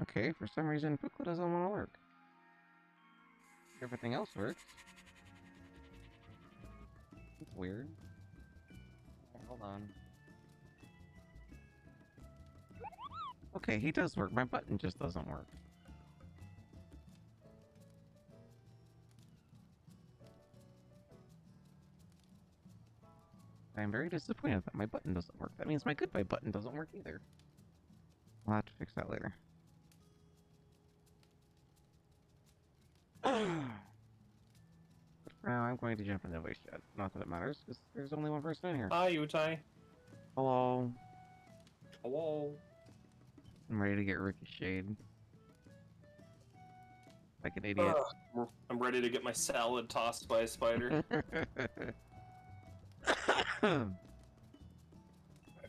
Okay, for some reason, Pukla doesn't want to work. Everything else works. It's weird. Hold on. Okay, he does work. My button just doesn't work. I'm very disappointed that my button doesn't work. That means my goodbye button doesn't work either. I'll have to fix that later. But for now, I'm going to jump into voice chat. Not that it matters, because there's only one person in here. Hi, Utai. Hello. Hello. I'm ready to get ricocheted. Like an idiot. I'm ready to get my salad tossed by a spider. I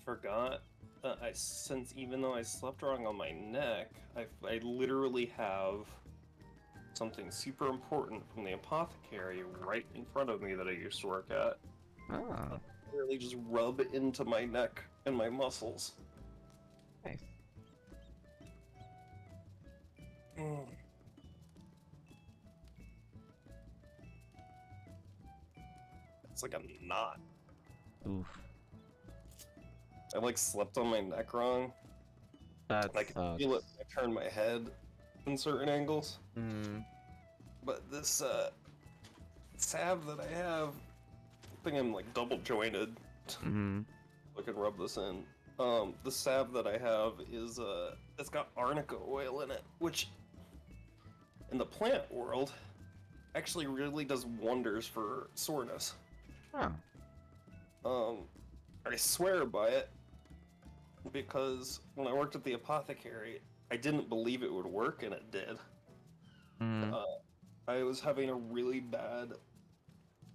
forgot. Since even though I slept wrong on my neck, I literally have something super important from the apothecary right in front of me that I used to work at. Ah. Really just rub into my neck and my muscles. Nice. It's like a knot. Oof. I like slept on my neck wrong. That's I can feel it when I turn my head in certain angles. But this salve that I have, I think I'm like double jointed. I can rub this in. The salve that I have is it's got arnica oil in it, which in the plant world actually really does wonders for soreness. Oh. I swear by it because when I worked at the apothecary, I didn't believe it would work, and it did. I was having a really bad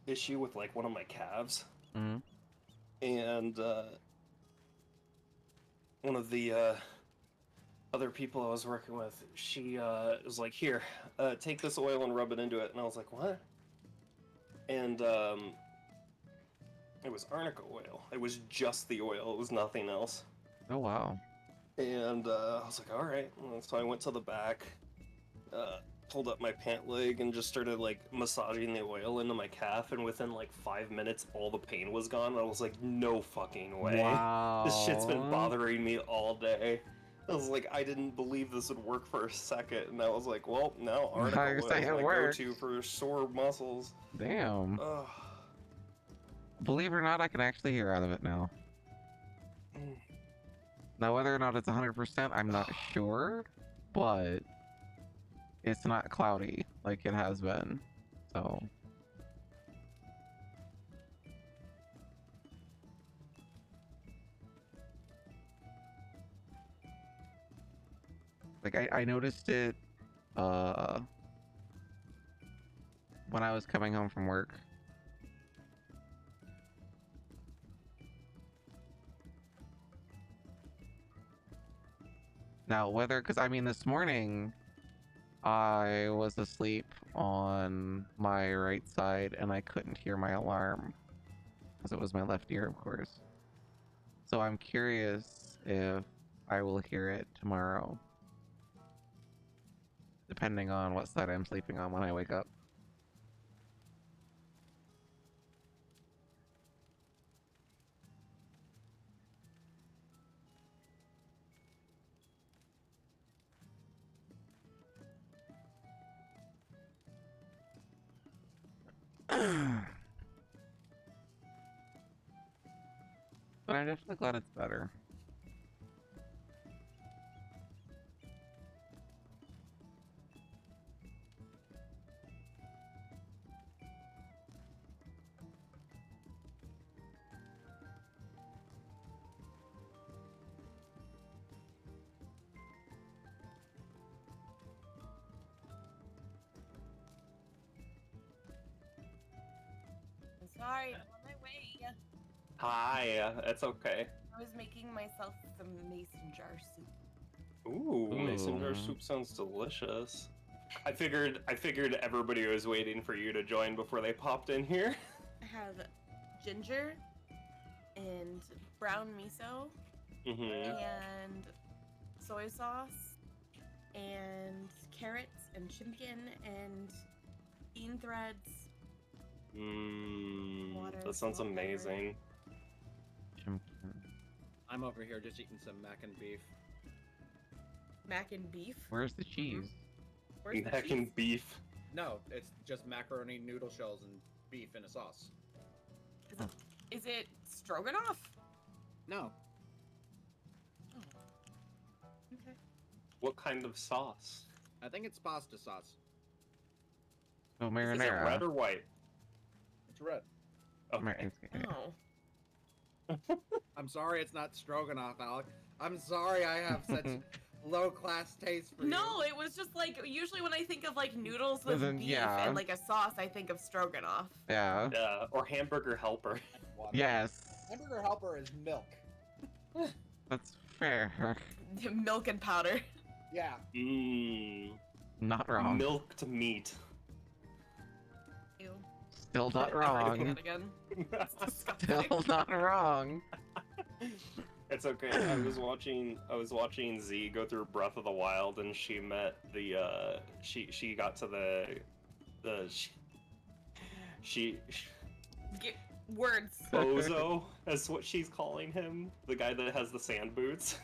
issue with like one of my calves, and one of the other people I was working with, she was like, "Here, take this oil and rub it into it," and I was like, "What?" And it was arnica oil. It was just the oil. It was nothing else. Oh wow. And I was like, all right. And so I went to the back, pulled up my pant leg, and just started like massaging the oil into my calf. And within like 5 minutes, all the pain was gone. I was like, no fucking way. This shit's been Wow. bothering me all day. I was like, I didn't believe this would work for a second. And I was like, well, now arnica I oil say is it my works. go-to for sore muscles. Damn. Ugh. Believe it or not, I can actually hear out of it now. Now, whether or not it's 100%, I'm not sure, but it's not cloudy like it has been, so. Like, I noticed it, when I was coming home from work. Now, whether, because I mean, this morning I was asleep on my right side and I couldn't hear my alarm because it was my left ear, of course. So I'm curious if I will hear it tomorrow, depending on what side I'm sleeping on when I wake up. But I'm definitely glad it's better. I'm sorry, I'm on my way. Hi, it's okay. I was making myself some mason jar soup. Ooh, mason jar Ooh. soup sounds delicious. I figured everybody was waiting for you to join before they popped in here. I have ginger and brown miso and soy sauce and carrots and chicken and bean threads. Water, That sounds salt, pepper. amazing. I'm over here just eating some mac and beef. Mac and beef? Where's the cheese? Where's the Mac cheese? and beef. No, it's just macaroni, noodle shells, and beef in a sauce. Is it stroganoff? No, Oh. Okay. What kind of sauce? I think it's pasta sauce. Oh, Is it marinara. red or white? It's red. Okay. Oh. I'm sorry it's not stroganoff, Alec. I'm sorry I have such low-class taste for you. No, it was just like, usually when I think of like noodles with Then, beef yeah. and like a sauce, I think of stroganoff. Yeah. Yeah, or hamburger helper. Water. Yes. Hamburger helper is milk. That's fair. Milk and powder. Yeah. Not wrong. Milked meat. Ew. Still not Never doing wrong. that again. It's disgusting. Still not wrong. It's okay. I was watching Z go through Breath of the Wild, and she met the she got to she Get words. Bozo, that's what she's calling him, the guy that has the sand boots.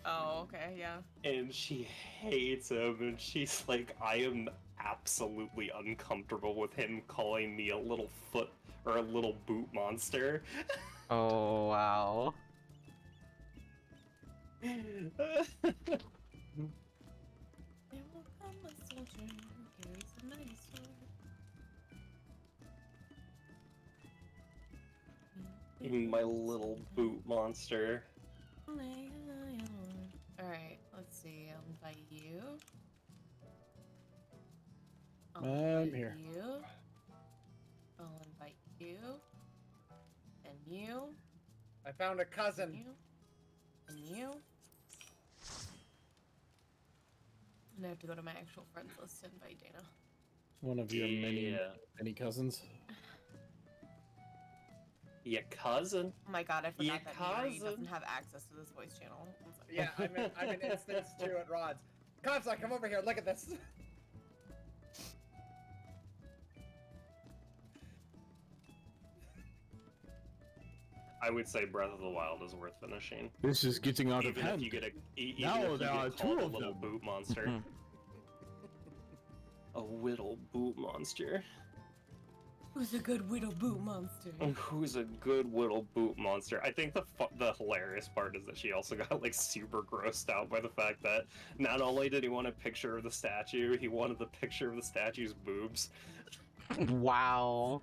Oh, okay, yeah. And she hates him, and she's like, I am absolutely uncomfortable with him calling me a little foot or a little boot monster. Oh, wow. There will come a soldier who carries a nice sword. My little boot monster. Alright, let's see. I'll invite you. I'm here. You. I'll invite you. And you. I found a And cousin. you. And you. And I have to go to my actual friends list to invite Dana. One of your many cousins. Your cousin. Oh my god, I Your forgot that Miri cousin. doesn't have access to this voice channel. Yeah, I'm in instance 2 at Rod's. Comstock, come over here, look at this. I would say Breath of the Wild is worth finishing. This is getting out of Even hand. if you get Now there are called two a of little them. boot monster. A whittle boot monster. Who's a good widow boot monster? Who's a good whittle boot monster? I think the hilarious part is that she also got like super grossed out by the fact that not only did he want a picture of the statue, he wanted the picture of the statue's boobs. Wow.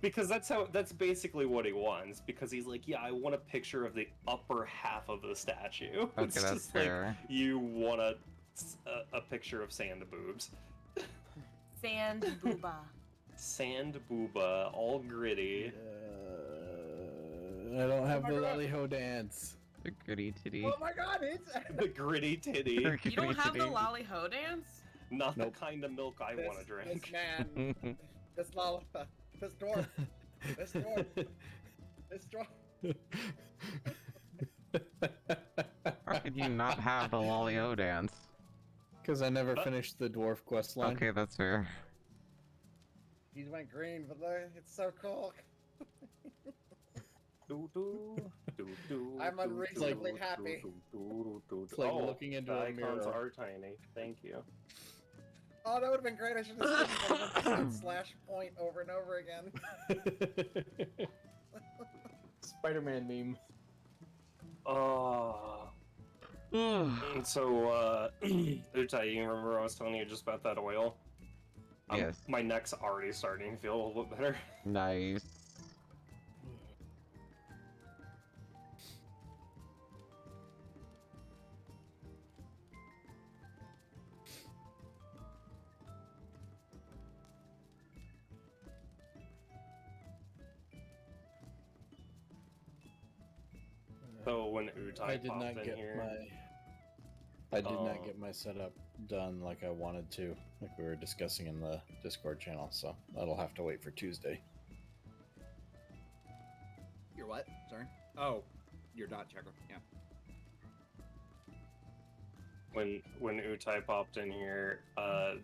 Because that's basically what he wants. Because he's like, yeah, I want a picture of the upper half of the statue. Okay, It's that's just fair. like you want a picture of sand boobs. Sand booba. Sand booba, all gritty. I don't have the lolly ho dance. The goody titty. Oh my god, it's... The gritty titty. You don't have the lolly ho dance? Not Nope. the kind of milk I want to drink. This man, this lollipop, this dwarf, this dwarf, this dwarf. How could you not have the lolly-o dance? Because I never finished the dwarf quest line. Okay, that's fair. He went green, but look, it's so cool. I'm unreasonably happy. It's like looking into the a icons mirror. are tiny. Thank you. Oh, that would have been great. I should have said /point over and over again. Spider-Man meme. So, Utai, you remember I was telling you just about that oil? Yes. My neck's already starting to feel a little bit better. Nice. So when Utai I did popped not in get here, not get my setup done like I wanted to, like we were discussing in the Discord channel, so that'll have to wait for Tuesday. You're what? Sorry? Oh, you're dot checker. Yeah. when Utai popped in here,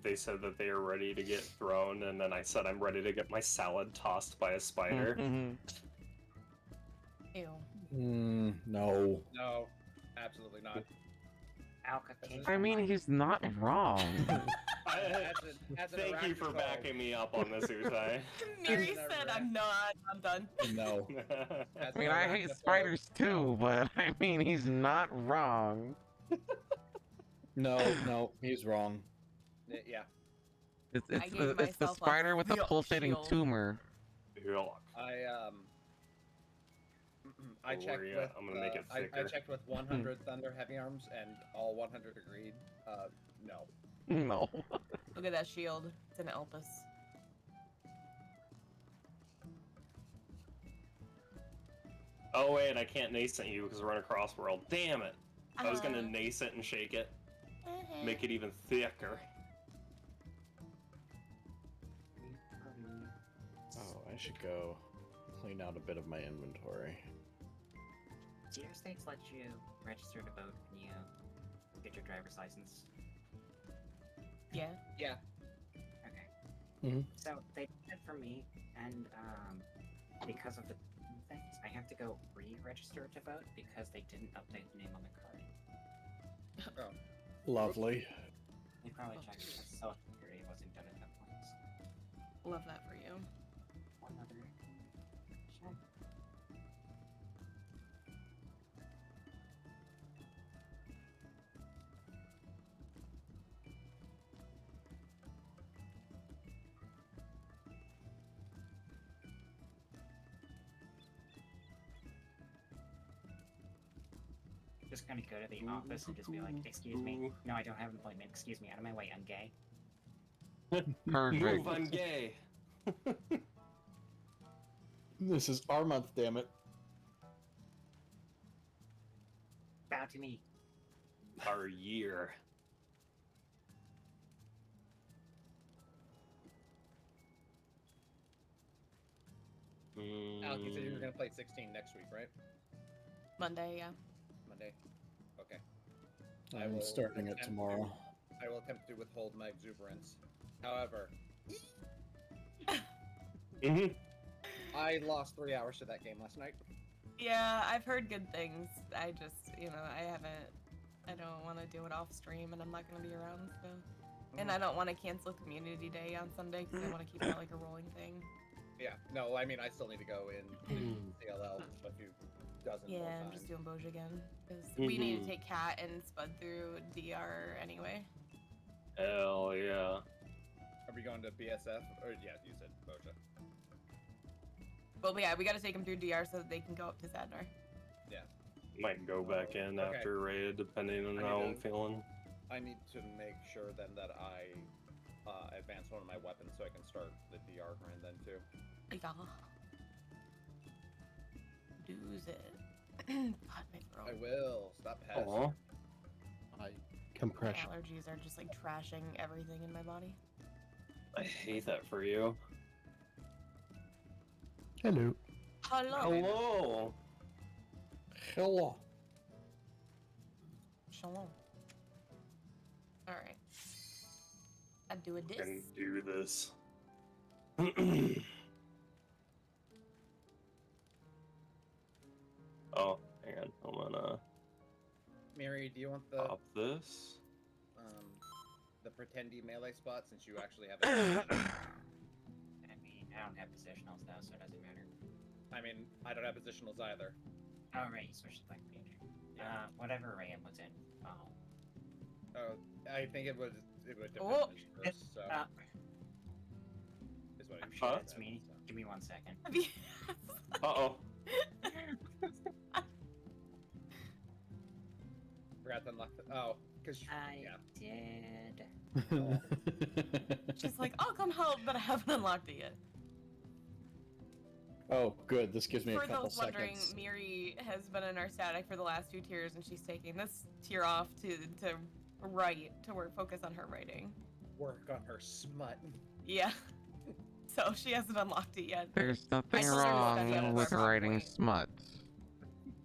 they said that they are ready to get thrown, and then I said I'm ready to get my salad tossed by a spider. Ew. No. No, absolutely not. I mean, he's not wrong. Thank you for backing me up on this, Utai. Miri said I'm not. I'm done. No. I mean, I hate spiders too, but I mean, he's not wrong. No, he's wrong. Yeah. It's I gave it's the myself a spider with the real pulsating shield. tumor. I Don't checked worry, with. I'm gonna make it I thicker. checked with 100 Thunder Heavy Arms, and all 100 agreed. No. No. Look at that shield. It's an ELPUS. Oh wait, I can't nascent you because we're in a cross world. Damn it! I was gonna nascent and shake it, make it even thicker. Oh, I should go clean out a bit of my inventory. Do your states let you register to vote when you get your driver's license? Yeah. Yeah. Okay. Mhm. So they did it for me, and because of the things, I have to go re-register to vote because they didn't update the name on the card. Lovely. They probably checked because Social Security wasn't done at that point. So Love that for you. one other check. Just gonna go to the office and just be like, excuse me, no, I don't have an appointment, excuse me, out of my way, I'm gay. Perfect. Move, I'm gay. This is our month, damn it. Bow to me. Our year. Alec, you said you were gonna play 16 next week, right? Monday, yeah. Monday. Okay. I'm starting it tomorrow. I will attempt to withhold my exuberance. However, I lost 3 hours to that game last night. Yeah, I've heard good things. I just, I don't want to do it off stream, and I'm not going to be around, so. And I don't want to cancel community day on Sunday, because I want to keep that like a rolling thing. Yeah, no, I mean, I still need to go in CLL a few dozen more Yeah, times. I'm just doing Boja again, because we need to take Cat and Spud through DR anyway. Hell yeah. Are we going to BSF? Or, yeah, you said Boja. Well, yeah, we got to take them through DR so that they can go up to Zadnar. Yeah. Might go back in Okay. after raid, depending on how I'm feeling. I need to make sure then that I advance one of my weapons so I can start the DR grind then too. Yeah. Do's it. God, my throat. I will. Stop pest. Aw. My Compression. allergies are just like trashing everything in my body. I hate that for you. Hello. Hello. Hello! Hello. Shalom. Alright. I do a I diss. can do this. Oh, hang on. I'm gonna Mary, do you want the pop this. pretendy melee spot since you actually have it? I mean, I don't have positionals though, so it doesn't matter. I mean, I don't have positionals either. Oh, right, you switched to Black Pager. Whatever Ram was in. Oh. Oh, I think it would depend Oh. on first, so is what I'm he sure said, it's me. so. Give me 1 second. Uh-oh. Forgot to unlock the because I yeah. did. She's like, I'll come help, but I haven't unlocked it yet. Oh, good. This gives me For a couple those wondering, seconds. Miri has been in our static for the last 2 tiers, and she's taking this tier off to write, to work, focus on her writing. Work on her smut. Yeah. So she hasn't unlocked it yet. There's nothing I told her to spend that wrong at with our writing point. smut.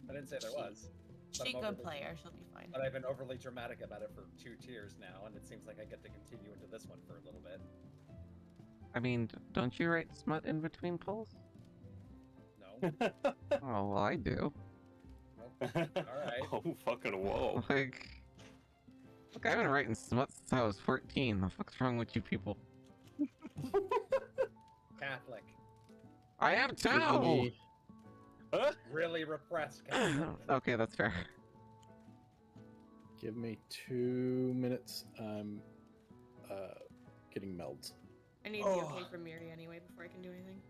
I didn't say there was. But She I'm good overly- player, she'll be fine. But I've been overly dramatic about it for 2 tiers now, and it seems like I get to continue into this one for a little bit. I mean, don't you write smut in between pulls? No. Oh, well, I do. Alright. Oh, fucking whoa. Like, look, I've been writing smut since I was 14. The fuck's wrong with you people? Catholic. I am too! Really repressed Catholic. Okay, that's fair. Give me 2 minutes. I'm getting melds. I need the okay from Miri anyway before I can do anything.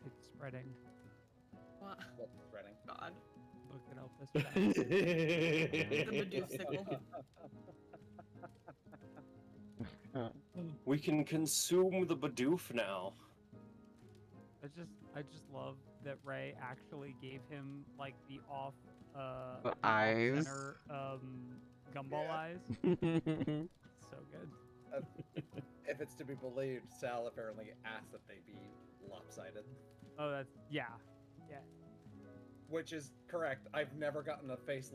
It's spreading. What? What's spreading? God. Look at Elpus. The Medusicle. We can consume the Bidoof now. I just love that Ray actually gave him like the off The the eyes. center, gumball Yeah. eyes. So good. If it's to be believed, Sal apparently asked that they be lopsided. Oh, that's yeah. Which is correct. I've never gotten a face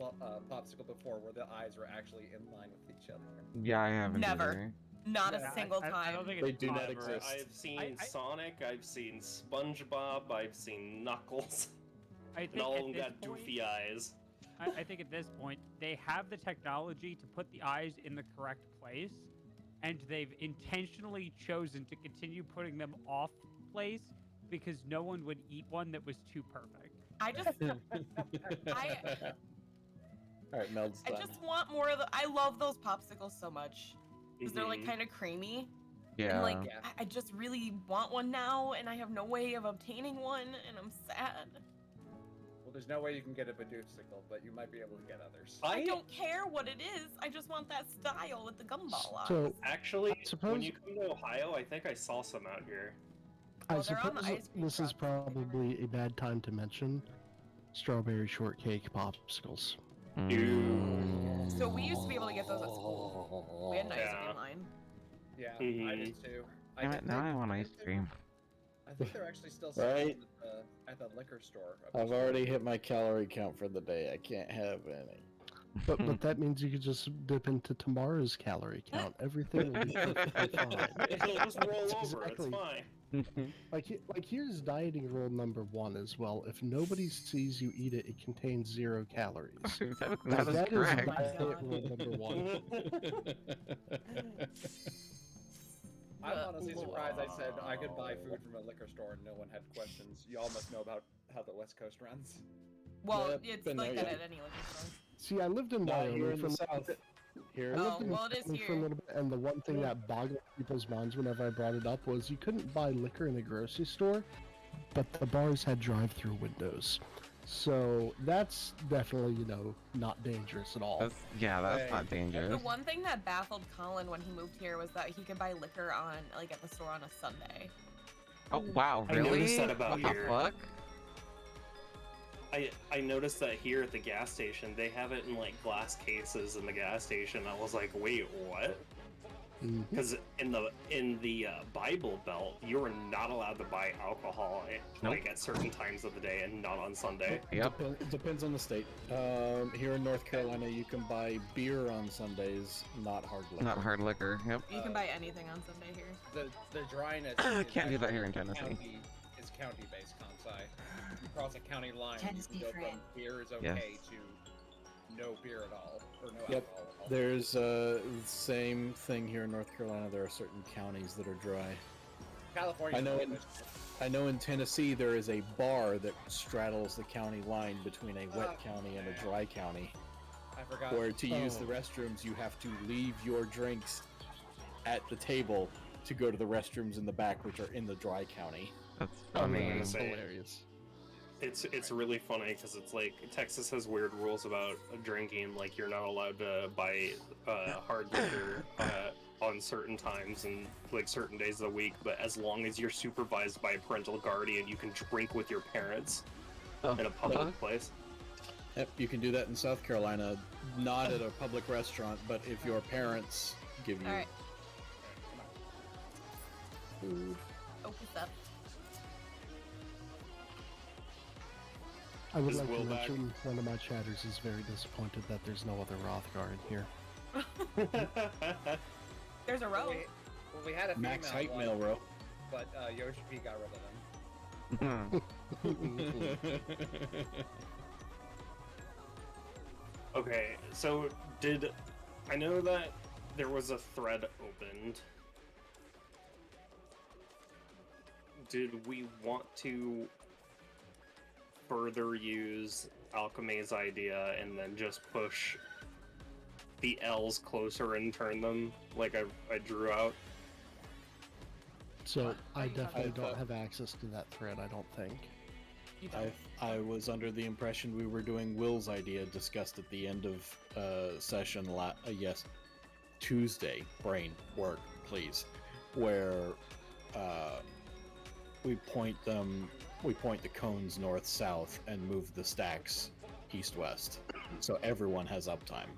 popsicle before where the eyes were actually in line with each other. Yeah, I haven't Never. either. Not Yeah, a single I time. don't think They it's do not possible. exist. I've seen I- Sonic, I've seen SpongeBob, I've seen Knuckles, I and think all of at them this got point, doofy eyes. I think at this point they have the technology to put the eyes in the correct place, and they've intentionally chosen to continue putting them off place because no one would eat one that was too perfect. I just Alright, meld's I done. just want more of the. I love those popsicles so much because they're like Mhm. kind of creamy. Yeah. And like Yeah. I just really want one now, and I have no way of obtaining one, and I'm sad. Well, there's no way you can get a Medusicle, but you might be able to get others. I don't care what it is. I just want that style with the gumball eyes. So Actually, when Suppose- you come to Ohio, I think I saw some out here. Well, I they're on the suppose ice cream this is truck, so they never- probably a bad time to mention strawberry shortcake popsicles. Mm. So we used to be able to get those at school. We had an ice Yeah. cream line. Yeah, I Mhm. did too. Damn it, now I want ice cream. I think they're actually still Right. selling at the liquor store. I've already hit my calorie count for the day. I can't have any. But that means you could just dip into tomorrow's calorie count. Everything will be perfectly fine. It'll just roll That's over. It's exactly- fine. Like here's dieting rule number 1 as well. If nobody sees you eat it, it contains 0 calories. that is That is correct. diet God. rule number 1. I'm honestly surprised I said I could buy food from a liquor store and no one had questions. Y'all must know about how the West Coast runs. Well, Yep, it's been like there that yet. at any liquor store. See, I lived in Not here Wyoming in for the a little south. bit. Here. I lived in well, it is Wyoming for a here. little bit, and the one thing that boggled people's minds whenever I brought it up was you couldn't buy liquor in the grocery store, but the bars had drive-through windows. So that's definitely, not dangerous at all. That's not The dangerous. one thing that baffled Colin when he moved here was that he could buy liquor at the store on a Sunday. Oh wow, I really? noticed that about what here. the fuck? I noticed that here at the gas station, they have it in like glass cases in the gas station. I was like, wait, what? Mhm. Because in the Bible Belt, you are not allowed to buy alcohol at certain times of the day and not on Sunday. Yep. It depends on the state. Here in North Carolina, you can buy beer on Sundays, not hard liquor. Not hard liquor. Yep. You can buy anything on Sunday here. The dryness Can't do that here in Tennessee. Is county-based, Kansai. You cross a county line, you Tennessee can go friend. from beer is okay Yes. to no beer at all, or no Yep. alcohol at all. There's the same thing here in North Carolina. There are certain counties that are dry. California. I know in Tennessee there is a bar that straddles the county line between a wet county and a dry county. I forgot. Where to use the Oh. restrooms, you have to leave your drinks at the table to go to the restrooms in the back, which are in the dry county. That's Oh, funny. man, that's Say- hilarious. It's really funny because it's like Texas has weird rules about drinking. Like you're not allowed to buy hard liquor on certain times and like certain days of the week. But as long as you're supervised by a parental guardian, you can drink with your parents in a public place. Yep, you can do that in South Carolina, not at a public restaurant, but if your parents give you All right, food. open up. I would Is like Will to back? mention one of my chatters is very disappointed that there's no other Rothgar in here. There's a row. We had a female Max height one, mail row. but Yoshi P got rid of them. Okay, so I know that there was a thread opened. Did we want to further use Alchemy's idea and then just push the L's closer and turn them like I drew out? So Are I you talking definitely about- don't have access to that thread, I don't think. You don't. I was under the impression we were doing Will's idea discussed at the end of session Tuesday. Brain work, please. Where we point the cones north-south and move the stacks east-west, so everyone has uptime.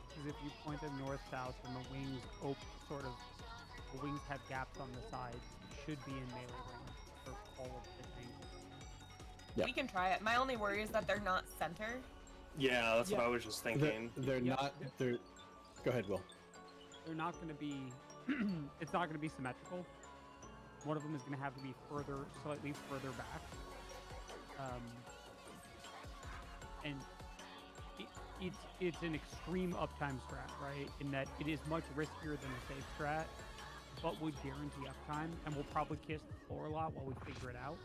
Because if you point them north-south and the wings the wings have gaps on the sides, it should be in melee range for all of the angles. Yeah. We can try it. My only worry is that they're not center. Yeah, that's Yeah. what I was just thinking. They're Yep. not. They're. Go ahead, Will. They're not going to be. It's not going to be symmetrical. One of them is going to have to be slightly further back. And it's an extreme uptime strat, right? In that it is much riskier than a safe strat, but would guarantee uptime, and we'll probably kiss the floor a lot while we figure it out.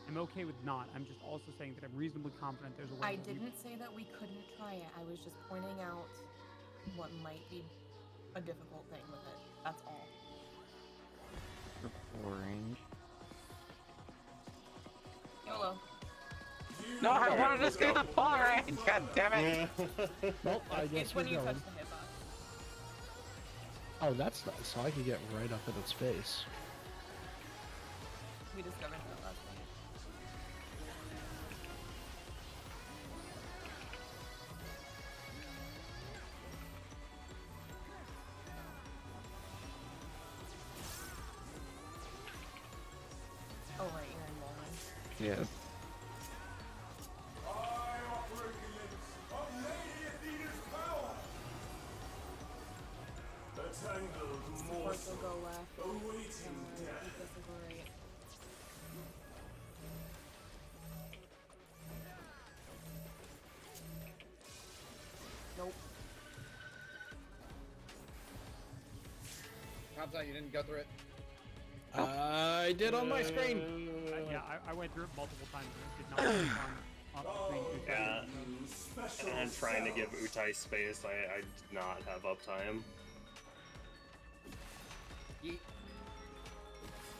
I'm okay with not. I'm just also saying that I'm reasonably confident there's a way. I that we- didn't say that we couldn't try it. I was just pointing out what might be a difficult thing with it. That's all. For range. YOLO. No, I Alright, wanted to let's stay go. the full range. God damn it. Well, I guess It's we're when you going. touch the hitbox. Oh, that's nice. So I can get right up in its face. We discovered that last night. Yes. Support will go left. ELPUS will go right. Nope. Cops out, you didn't go through it. I did on my screen. Yeah, I went through it multiple times and it did not click on screen. Yeah, and I'm trying to give Utai space. I did not have uptime. Yeet.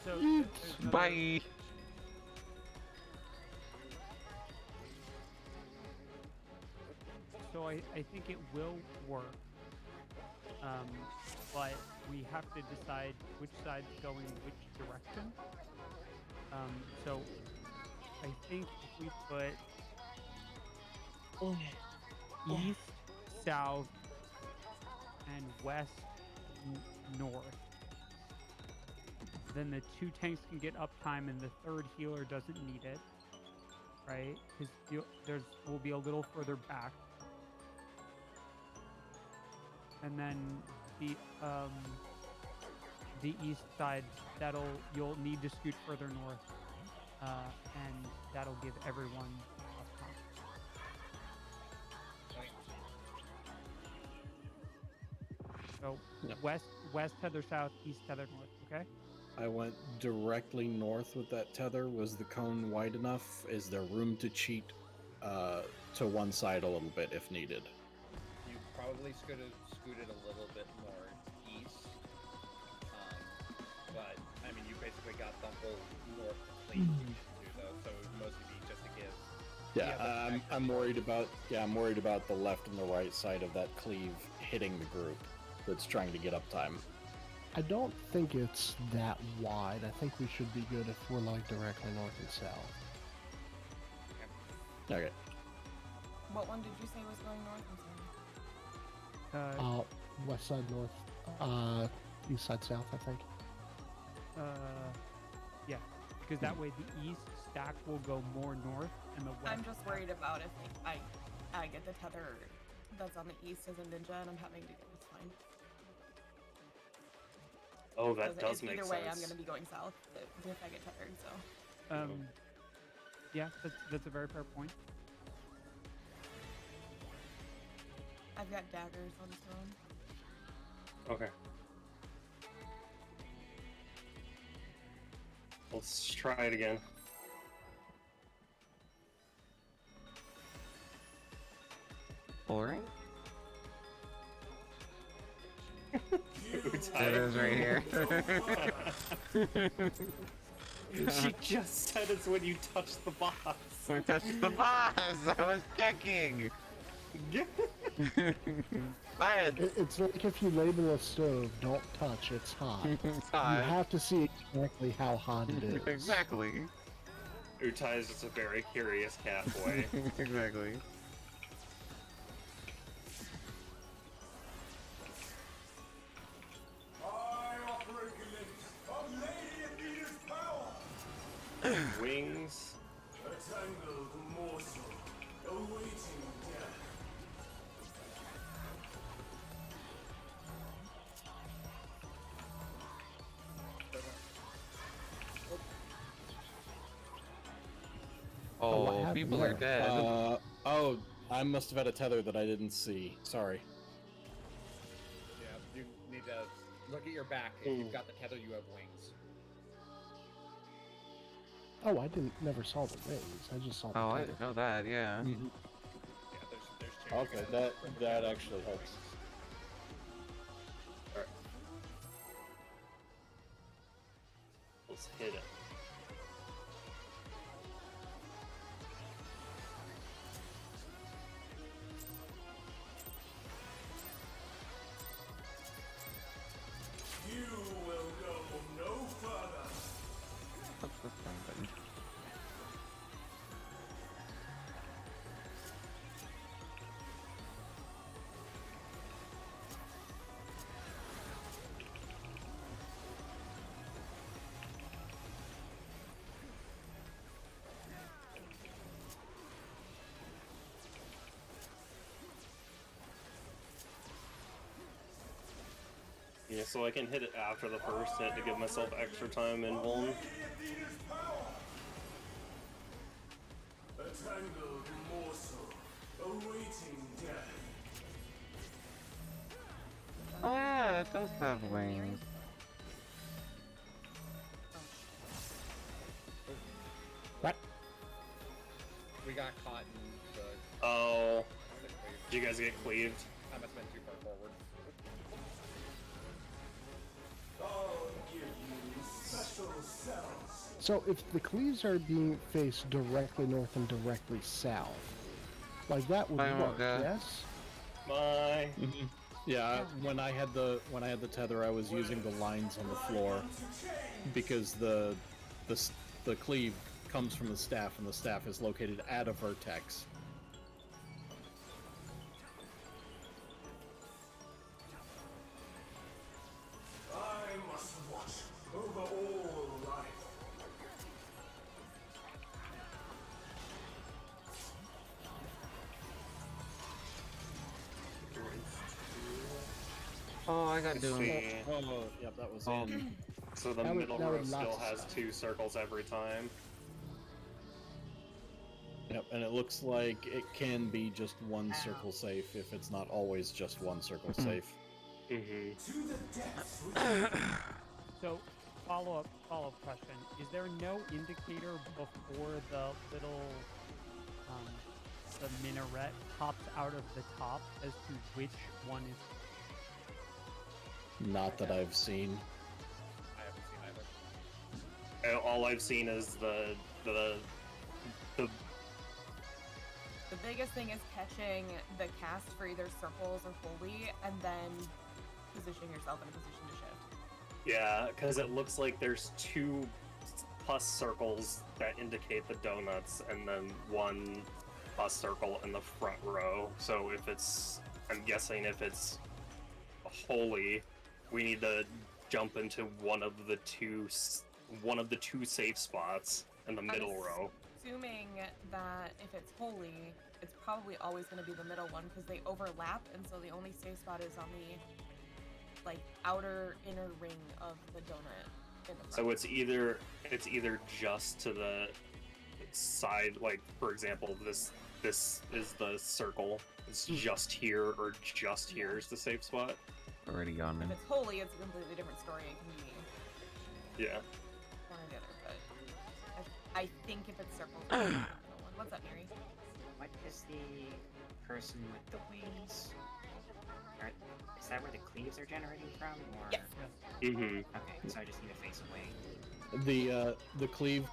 So there's another- Bye. So I think it will work, but we have to decide which side's going which direction. So I think if we put east, south, and west, north, then the 2 tanks can get uptime and the 3rd healer doesn't need it, right? Because will be a little further back. And then the east side, you'll need to scoot further north, and that'll give everyone uptime. So Yep. west tether south, east tether north. Okay. I went directly north with that tether. Was the cone wide enough? Is there room to cheat to one side a little bit if needed? You probably scooted a little bit more east, but I mean, you basically got the whole north clean too, though. So it would mostly be just to give. Yeah, I'm worried about the left and the right side of that cleave hitting the group that's trying to get uptime. I don't think it's that wide. I think we should be good if we're like directly north and south. Okay. What one did you say was going north? I'm sorry. West side north, east side south, I think. Yeah, because that way the east stack will go more north and the west. I'm just worried about if I get the tether that's on the east as a ninja and I'm having to get it's fine. Oh, that does Either make way, sense. I'm gonna be going south if I get tethered. So. Yeah, that's a very fair point. I've got daggers. I'll just throw them. Okay. Let's try it again. Boring? Utai. It is right here. She just said it's when you touch the boss. I touched the boss! I was checking! Science! It's like if you label a stove, don't touch, it's hot. It's hot. You have to see exactly how hot it is. Exactly. Utai is just a very curious cat boy. Exactly. Wings. what Oh, happened people are there? dead. Oh, I must have had a tether that I didn't see. Sorry. Yeah, you need to look at your back. If you've got the tether, you have wings. Oh, I never saw the wings. I just saw the Oh, I tether. didn't know that, yeah. Yeah, there's chairs. Okay, that actually helps. Alright. Let's hit it. What's this thing button? Yeah, so I can hit it after the first hit to give myself extra time in Vuln. A tangled morsel awaiting death. Oh yeah, it does have wings. What? We got caught in the. Oh. the cleave. Did you guys get cleaved? I must have been too far forward. I'll give you special cells. So if the cleaves are being faced directly north and directly south, like that would Bye, work, Olga. yes? Bye. Yeah, when I had the tether, I was using the lines on the floor because the cleave comes from the staff, and the staff is located at a vertex. I must watch over all life. Oh, I got Let's doing. see. Oh, yep, that was Oh. in. So the That would- middle that row would still lots of has stuff. 2 circles every time. Yep, and it looks like it can be just one circle safe if it's not always just one circle safe. Mm-hmm. To the depths with So, follow-up question: is there no indicator before the little, the minaret pops out of the top as to which one is? Not that I've seen. I haven't seen either. All I've seen is the The biggest thing is catching the cast for either circles or holy, and then positioning yourself in a position to shift. yeah, because it looks like there's 2 plus circles that indicate the donuts, and then 1 plus circle in the front row. So if it's, I'm guessing if it's a holy, we need to jump into one of the two safe spots in the middle row. Assuming that if it's holy, it's probably always going to be the middle one because they overlap, and so the only safe spot is on the outer inner ring of the donut in the front. So it's either just to the side, like for example, this is the circle. It's just here, or just here is the safe spot. Already gone If in. it's holy, it's a completely different story. It can be Yeah. one or the other, but I think if it's circles, it's the middle one. What's up, Mary? What is the person with the wings? Is that where the cleaves are generating from? Or... Yes. Mm-hmm. Okay, so I just need to face away. The cleave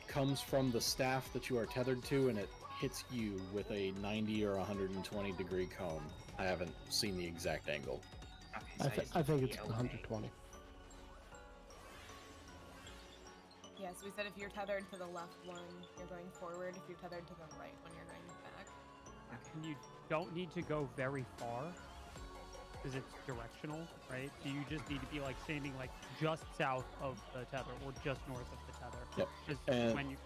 comes from the staff that you are tethered to, and it hits you with a 90 or 120 degree cone. I haven't seen the exact angle. Okay, so I think need it's to be away. 120. Yes, we said if you're tethered to the left one, you're going forward. If you're tethered to the right one, you're going back. Okay. And you don't need to go very far, because it's directional, right? So you just need to be standing just south of the tether or just north of the tether. Yep. Because And- when you,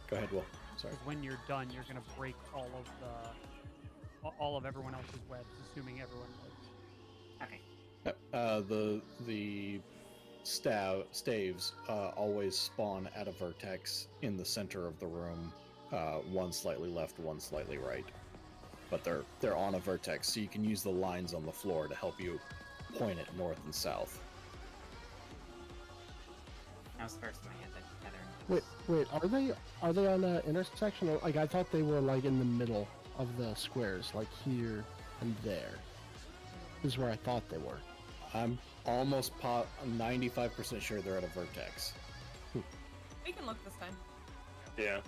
Go ahead, Will. Sorry. 'cause when you're done, you're gonna break all of everyone else's webs, assuming everyone lives. Okay. The staves always spawn at a vertex in the center of the room, one slightly left, one slightly right. But they're on a vertex, so you can use the lines on the floor to help you point it north and south. That was the first one I had the tether. Wait, are they on an intersection? Or, I thought they were in the middle of the squares, here and there. Is where I thought they were. I'm almost 95% sure they're at a vertex. We can look this time. Yeah.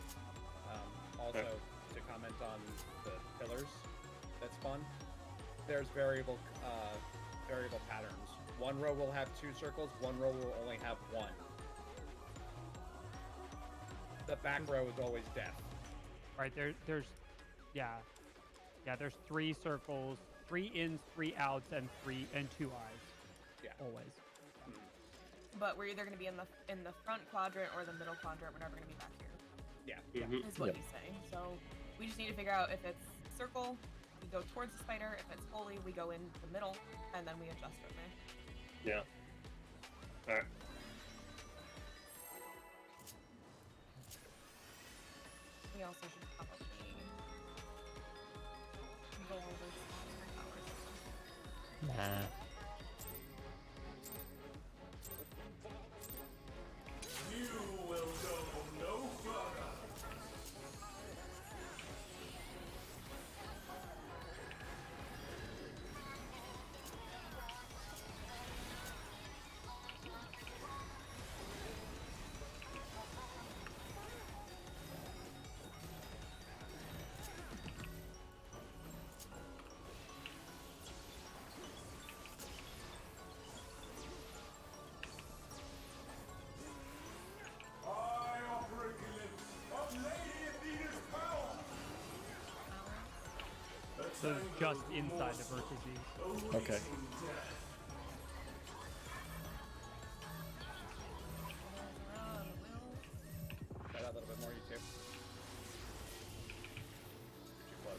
Also, to comment on the pillars that spawn, there's variable patterns. One row will have 2 circles, one row will only have 1. The back row is always death. Right there's 3 circles, 3 ins, 3 outs, and 2 eyes. Yeah. Always. But we're either going to be in the front quadrant or the middle quadrant. We're never going to be back here. Yeah. Mhm. Is what Yep. he's saying. So we just need to figure out if it's circle, we go towards the spider. If it's holy, we go in the middle, and then we adjust from there. Yeah. Alright. We also should probably go over spots for towers. Nah. You will go no further. I operate the lips of Lady Athena's power. So just inside the vertices. Okay. Try that a little bit more, you two. Too close.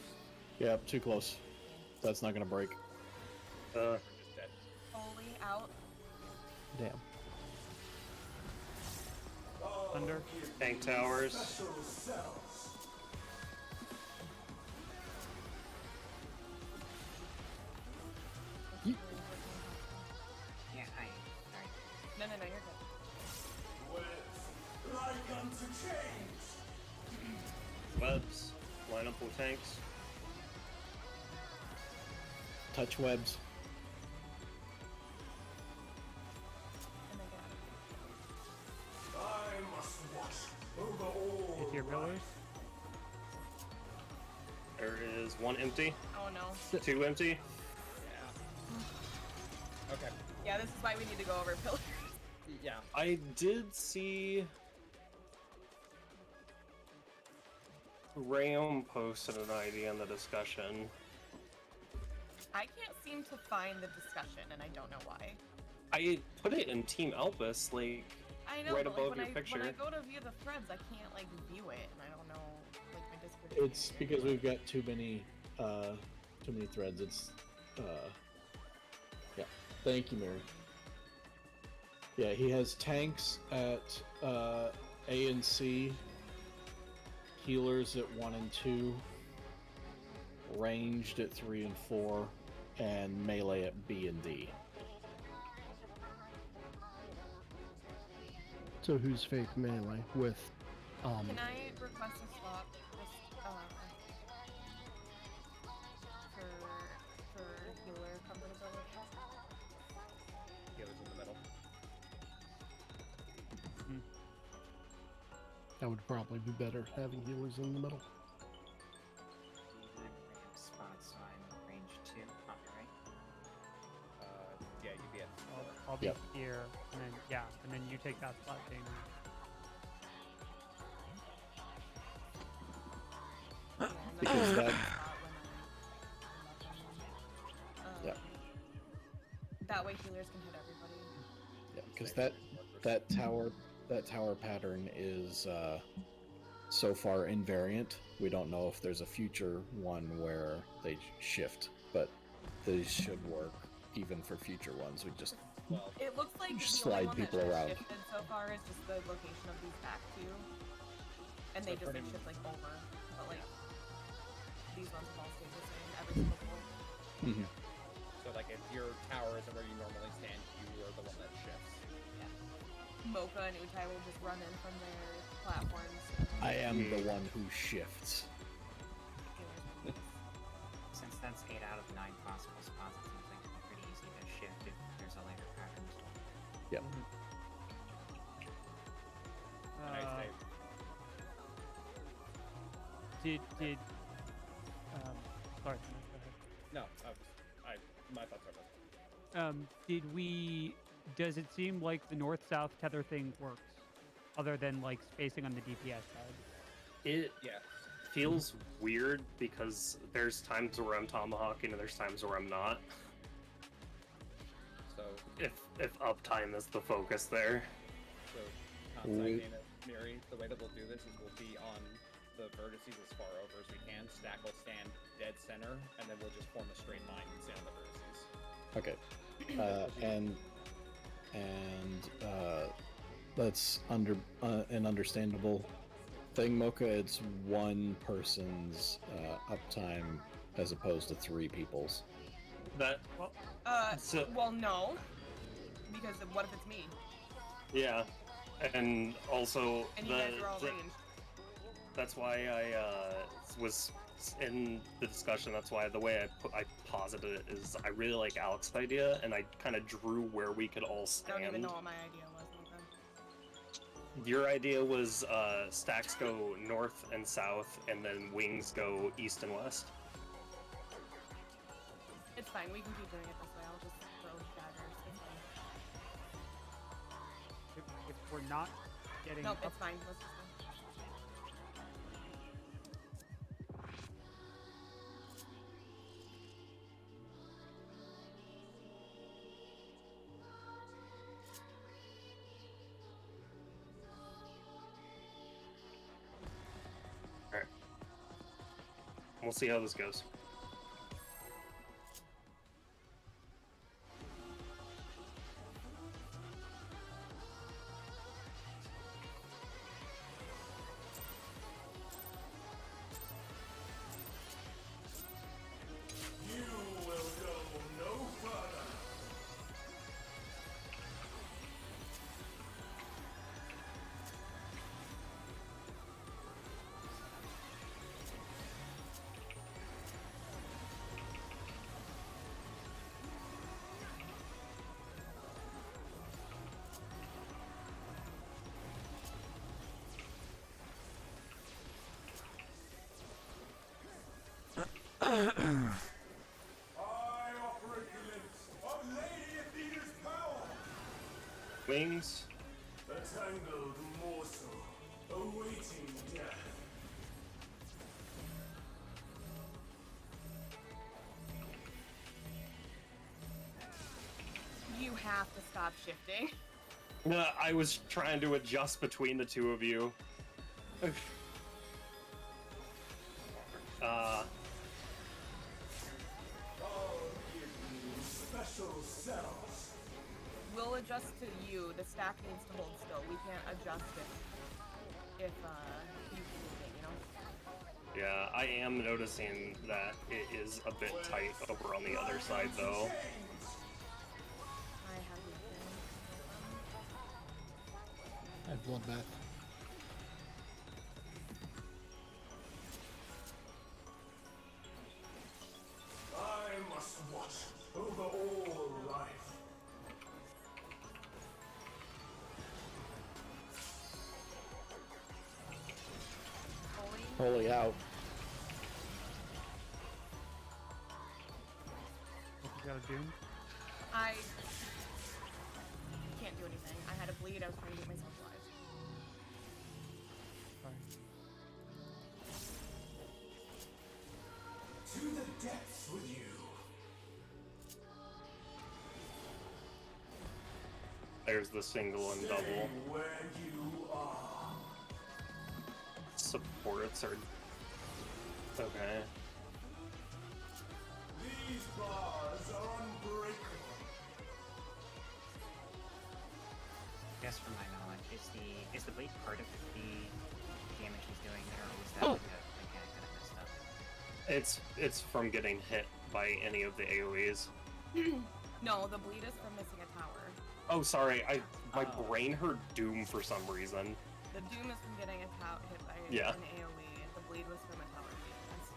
Yeah, too close. That's not gonna break. We're just dead. Fully out. Damn. Thunder. Tank towers. Special cells. Yeah, hi. Sorry. No, you're good. Webs like unto chains. Webs. Line up with tanks. Touch webs. And then get out of here. I must watch over all Hit your pillars. There is one empty. Oh no. Two empty. Yeah. Okay. Yeah, this is why we need to go over pillars. Yeah. I did see Ram posted an idea in the discussion. I can't seem to find the discussion, and I don't know why. I put it in Team ELPUS, like I know, right but above like, your when picture. I go to view the threads, I can't like view it, and I don't know like my Discord. It's because we've got too many threads. It's yeah. Thank you, Mary. Yeah, he has tanks at A and C, healers at 1 and 2, ranged at 3 and 4, and melee at B and D. So who's fake melee with Can I request a swap just for healer comfortability? Healers in the middle. that would probably be better having healers in the middle. I'm random spot, so I'm range 2 on the right. Yeah, you'd be at. I'll be Yep. here, and then and then you take that spot, Dana. Yeah, and then Because I'll that- spot when I'm Yeah. That way healers can hit everybody. Yeah, because that tower pattern is so far invariant. We don't know if there's a future one where they shift, but these should work even for future ones. We just Well, It looks like Just the only slide one people that's around. shifted so far is just the location of these back two, and they So just like pretty- shift like over, but like these ones have all stayed the same every single pull. Mhm. so like if your tower isn't where you normally stand, you are the one that shifts. Mocha and Utai will just run in from their platforms. I am the one who shifts. Since that's 8 out of 9 possible spots, it seems like it'd be pretty easy to shift if there's a later pattern. Yep. Nice, Uh, Dave. did sorry, go ahead. No, my thoughts are this. Does it seem like the north-south tether thing works, other than like spacing on the DPS side? It Yeah. feels weird because there's times where I'm tomahawking and there's times where I'm not. So, If uptime is the focus there. so We- Dana, Miri, the way that we'll do this is we'll be on the vertices as far over as we can. Stack will stand dead center, and then we'll just form a straight line and stay on the vertices. Okay. And and that's an understandable thing, Mocha. It's one person's uptime as opposed to 3 people's. That Well, no. Because what if it's me? yeah, and also And you guys are all ranged. that's why I was in the discussion. That's why the way I posited it is I really like Alex's idea, and I kind of drew where we could all I stand. don't even know what my idea was. Okay. Your idea was stacks go north and south, and then wings go east and west. It's fine. We can keep doing it this way. I'll just throw daggers. It's fine. If we're not getting Nope, up, it's fine. Let's just go. Alright. We'll see how this goes. You will go no further. I offer a glimpse of Lady Athena's power. Wings. A tangled morsel awaiting death. You have to stop shifting. No, I was trying to adjust between the two of you. I'll give you special cells. We'll adjust to you. The stack needs to hold still. We can't adjust if you keep moving, you know? Yeah, I am noticing that it is a bit tight over on the other side, though. I have nothing. I have bloodbath. I must watch over all life. Holy. Holy out. what you gotta do? I can't do anything. I had a bleed. I was trying to get myself alive. To the depths with you. There's the single and double. Stay where you are. Supports are... Okay. These bars are unbreakable. Just from my knowledge, is the blade part of the damage he's doing there, or is that like a mechanic that I messed up? It's from getting hit by any of the AoEs. No, the bleed is from missing a tower. Oh, sorry, my Oh. brain heard Doom for some reason. The doom is from getting a tower hit by Yeah. an AoE. The bleed was from a tower defense.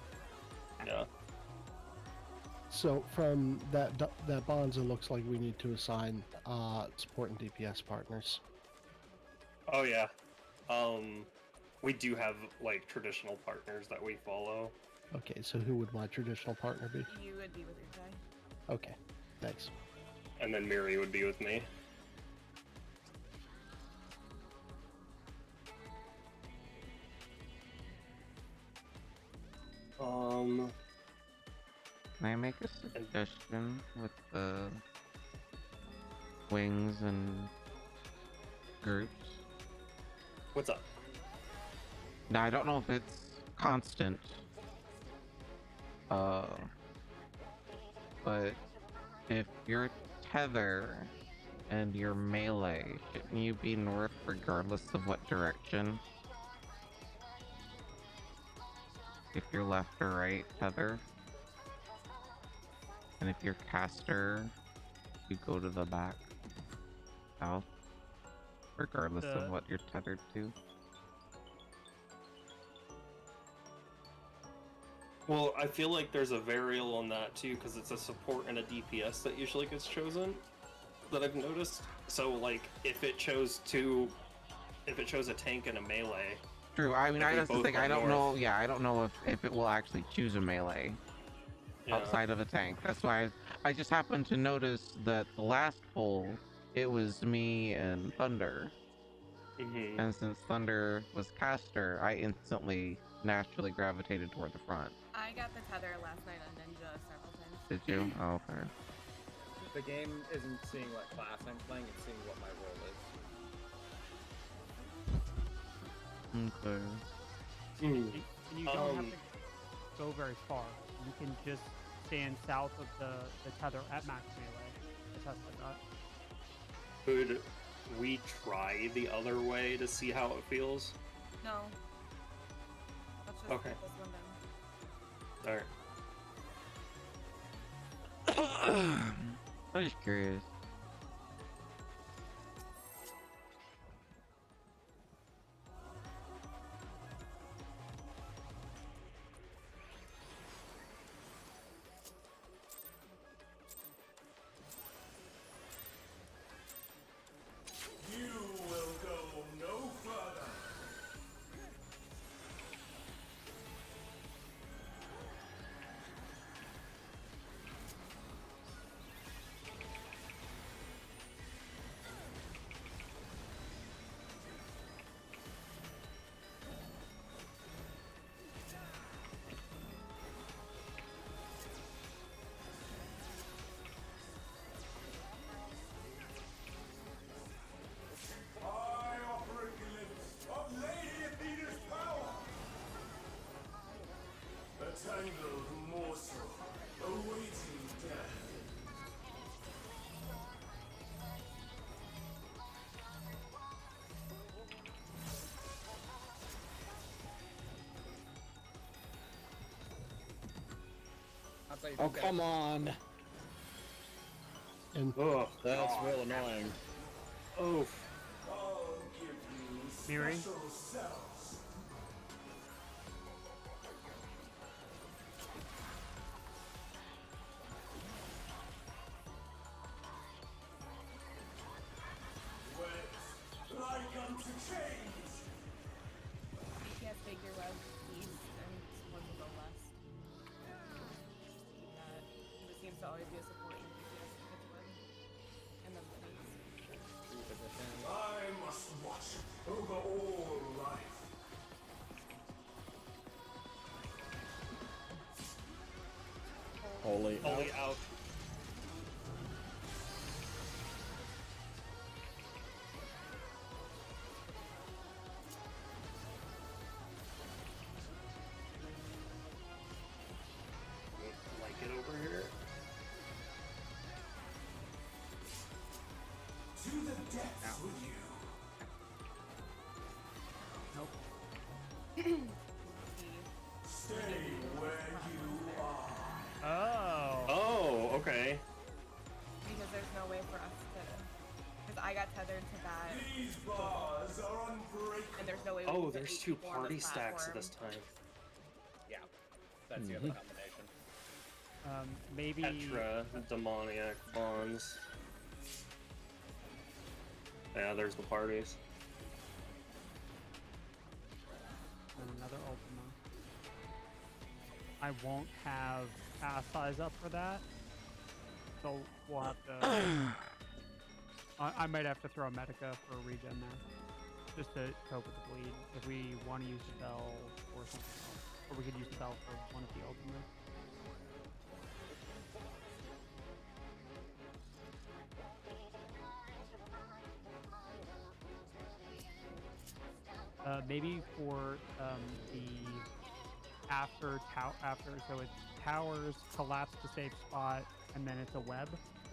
Yeah. So from that bonds, it looks like we need to assign support and DPS partners. Oh, yeah. We do have, like, traditional partners that we follow. Okay, so who would my traditional partner be? You would be with your guy. Okay, thanks. And then Miri would be with me. Can I make a suggestion with the wings and groups? What's up? Now, I don't know if it's constant. But if your tether and your melee, shouldn't you be north regardless of what direction? If you're left or right tether. And if you're caster, you go to the back, south, regardless of what you're tethered to. Well, I feel like there's a variable on that too, because it's a support and a DPS that usually gets chosen, that I've noticed. So, like, if it chose a tank and a melee. True. I mean, that's the thing. I don't know. Yeah, I don't know if it will actually choose a melee outside of a tank. That's why I just happened to notice that the last poll, it was me and Thunder. And since Thunder was caster, I instantly naturally gravitated toward the front. I got the tether last night on Ninja several times. Did you? Oh, okay. The game isn't seeing what class I'm playing, it's seeing what my role is. Okay. And you don't have to go very far. You can just stand south of the tether at max melee. I tested that. Could we try the other way to see how it feels? No. Let's just Okay. put this one down. Alright. I'm just curious. You will go no further. I offer a glimpse of Lady Athena's power. A tangled morsel awaiting death. Oh, come on. And That's real annoying. Oh. I'll give you Miri? special cells. Wet like unto chains. Yes, figure web east and one to the west. It seems to always be a support in DPS and web. And then minis. I must watch over all life. Holy Out. Like it over here. To the depths with you. Stay where you are. Oh. Oh, okay. Because there's no way for us to. Because I got tethered to that. These bars are unbreakable. And there's no way we Oh, can fit there's 8 two people on party this stacks platform. this time. Yeah, that's the other combination. Maybe. Petra, demoniac bonds. Yeah, there's the parties. Another Ultima. I won't have pass size up for that, so we'll have to. I might have to throw a Medica for a regen there, just to cope with the bleed. If we want to use the bell or something else, or we could use the bell for one of the ultimates. Maybe for the after, so it's towers, collapse to safe spot, and then it's a web.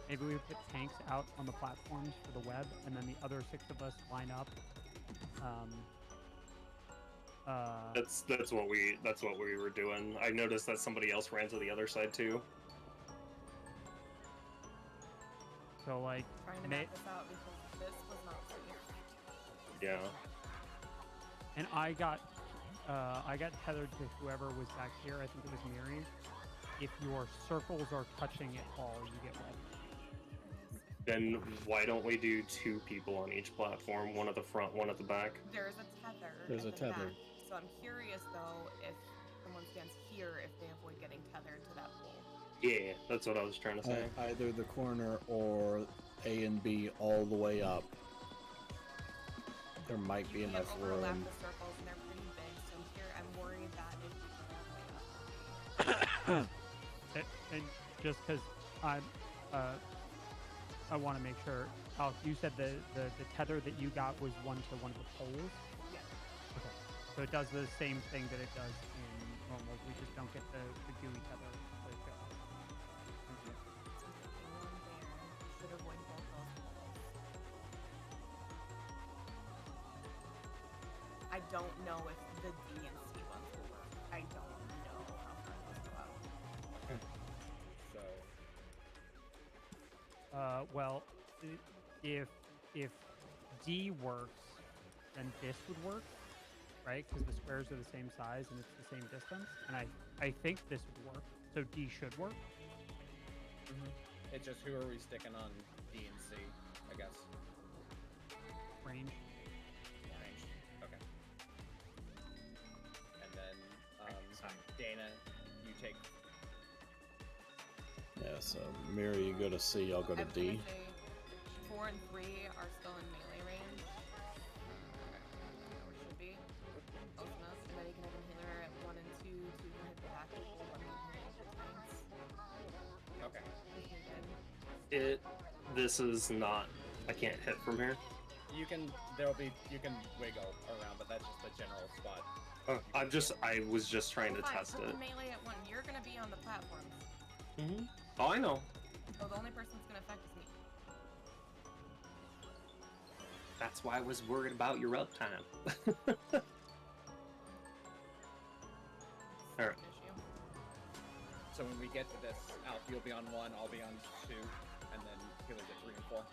Maybe we put tanks out on the platforms for the web, and then the other 6 of us line up. That's what we were doing. I noticed that somebody else ran to the other side too. So like, Trying to map this out because this was not safe. Yeah. And I got tethered to whoever was back here. I think it was Miri. If your circles are touching at all, you get red. Then why don't we do 2 people on each platform? One at the front, one at the back. There's a tether. There's at a the tether. back. So I'm curious though if someone stands here, if they avoid getting tethered to that pole. Yeah, that's what I was trying to say. Either the corner or A and B all the way up. There might be You enough can overlap room. the circles and they're pretty big, so I'm worried that if you go all the way up. And just because I want to make sure, Alex, you said the tether that you got was one to one of the poles? Yes. Okay. So it does the same thing that it does in normal. We just don't get the gooey tether. So I'm taking one there. Should avoid both those poles. I don't know if the D and C ones will work. I don't know how far those go out. So. Well, if D works, then this would work, right? Because the squares are the same size and it's the same distance. And I think this would work. So D should work. It's just who are we sticking on D and C, I guess. Range. Range. Okay. And then Sorry. Dana, you take. Yeah, so Miri, you go to C, I'll go to I was D. gonna say 4 and 3 are still in melee range. Or should be. Close enough. And then you can have a healer at 1 and 2 to hit the back people, 1 can hit the tanks. Okay. If needed. This is not. I can't hit from here. You can wiggle around, but that's just the general spot. I was just trying to Fine, test put it. the melee at 1. You're gonna be on the platforms. Oh, I know. So the only person that's gonna affect is me. That's why I was worried about your uptime. All right. Issue. So when we get to this, Alf, you'll be on 1, I'll be on 2, and then healers at 3 and 4.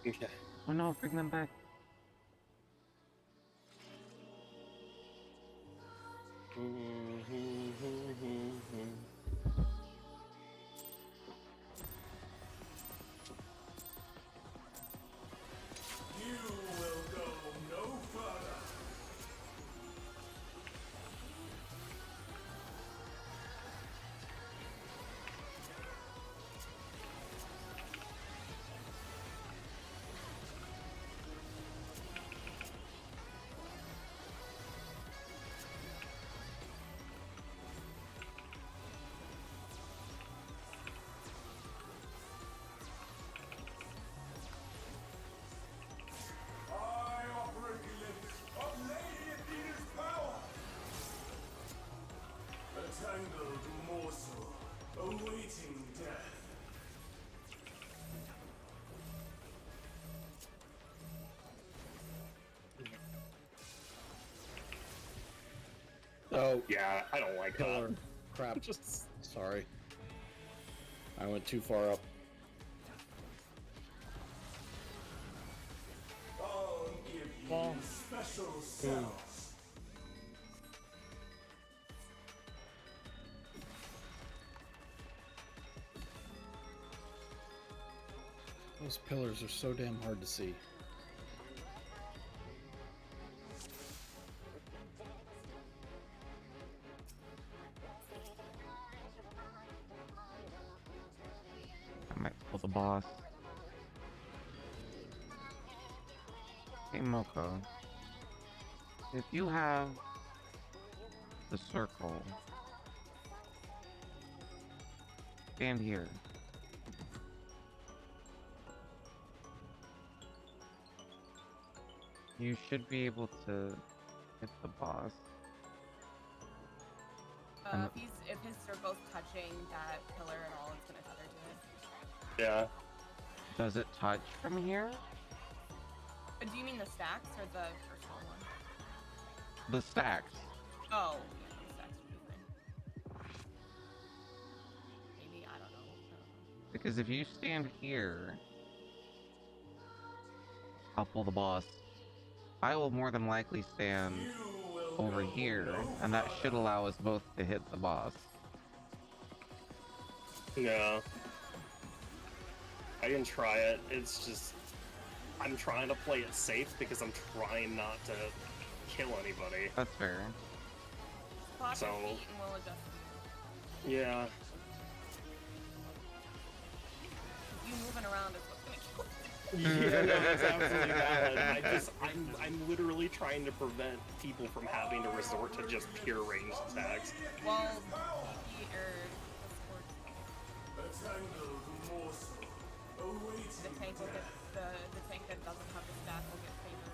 Okay. Oh no, bring them back. You will go no further. I operate the limits of Lady Athena's power. A tangled morsel awaiting death. Oh, Yeah, I don't like pillar. that. Crap. Just Sorry. I went too far up. I'll give you Well. special cells. Those pillars are so damn hard to see. I might pull the boss. Hey Moko. If you have the circle, stand here. You should be able to hit the boss. If his circle's touching that pillar at all, it's gonna tether to it. Yeah. Does it touch from here? Do you mean the stacks or the first one? The stacks. Oh, yeah, the stacks should be fine. Maybe, I don't know. Because if you stand here, I'll pull the boss. I will more than likely stand over here, and that should allow us both to hit the boss. Yeah. I can try it. It's just I'm trying to play it safe because I'm trying not to kill anybody. That's fair. Pop So- your feet and we'll adjust you. Yeah. You moving around is what's gonna kill you. Yeah, no, that's absolutely valid. I'm literally trying to prevent people from having to resort to just pure ranged attacks. Well, PP or the tank will get the tank that doesn't have the staff will get favored.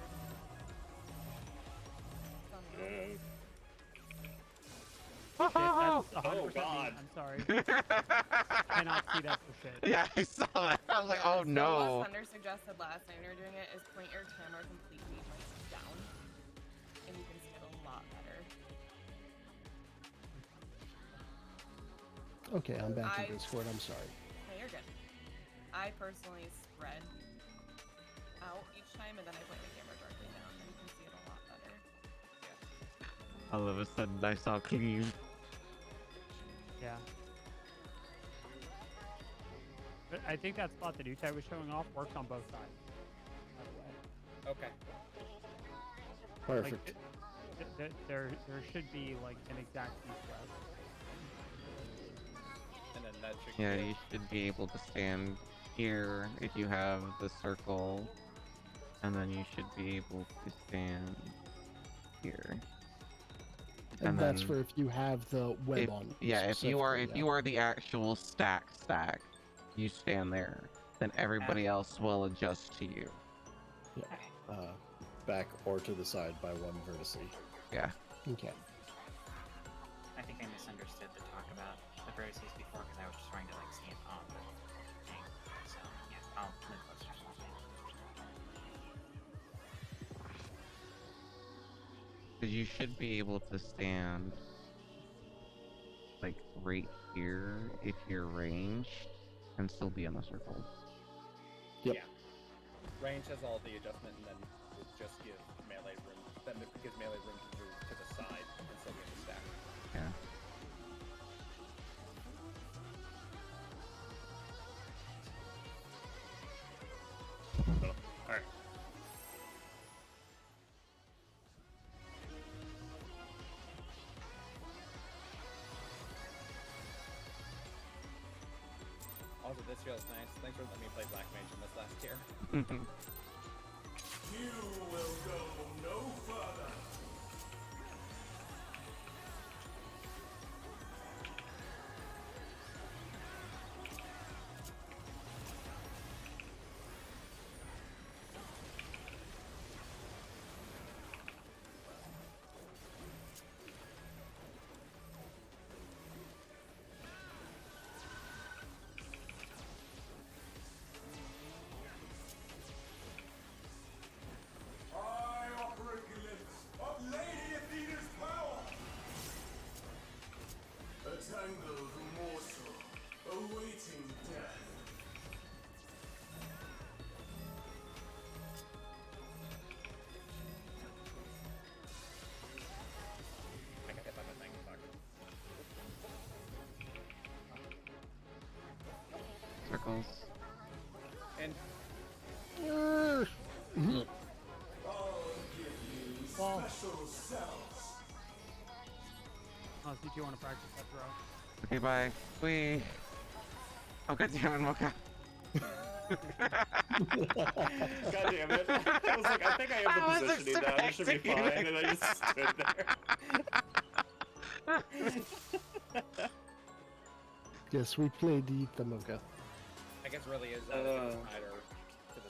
Shit, that's 100% Oh, me. God. I'm sorry. Cannot see that for shit. Yeah, I saw that. I was like, oh So no. what Thunder suggested last time we were doing it is point your camera completely like down, and you can see it a lot better. Okay, I'm back in Discord. I'm sorry. No, you're good. I personally spread out each time, and then I point my camera directly down, and you can see it a lot better. All of a sudden, I saw clean. Yeah. But I think that spot that Utai was showing off works on both sides. By the way. Okay. Perfect. Like, there should be like an exact east-west. And then that should Yeah, give- you should be able to stand here if you have the circle, and then you should be able to stand here. And that's then for if you have the web if, on. yeah, if you specifically, are the actual stack, you stand there. Then everybody else will adjust to you. Back or to the side by one vertice. Yeah. Okay. I think I misunderstood the talk about the vertices before because I was just trying to like stand on the thing. So yeah, I'll move closer to the thing. Because you should be able to stand like right here if you're ranged and still be in the circle. Yep. Yeah. Range has all the adjustment, and then we'll just give melee room. Then it gives melee room to move to the side and still be in the stack. Yeah. Alright. Also, this feels nice. Thanks for letting me play Black Mage in this last tier. You will go no further. I offer a glimpse of Lady Athena's power. A tangled morsel awaiting death. I got hit by my thing. Fuck. Circles. And I'll give you special cells. Oh, did you want to practice that throw? Okay, bye. Wee. Oh, god damn it, Mocha. God damn it. I was like, I think I have the positioning down. It should be expecting fine. And I just stood there. Yes, we played Eat the Mocha. I guess really is to the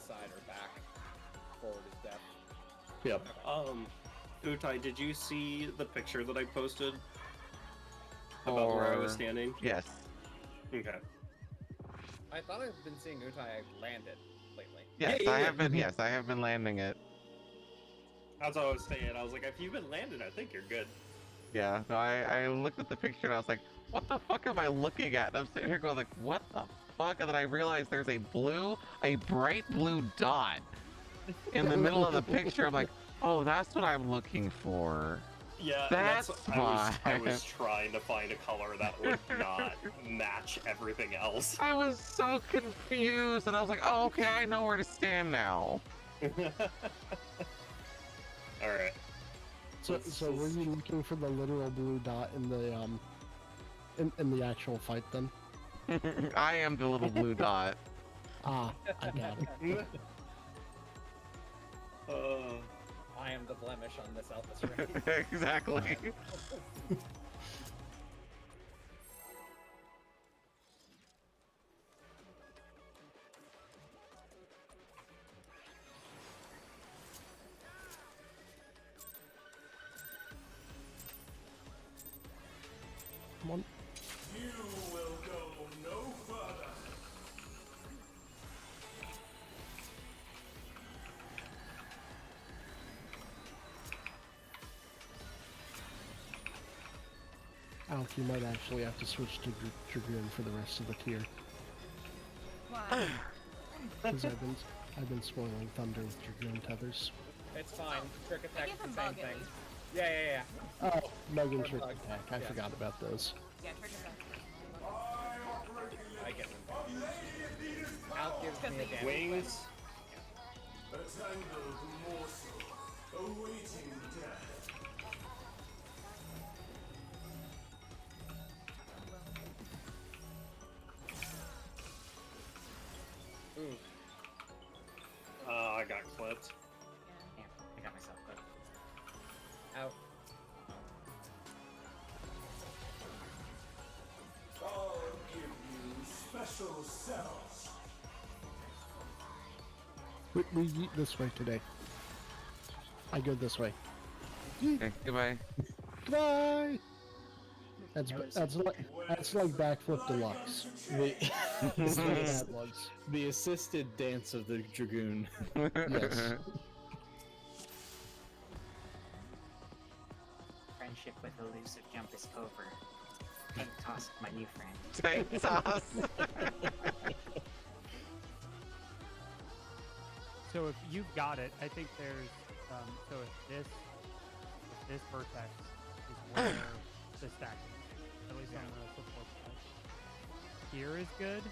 side or back. Forward is death. Yep. Utai, did you see the picture that I posted about where I was standing? Yes. Okay. I thought I've been seeing Utai landed lately. Yes, Yeah, I yeah. have been. Yes, I have been landing it. That's what I was saying. I was like, if you've been landed, I think you're good. Yeah. No, I looked at the picture and I was like, what the fuck am I looking at? And I'm sitting here going like, what the fuck? And then I realized there's a bright blue dot in the middle of the picture. I'm like, oh, that's what I'm looking for. Yeah, That's I was trying to find a color that would not match everything else. I was so confused, and I was like, oh, okay, I know where to stand now. Alright. So were you looking for the literal blue dot in the in the actual fight then? I am the little blue dot. Ah, I got it. I am the blemish on this Alpha stream. Exactly. Come on. You will go no further. Alk, you might actually have to switch to Dragoon for the rest of the tier. Why? Because I've been spoiling Thunder with Dragoon tethers. It's fine. Trick attack's give the him same bug at thing. least. Yeah. Oh, Bug and Or Trick bug. Attack. I Yeah. forgot about those. Yeah, trigger back. I operate I get them. a lady of Venus Out gives me a damage. Wings. a tangled morsel awaiting death. Ooh. I got clipped. Yeah, I got myself clipped. Out. I'll give you special cells. We eat this way today. I go this way. Okay, goodbye. Goodbye! That's like backflip deluxe. That's what that was. The assisted dance of the Dragoon. Yes. Friendship with elusive jump is over. Tank toss, my new friend. Tank toss. So if you've got it, I think there's so if this vertex is where the stack is, at least on the support side. Here is good,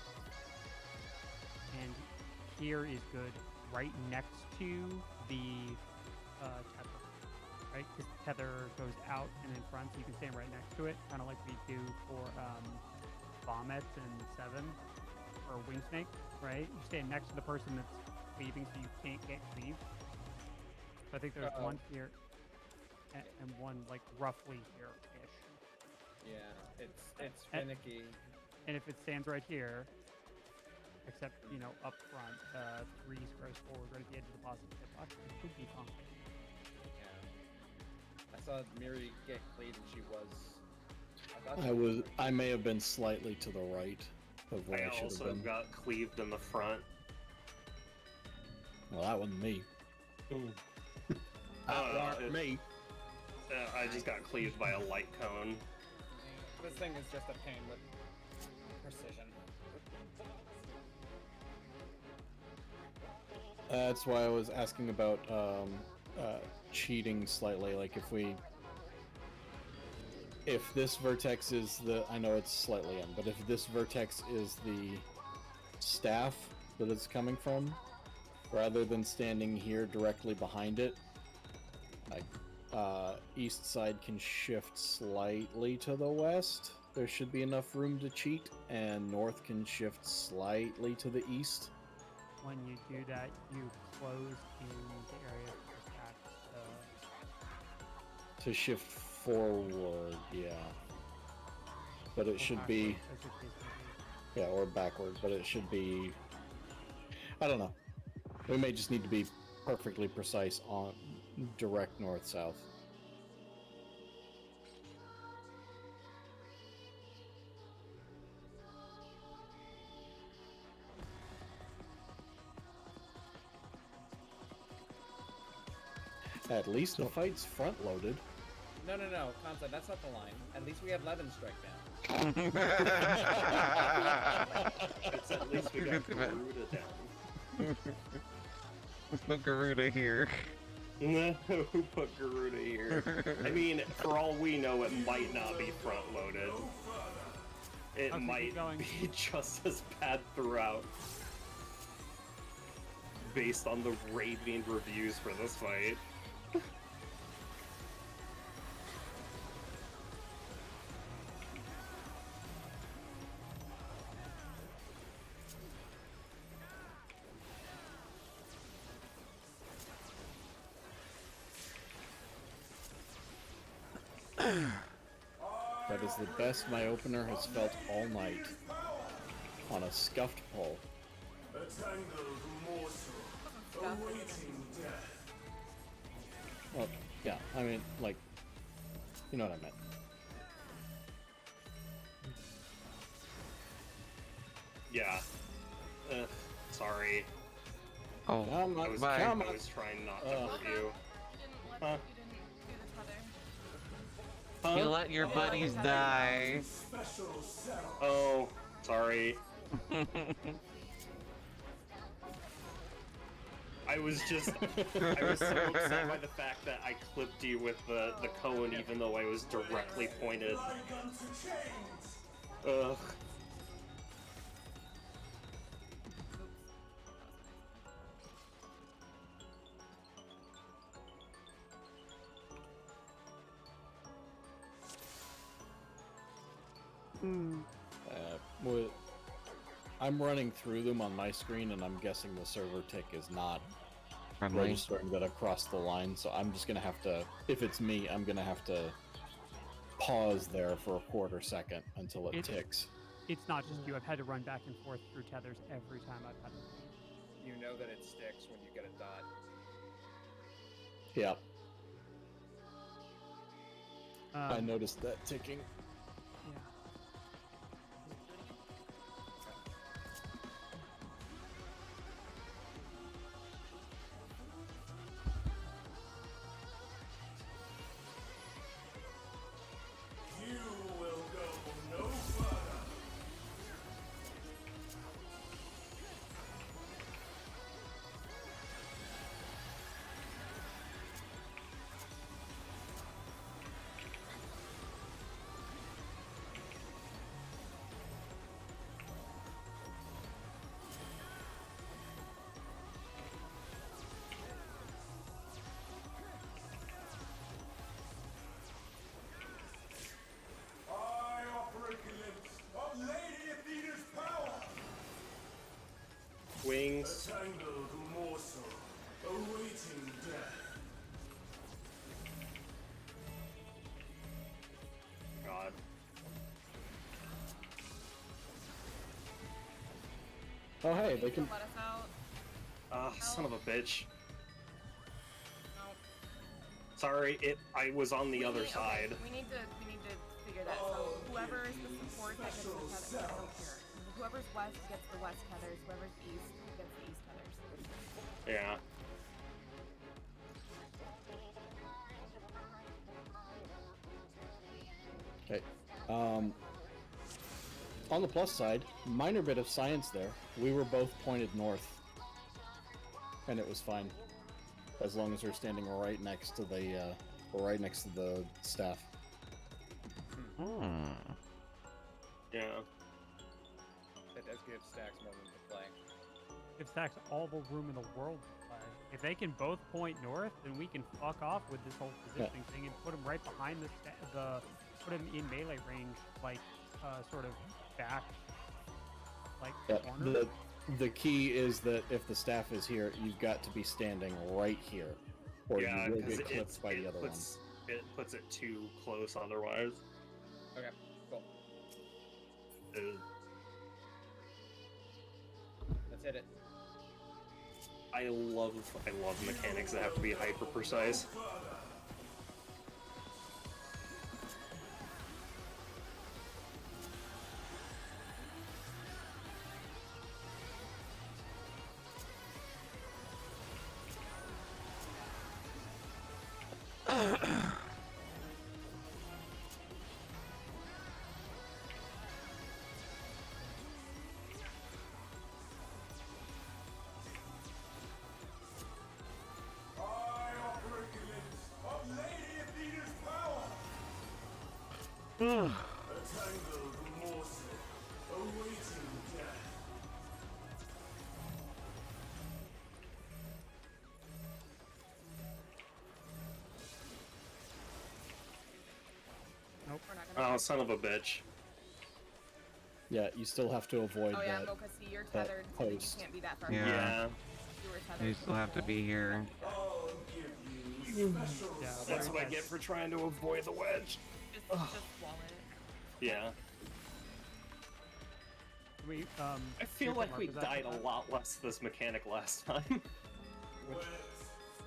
and here is good, right next to the tether, right? Because tether goes out and in front, so you can stand right next to it, kind of like we do for Vomit and 7 or Wing Snake, right? You stand next to the person that's cleaving, so you can't get cleaved. So I think there's one here and one like roughly here-ish. Yeah, it's finicky. And if it stands right here, except, you know, up front, 3 squares forward, right at the edge of the positive hitbox, it should be fine. Yeah. I saw Miri get cleaved and she was... I may have been slightly to the right of where I I should also have been. got cleaved in the front. Well, that wasn't me. Me. I just got cleaved by a light cone. This thing is just a pain with precision. That's why I was asking about cheating slightly. Like if this vertex is I know it's slightly in, but if this vertex is the staff that it's coming from, rather than standing here directly behind it, like east side can shift slightly to the west. There should be enough room to cheat, and north can shift slightly to the east. When you do that, you close in the area for the stacks. To shift forward, yeah. But it should be, As your case may be. yeah, or backward, but it should be, I don't know. We may just need to be perfectly precise on direct north-south. At least the fight's front-loaded. No, Concept, that's not the line. At least we have Levin strike down. It's at least we got Garuda down. Let's put Garuda here. Who put Garuda here? I mean, for all we know, it might not be front-loaded. It Okay, might keep going. be just as bad throughout. Based on the raving reviews for this fight. That is the best my opener has felt all night. On a scuffed pole. A tangled morsel awaiting death. Well, yeah, I mean, like, you know what I meant. Yeah. Sorry. Oh, Come I on, was, come I on. was trying not to hurt you. You Huh? didn't do the tether. you let your buddies die. Special cell. Oh, sorry. I was so upset by the fact that I clipped you with the cone even though I was directly pointed. Like unto chains. Ugh. I'm running through them on my screen, and I'm guessing the server tick is not Friendly. registering that across the line, so I'm just gonna have to, if it's me, I'm gonna have to pause there for a quarter second until it ticks. It's not just you. I've had to run back and forth through tethers every time I've had to. You know that it sticks when you get a dot. Yeah, I Um, noticed that ticking. Yeah. You will go no further. I offer a glimpse of Lady Athena's power. Wings. A tangled morsel awaiting death. God. Oh hey, they can. Let us out. Son of a bitch. No. Sorry, I was on the other side. We need to figure that. So whoever is the support that gets the tether, I don't care. Whoever's west gets the west tethers. Whoever's east gets the east tethers. Yeah. Okay. On the plus side, minor bit of science there. We were both pointed north, and it was fine, as long as we're standing right next to the staff. Hmm. Yeah. That does give stacks more room to play. Give Stacks all the room in the world to play. If they can both point north, then we can fuck off with this whole positioning thing and put them right behind put them in melee range, like sort of back, like corner. The key is that if the staff is here, you've got to be standing right here, or Yeah, you will because get clipped by the other one. it puts it too close otherwise. Okay, cool. Uh, Let's hit it. I love mechanics that have to be hyper precise. I operate the limbs of Lady Athena's power. A tangled morsel awaiting death. We're not gonna Oh, son of a bitch. Yeah, you still have to avoid Oh yeah, that. Mocha, see, you're that tethered, so you post. can't be that far. Yeah. Yeah. You were tethered. You still have to be here. I'll give you special Yeah, That's very what I nice. get for trying to avoid the wedge. Just swallow it. Yeah. We I feel like we died a lot less this mechanic last time. wet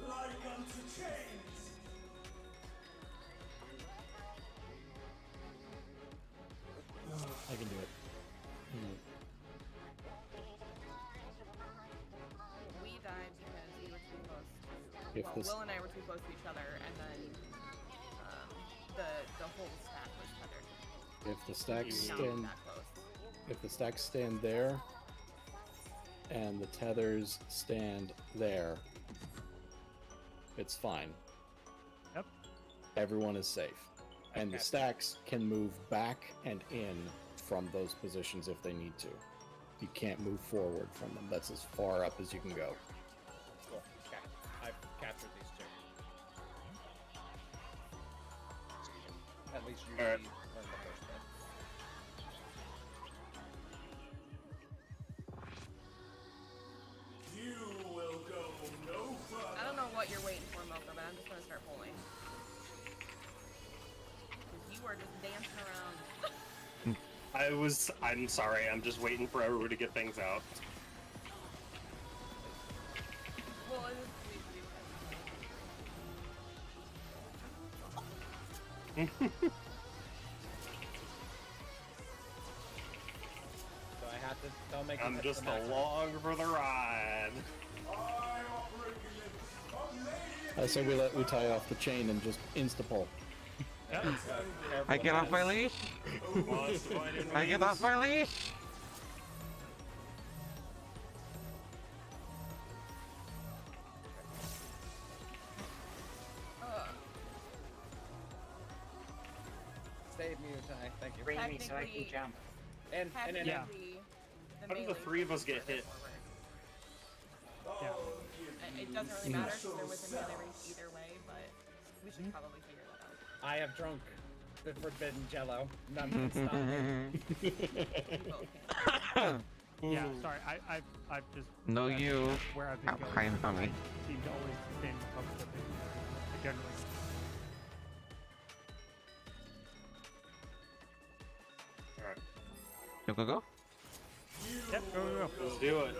like unto chains. I can do it. We died because we were too close to. If Well, this- Will and I were too close to each other, and then the whole stack was tethered. If the stacks Not stand, that close. if the stacks stand there, and the tethers stand there, it's fine. Yep. Everyone is safe, and the Okay. stacks can move back and in from those positions if they need to. You can't move forward from them. That's as far up as you can go. Cool. Okay. I've captured these two. At least you Alright. learned the first bit. You will go no further. I don't know what you're waiting for, Mocha, but I'm just gonna start pulling. 'Cause you are just dancing around. I'm sorry, I'm just waiting for everyone to get things out. Well, it is. So I have to. Don't make. me I'm touch just the max. along for the ride. I operate the limbs of Lady I say we tie off the chain and just insta pull. I get off my leash. I get off my leash. Save me, Utai. Thank you. Bring me so I can Technically- jump. And Technically, Yeah. the How did the melee three of us range get is hit? forward. Yeah. It doesn't really matter because they're within melee range either way, but we should probably figure that out. I have drunk the forbidden jello. None can stop me. We both can. Yeah, sorry, I've just No, that's you. where I've been Ow, going. hi, mommy. I seem to always stand up with it. Generally. Alright, Go, go, go. Yep, go, go, go. let's do it.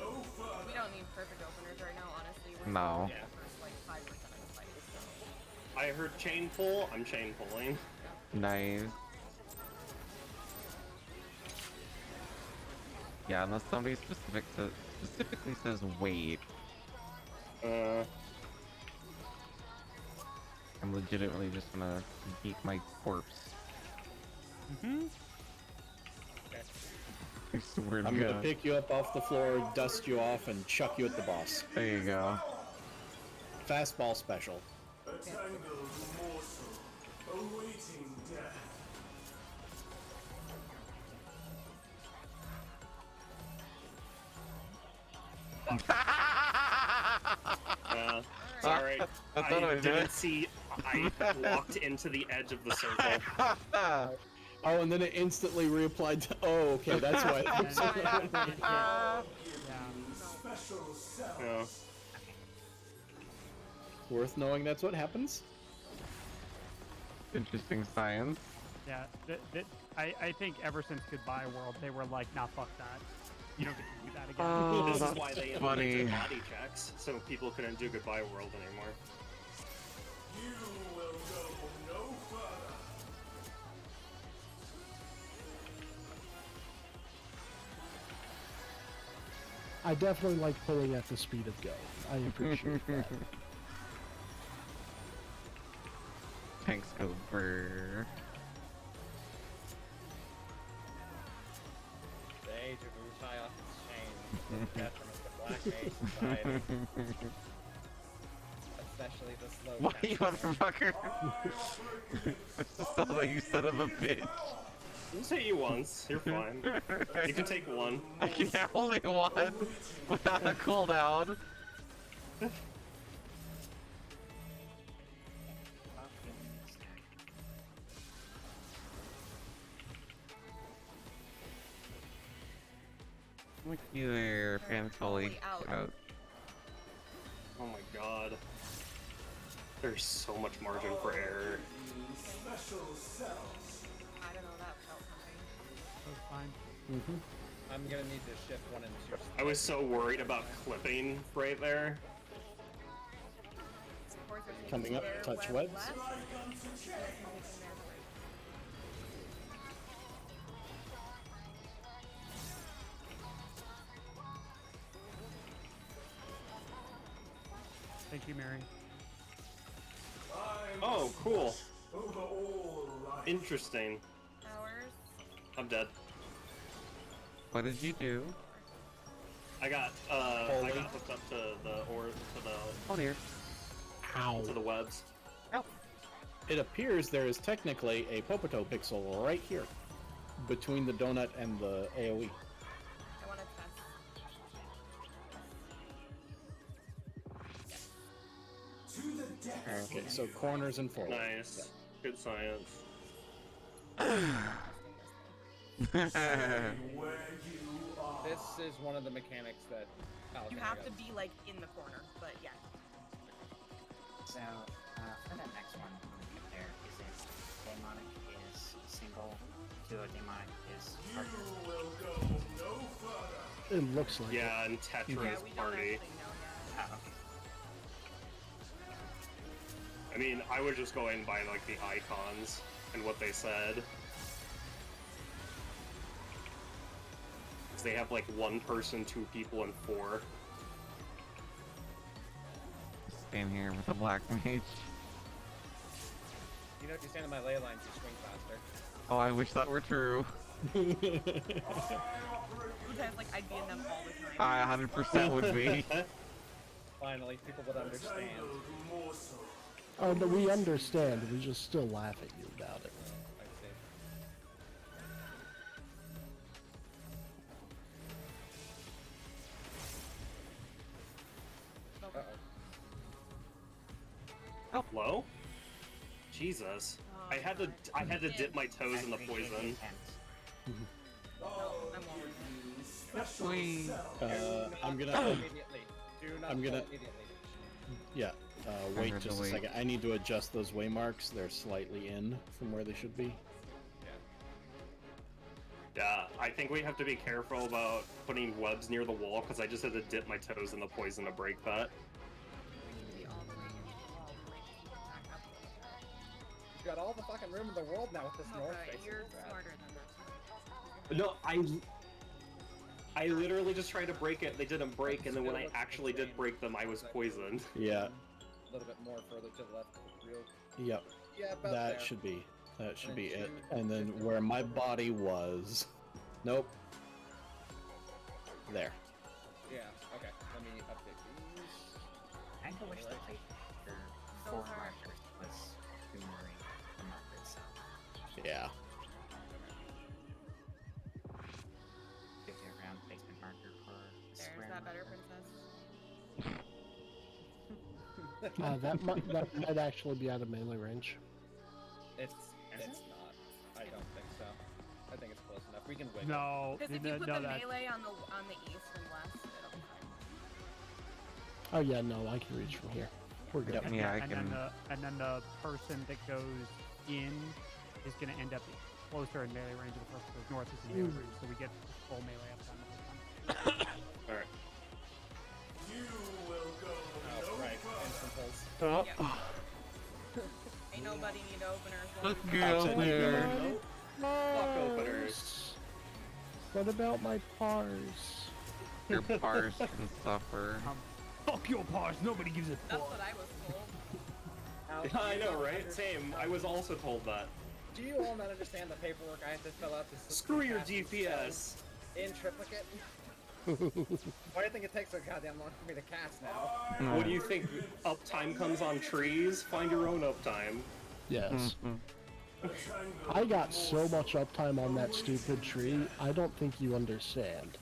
We don't need perfect openers right now, honestly. We're No. still in the first like 5% of the fight, so. I heard chain pull, I'm chain pulling. Nice. Yeah, unless somebody specifically says wait, I'm legitimately just gonna eat my corpse. Mm-hmm. I swear to I'm gonna God. pick you up off the floor, dust you off, and chuck you at the boss. There you go. Fastball special. A tangled morsel awaiting death. Sorry, I thought I did didn't it. see. I walked into the edge of the circle. Oh, and then it instantly reapplied to. Oh, okay, that's why. Yeah. Special cells. Yeah. Worth knowing that's what happens. Interesting science. Yeah, I think ever since Goodbye World, they were like, nah, fuck that. You don't get to do that again. Oh, This is that's why they funny. implemented body checks, so people couldn't do Goodbye World anymore. You will go no further. I definitely like pulling at the speed of Go. I appreciate that. Thanks, over. The age of Utai off its chain. The detriment to Black Mage society. Especially the slow Why, you cast player. motherfucker? I just saw that, you son of a bitch. I'll just hit you once. You're fine. You can take one. I can have only one without a cooldown. Look you there, Pantoli. Out. Oh my god. There's so much margin for error. Special cells. I don't know, that felt something. That's fine. I'm gonna need to shift 1 and 2. I was so worried about clipping right there. Supports are Coming up, there, touch web webs. left. Thank you, Mary. Oh, cool. Over all life. Interesting. Hours. I'm dead. What did you do? I got hooked up to Oh dear. Ow. the webs. It appears there is technically a Popoto pixel right here, between the donut and the AoE. I want to test. To the depths. Okay, so corners and forward. Nice. Good science. Where you are. This is one of the mechanics that You have to be like in the corner, but yeah. So, for that next one, there is it demonic is single, duodemonic is You partner. will go no further. It looks like it. Yeah, and Yeah, Tetra's we don't actually party. know yet. Oh, okay. I mean, I was just going by like the icons and what they said. 'Cause they have like 1 person, 2 people, and 4. Stand here with a black mage. You know, if you stand in my ley lines, you swing faster. Oh, I wish that were true. Sometimes like I'd be in them all the time. I 100% would be. Finally, people would understand. Tangled morsel. Oh, no, we understand. We just still laugh at you about it. I see. Uh-oh. Hello? Jesus. I had to dip my toes in the poison. No, I'm all in it. Special Whee. cells. I'm Do not gonna, fall immediately. Do not I'm gonna- fall immediately. yeah, wait heard the just a wait. second. I need to adjust those waymarks. They're slightly in from where they should be. Yeah, I think we have to be careful about putting webs near the wall because I just had to dip my toes in the poison to break that. We need to be all the way in the wall to like keep it back up. You got all the fucking room in the world now with this Oh, north but face. you're smarter than that. No, I literally just tried to break it. They didn't break, and then when I actually did break them, I was poisoned. Yeah, A little bit more further to the left. Real. yep. Yeah, about That there. should be. That should And be it. two, And then 50. where my body was. Nope. There. Yeah. Okay. Let me update these. I kinda wish the plate for Those 4 are- markers was humoring the marker itself. Yeah. Gives you a round placement marker for a There's square that better, marker. princess. That might actually be out of melee range. It's not. I don't think so. I think it's close enough. We can win. No, Because if you put no, the that. melee on the east and west, it'll be fine. Oh yeah, no, I can reach from here. We're good. Yep. Yeah, I and can. then the person that goes in is going to end up closer in melee range of the person who goes north is in melee range, so we get full melee up on the whole time. Alright. You will go Oh, no right. further. Instant pulse. Yep. Ain't nobody need openers. Let's Won't be get out there. Fuck openers. What about my pars? Your bars can suffer. Fuck your paws. Nobody gives a That's fuck. what I was told. I know, right? Same. I was also told that. Do you all not understand the paperwork I have to fill out? To Screw your cast DPS. in triplicate? Why do you think it takes so goddamn long for me to cast now? What do you think? Uptime comes on trees? Find your own uptime. Yes. Mm-hmm. I got so much uptime on that stupid tree, I don't think you understand.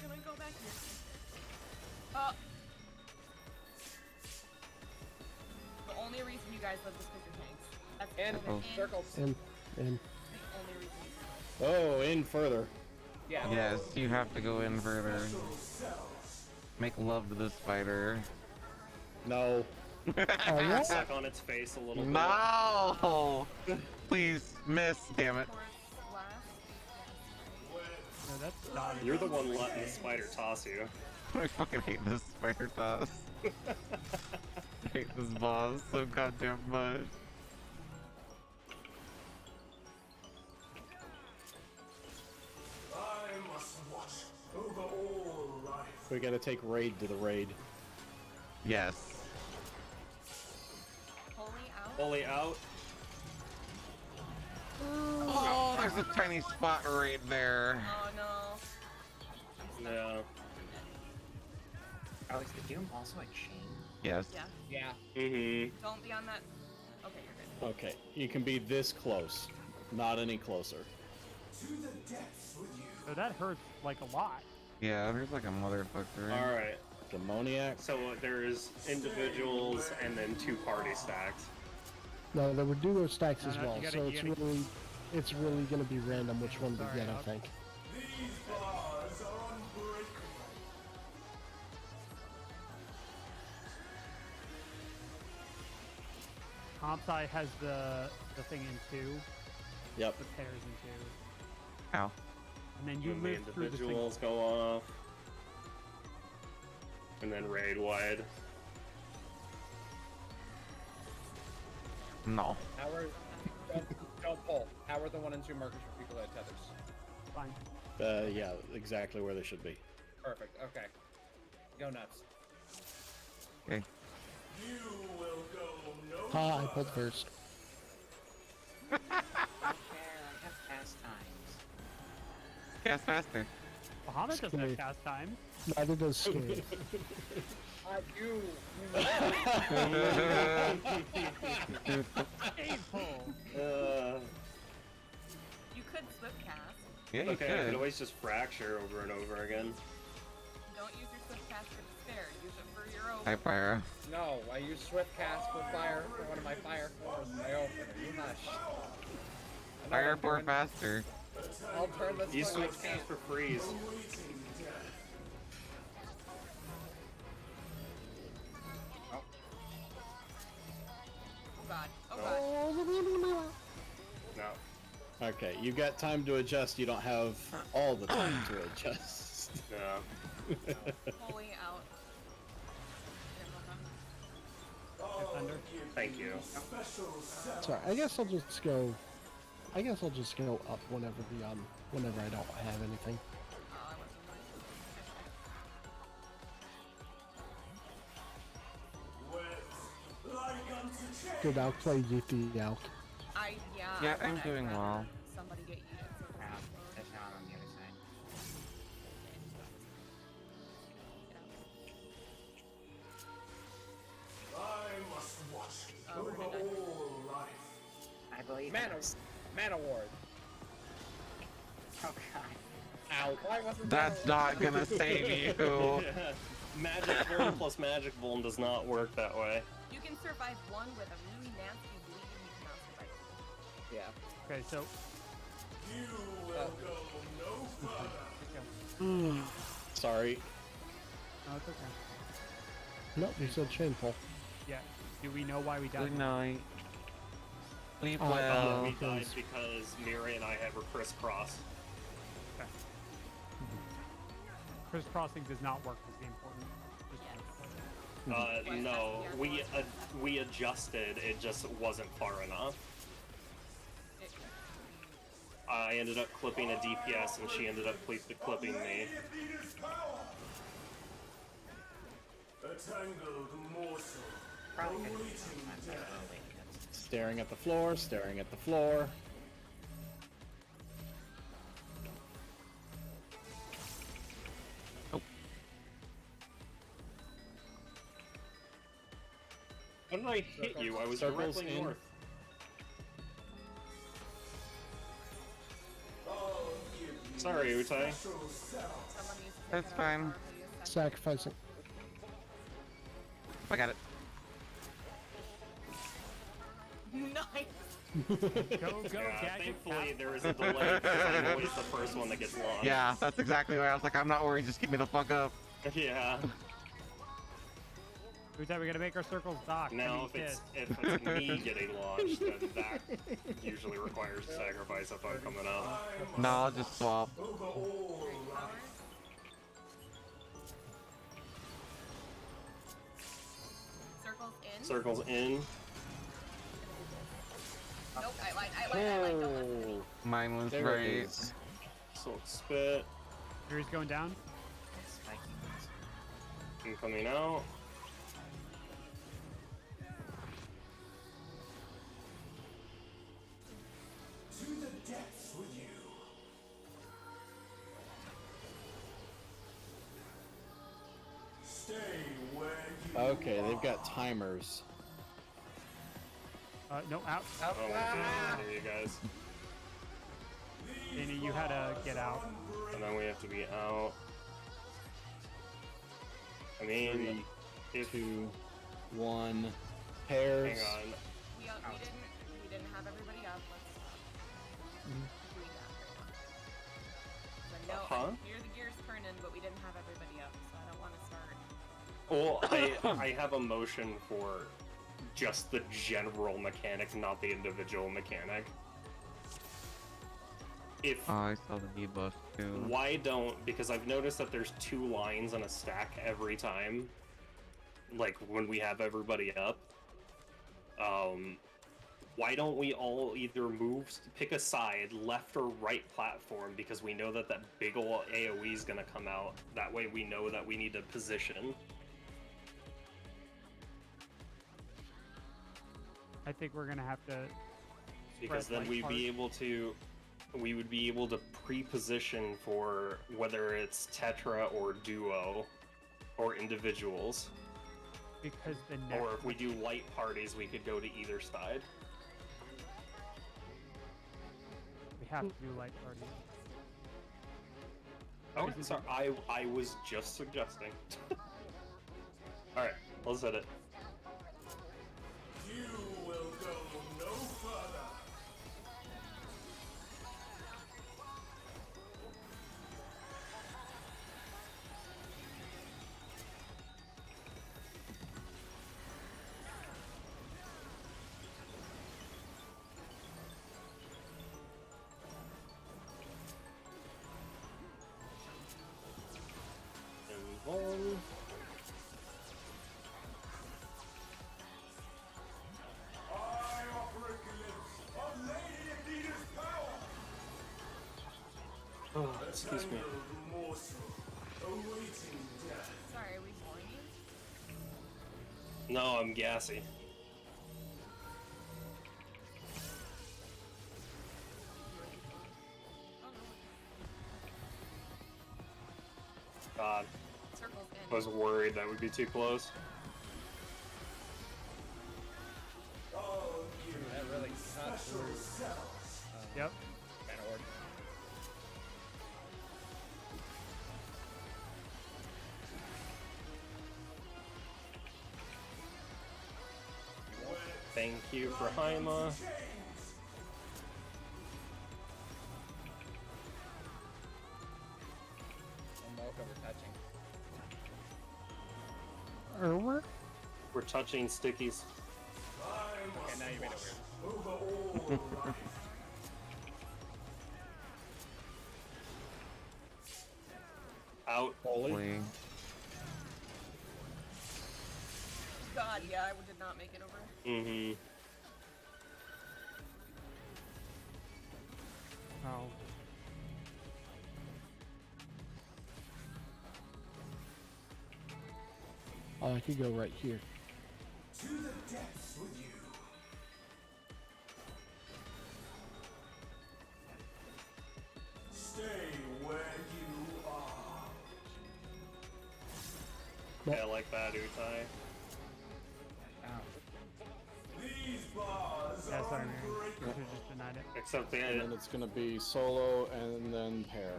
Can I go back here? Oh. The only reason you guys live is because you're tanks. That's And Oh. circles. And the only reason. Oh, in further. Yeah. Yes, you have to go in further. Make love to this spider. No. what? Suck on its face a little bit. No! Please, miss, damn it. Towards last. No, that's not. You're the one letting the spider toss you. I fucking hate this spider toss. I hate this boss so goddamn much. I must watch over all life. We gotta take raid to the raid. Yes. Fully out. Fully out. Oh, there's a tiny spot right there. Oh no. Yeah. Oh, is the Doom also a chain? Yes. Yeah. Yeah. Mm-hmm. Don't be on that. Okay, you're good. Okay, you can be this close, not any closer. To the depths with you. So that hurts like a lot. Yeah, there's like a motherfucker. Alright. Demoniac. So there's individuals and then 2 party stacks. No, there were duo stacks as No, no, well, you gotta- so you it's really gonna be random which one we Sorry, get, I Alex. think. These bars are unbreakable. Compsci has the thing in 2. Yep. The pairs in 2. Ow. And then you When the live through the thing. individuals go off. And then raid wide. No. Howard, don't pull. Howard, the 1 and 2 markers for people that have tethers. Fine. Yeah, exactly where they should be. Perfect. Okay. Go nuts. Okay. You will go no Ha, I pulled first. Not fair, I have cast times. Cast faster. Bahamut doesn't Scary. have cast time. Neither does Scale. You. Aim pull. You could swift cast. Yeah, you Okay, I could. could always just fracture over and over again. Don't use your swift cast for despair. Use it for your own. Hi, Pyra. No, I use swift cast for fire for one of my fire fours in my opener. You hush. I know what Fire I'm for doing. faster. I'll turn this Use one switch cast for freeze. Oh god. Oh god. No. Okay, you've got time to adjust. You don't have all the time to adjust. No. Fully out. Thunder. Thank you. Sorry, I guess I'll just go up whenever I don't have anything. Oh, I wasn't Good, I'll play Yeety Alk. Yeah, I I'm thought I'd doing rather well. Somebody get you. There's not on the other side. I must watch Oh, we're over gonna die. all life. I believe Man, it's... man award. Oh god. Ow. Why wasn't That's that not gonna save you. Yeah. Magic Vuln plus Magic Vuln does not work that way. You can survive one with a really nasty bleed, and you cannot survive two. Yeah. Okay, so You will go no further. Sorry. no, it's okay. Nope, you said chain pull. Yeah. Do we know why we died? Good night. Sleep Oh, well. We died because Miri and I had were crisscross. Okay. Crisscrossing does not work is the important. Just No, we adjusted. It just wasn't far enough. I ended up clipping a DPS, and she ended up clipping me. A tangled morsel. Probably awaiting gonna be sometimes I death. will wait because Staring at the floor, staring at the floor. How did I hit you? I was Circles directly in. north. Sorry, Utai. Someone needs to take That's it out fine. of our video session. Sacrificing. I got it. Nice. go, Yeah, gadget. thankfully there is a delay because I'm always the first one that gets launched. Yeah, that's exactly why I was like, I'm not worried. Just get me the fuck up. Yeah. We're gonna make our circles dock. Now, if it's me getting launched, then that usually requires sacrifice if I'm coming out. No, I'll just swap. Great powers. Circles in. Circles in. Nope, I lied. Don't listen to me. Mine was There it right. is. Silk spit. Yuri's going down. spiking ones. I'm coming out. To the depths with you. Stay where you Okay, they've got timers. No, out. Oh, there you guys. Danny, you had to get out. And then we have to be out. I mean, if 2, 1, pairs. hang on. We didn't have everybody up. Let's do that right now. 'Cause I know I hear the gears turning, but we didn't have everybody up, so I don't want to start. Well, I have a motion for just the general mechanic, not the individual mechanic. If Oh, I saw the debuff too. why don't, because I've noticed that there's 2 lines on a stack every time, like when we have everybody up. Why don't we all either pick a side, left or right platform, because we know that that big ol' AoE is gonna come out. That way we know that we need to position. I think we're gonna have to. Because spread, then like, we would be able to pre-position for whether it's tetra or duo or individuals, because the next. or if we do light parties we could go to either side. We have to do light parties. Oh, sorry, I was just suggesting. Alright, let's hit it. You will go no further. And 1. I offer a glimpse of Lady Athena's power. Oh, excuse me. Tangled morsel awaiting death. Sorry, are we boring you? No, I'm gassy. Oh no. God, Circles I was in. worried that would be too close. All you That really cut special through cells. Yep. Mana Orb. Thank you for Haima. And Mocha we're touching. Or We're touching stickies. I Okay, now you made it weird. Over all life. Out. Hopefully. God, yeah, I did not make it over. Mm-hmm. Oh. Oh, I could go right here. To the depths with you. Stay where you are. Yeah, I like that, Utai. These bars Yeah, are sorry, Mary. You unbreakable. should've just denied it. Except And then the it's gonna be solo and then pair.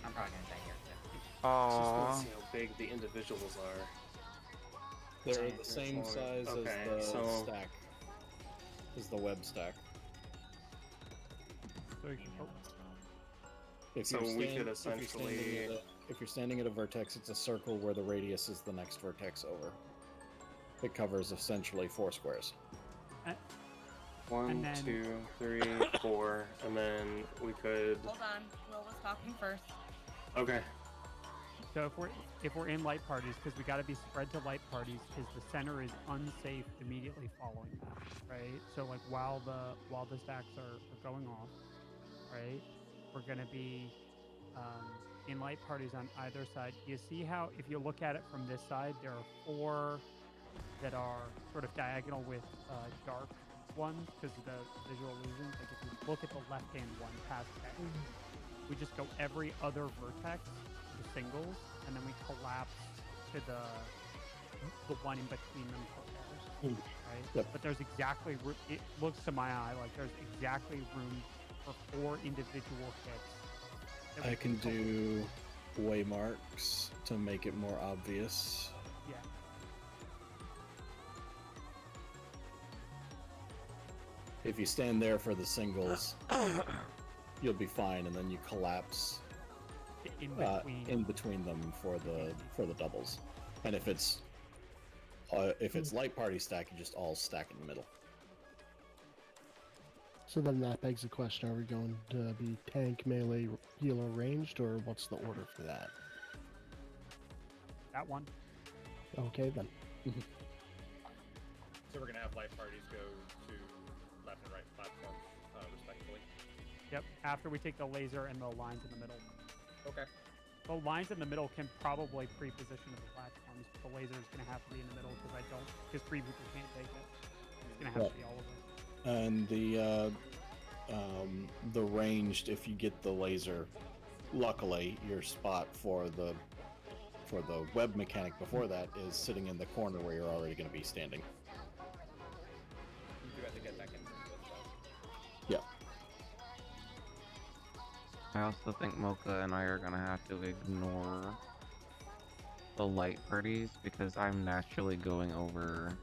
I'm probably gonna die here too. just want to Aww. see how big the individuals are. They're the same size Okay, as the so- stack. As the web stack. So you can, oh, If So you're we stand- could if you're standing essentially- at a- if you're standing at a vertex, it's a circle where the radius is the next vertex over. It covers essentially 4 squares. 1, And then- 2, 3, 4, and then we could. Hold on, Will was talking first. Okay. so if we're in light parties, because we got to be spread to light parties, because the center is unsafe immediately following that, right? So like while the stacks are going off, right? We're gonna be in light parties on either side. You see how if you look at it from this side, there are 4 that are sort of diagonal with dark ones because of the visual illusion. Like if you look at the left-hand one past X, we just go every other vertex to singles, and then we collapse to the one in between them for pairs, right? Yep. But there's exactly it looks to my eye like there's exactly room for 4 individual hits. that we I can collapse. do waymarks to make it more obvious. Yeah. If you stand there for the singles, you'll be fine, and then you collapse In between. in between them for the doubles. And if it's light party stack, you just all stack in the middle. So then that begs the question, are we going to be tank, melee, healer, ranged, or what's the order for that? That one. Okay then. So we're gonna have light parties go to left and right platforms, respectively. Yep. After we take the laser and the lines in the middle. Okay. The lines in the middle can probably pre-position to the platforms, but the laser is going to have to be in the middle because 3 people can't take it. It's going to have to be all of us. And the ranged, if you get the laser, luckily your spot for the web mechanic before that is sitting in the corner where you're already going to be standing. You do have to get back into it, though. Yeah. I also think Mocha and I are gonna have to ignore the light parties because I'm naturally going over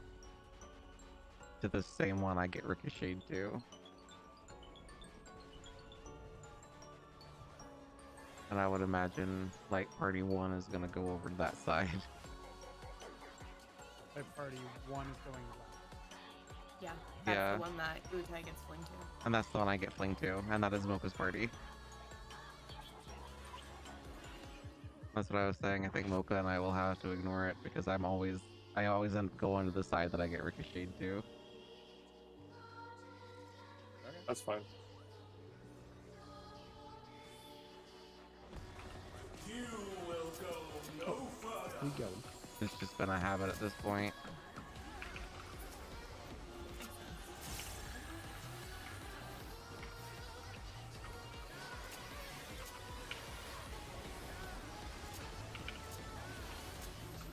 to the same one I get ricocheted to. And I would imagine light party 1 is gonna go over to that side. Light party 1 is going left. Yeah, that's Yeah. the one that Utai gets flinged to. And that's the one I get flinged to, and that is Mocha's party. That's what I was saying. I think Mocha and I will have to ignore it because I always end up going to the side that I get ricocheted to. That's fine. You will go no further. We go. It's just been a habit at this point.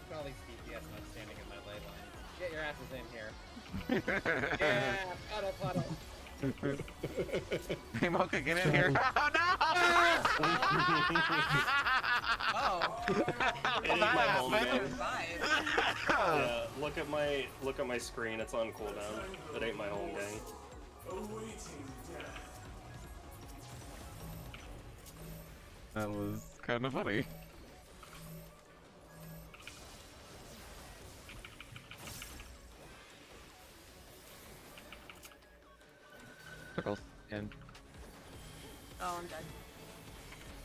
Look at all these DPS not standing in my ley line. Get your asses in here. Yeah, puddle. Hey Mocha, get in here! Oh no! Oh, It is my home game. survive. Yeah, look at my screen. It's on cooldown. It ain't my home gang. Awaiting death. That was kind of funny. Oh, I'm dead.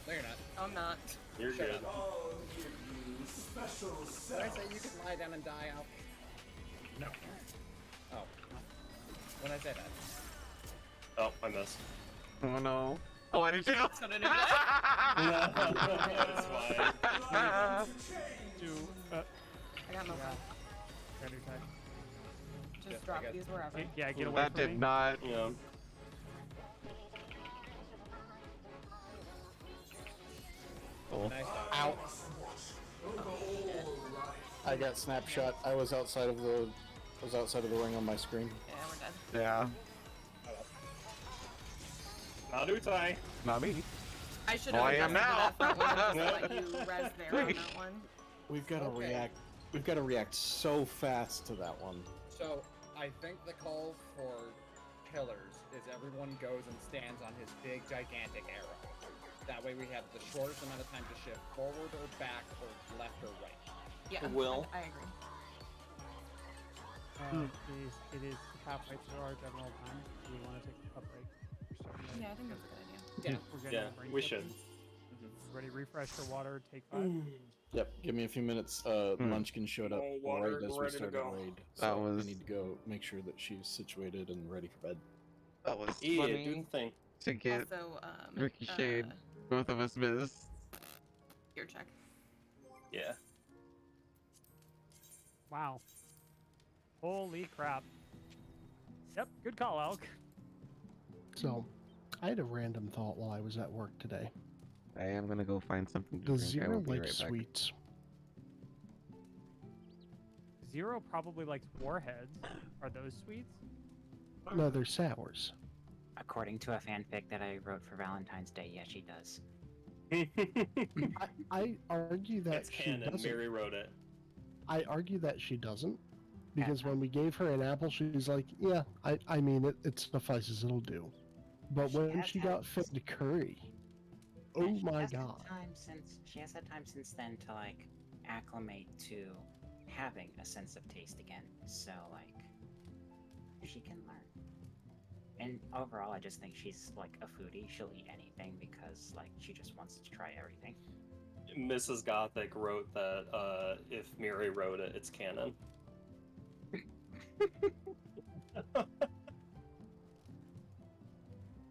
No, you're not. Oh, I'm not. You're Shut good. up. I'll give you special Did I say you can lie down and die, Al? No. Oh. When I say that. Oh, I missed. Oh no. Oh, I did you? So did I. That's fine. I got no fun. Ready, time. Just Yeah, drop I got- these wherever. Yeah, get away That from me. did not. Yeah. Cool. Nice dog. Ow! I got snapshot. I was outside of the ring on my screen. Yeah, we're dead. Yeah. Narutai. Not me. I should Oh, have I am adjusted now. that front one and just let you res there on that one. We've got to Okay. react. We've got to react so fast to that one. So, I think the call for pillars is everyone goes and stands on his big, gigantic arrow. That way we have the shortest amount of time to shift forward or back or left or right. Yeah, Will. I agree. It is halfway through our general time. Do we want to take a break? Yeah, I think that's a good idea. Yeah. We're getting Yeah, brain we something. should. Ready, refresh your water, take 5. Yep. Give me a few minutes. Munchkin showed up Oh, water, right as we ready to started go. raid. That So was- I need to go make sure that she's situated and ready for bed. That was Yeah, do funny the thing. to get Also, ricocheted. Both of us missed. Ear check. Yeah. Wow. Holy crap. Yep, good call, Elk. So, I had a random thought while I was at work today. I am gonna go find something to Does drink. I Zero will be like right back. sweets? Zero probably likes warheads. Are those sweets? No, they're sours. According to a fanfic that I wrote for Valentine's Day, yes, she does. I argue that It's she canon. doesn't. Mary wrote it. I argue that she doesn't. Because when we gave her an apple, she's like, yeah, I mean, it suffices, it'll do. But She when has she had- got fed curry, oh And she my has had god. she has had time since then to like acclimate to having a sense of taste again. So like she can learn. And overall, I just think she's like a foodie. She'll eat anything because like she just wants to try everything. Mrs. Gothic wrote that if Miri wrote it, it's canon.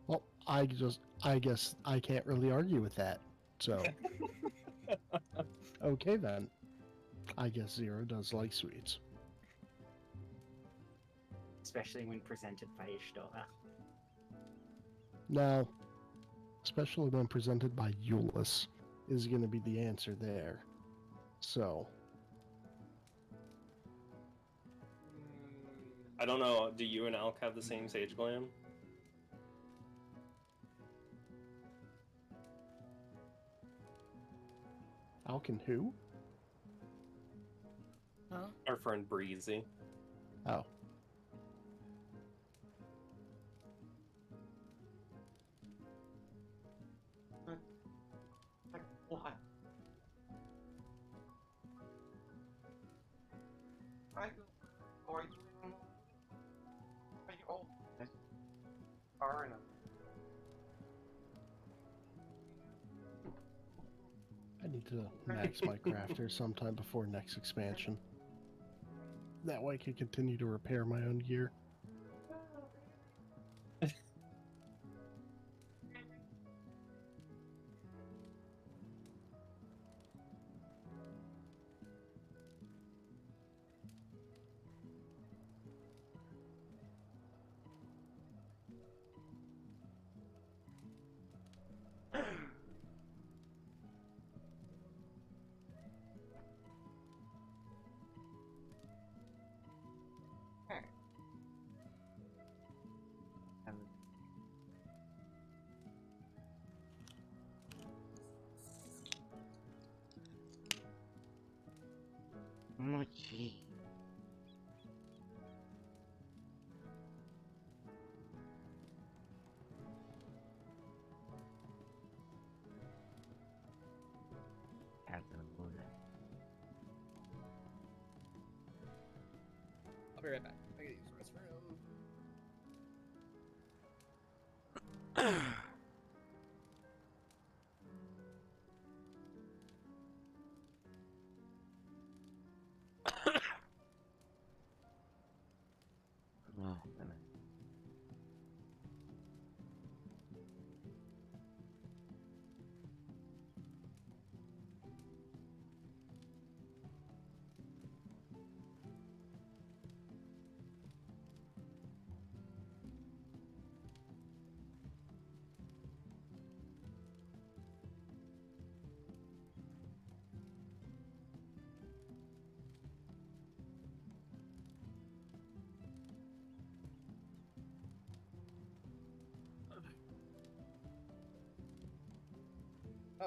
Well, I guess I can't really argue with that. So, okay then. I guess Zero does like sweets. Especially when presented by Ishtola. Now, especially when presented by Euless, is going to be the answer there. So, I don't know. Do you and Alk have the same sage gland? Alkin who? Huh? Our friend Breezy. Oh. What? Are you old? Far enough. I need to max my crafter sometime before next expansion. That way I can continue to repair my own gear. Mochi. I'll be right back. I gotta use the restroom.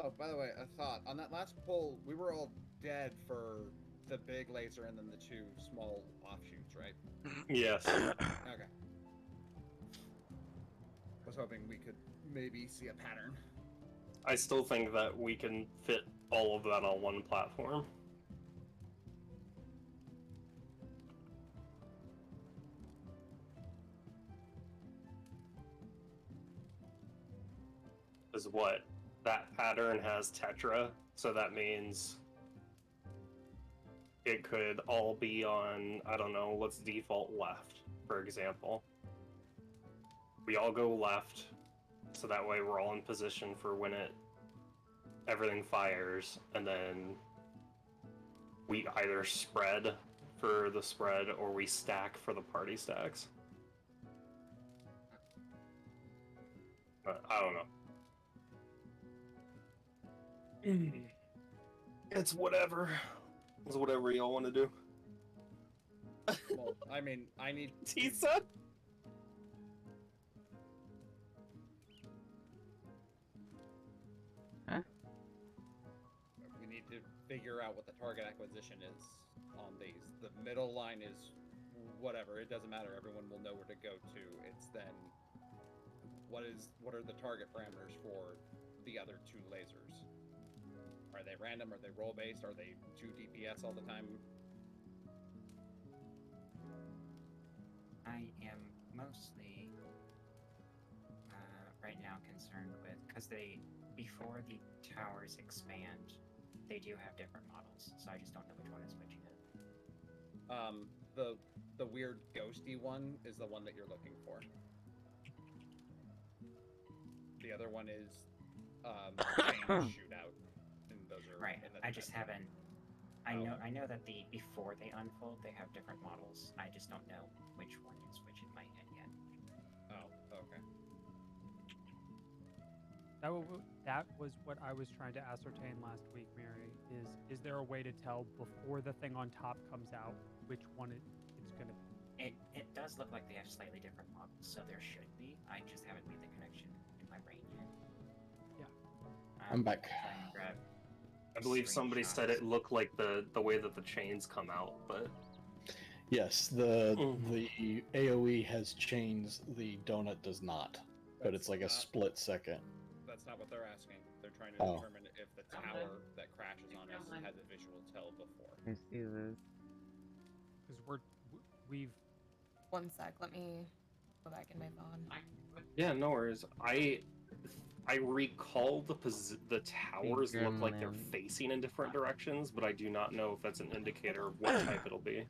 Oh, by the way, a thought. On that last pull, we were all dead for the big laser and then the two small offshoots, right? Yes. Okay. Was hoping we could maybe see a pattern. I still think that we can fit all of that on one platform. Is what? That pattern has tetra, so that means it could all be on, I don't know, let's default left, for example. We all go left, so that way we're all in position for when everything fires, and then we either spread for the spread or we stack for the party stacks. But I don't know. It's whatever. It's whatever y'all want to do. Well, I mean, I need Tisa? Huh? We need to figure out what the target acquisition is on these. The middle line is whatever. It doesn't matter. Everyone will know where to go to. It's then what are the target parameters for the other two lasers? Are they random? Are they roll based? Are they 2 DPS all the time? I am mostly right now concerned with because before the towers expand, they do have different models, so I just don't know which one is which yet. The weird ghosty one is the one that you're looking for. The other one is chain shootout, and those are Right. and I just haven't. I know that before they unfold, they have different models. I just don't know which one is which in my head yet. Oh, okay. That was what I was trying to ascertain last week, Mary. Is there a way to tell before the thing on top comes out which one it's gonna be? It does look like they have slightly different models, so there should be. I just haven't made the connection in my brain yet. Yeah. I'm back. I believe somebody said it looked like the way that the chains come out, but Yes, the AoE has chains, the donut does not. But it's like a split second. That's not what they're asking. They're trying to Oh. determine if the tower that crashes on us has a visual tell before. I see this. Because we've. One sec, let me go back in my phone. yeah, no worries. I recall the towers look like they're facing in different directions, but I do not know if that's an indicator of what type it'll be.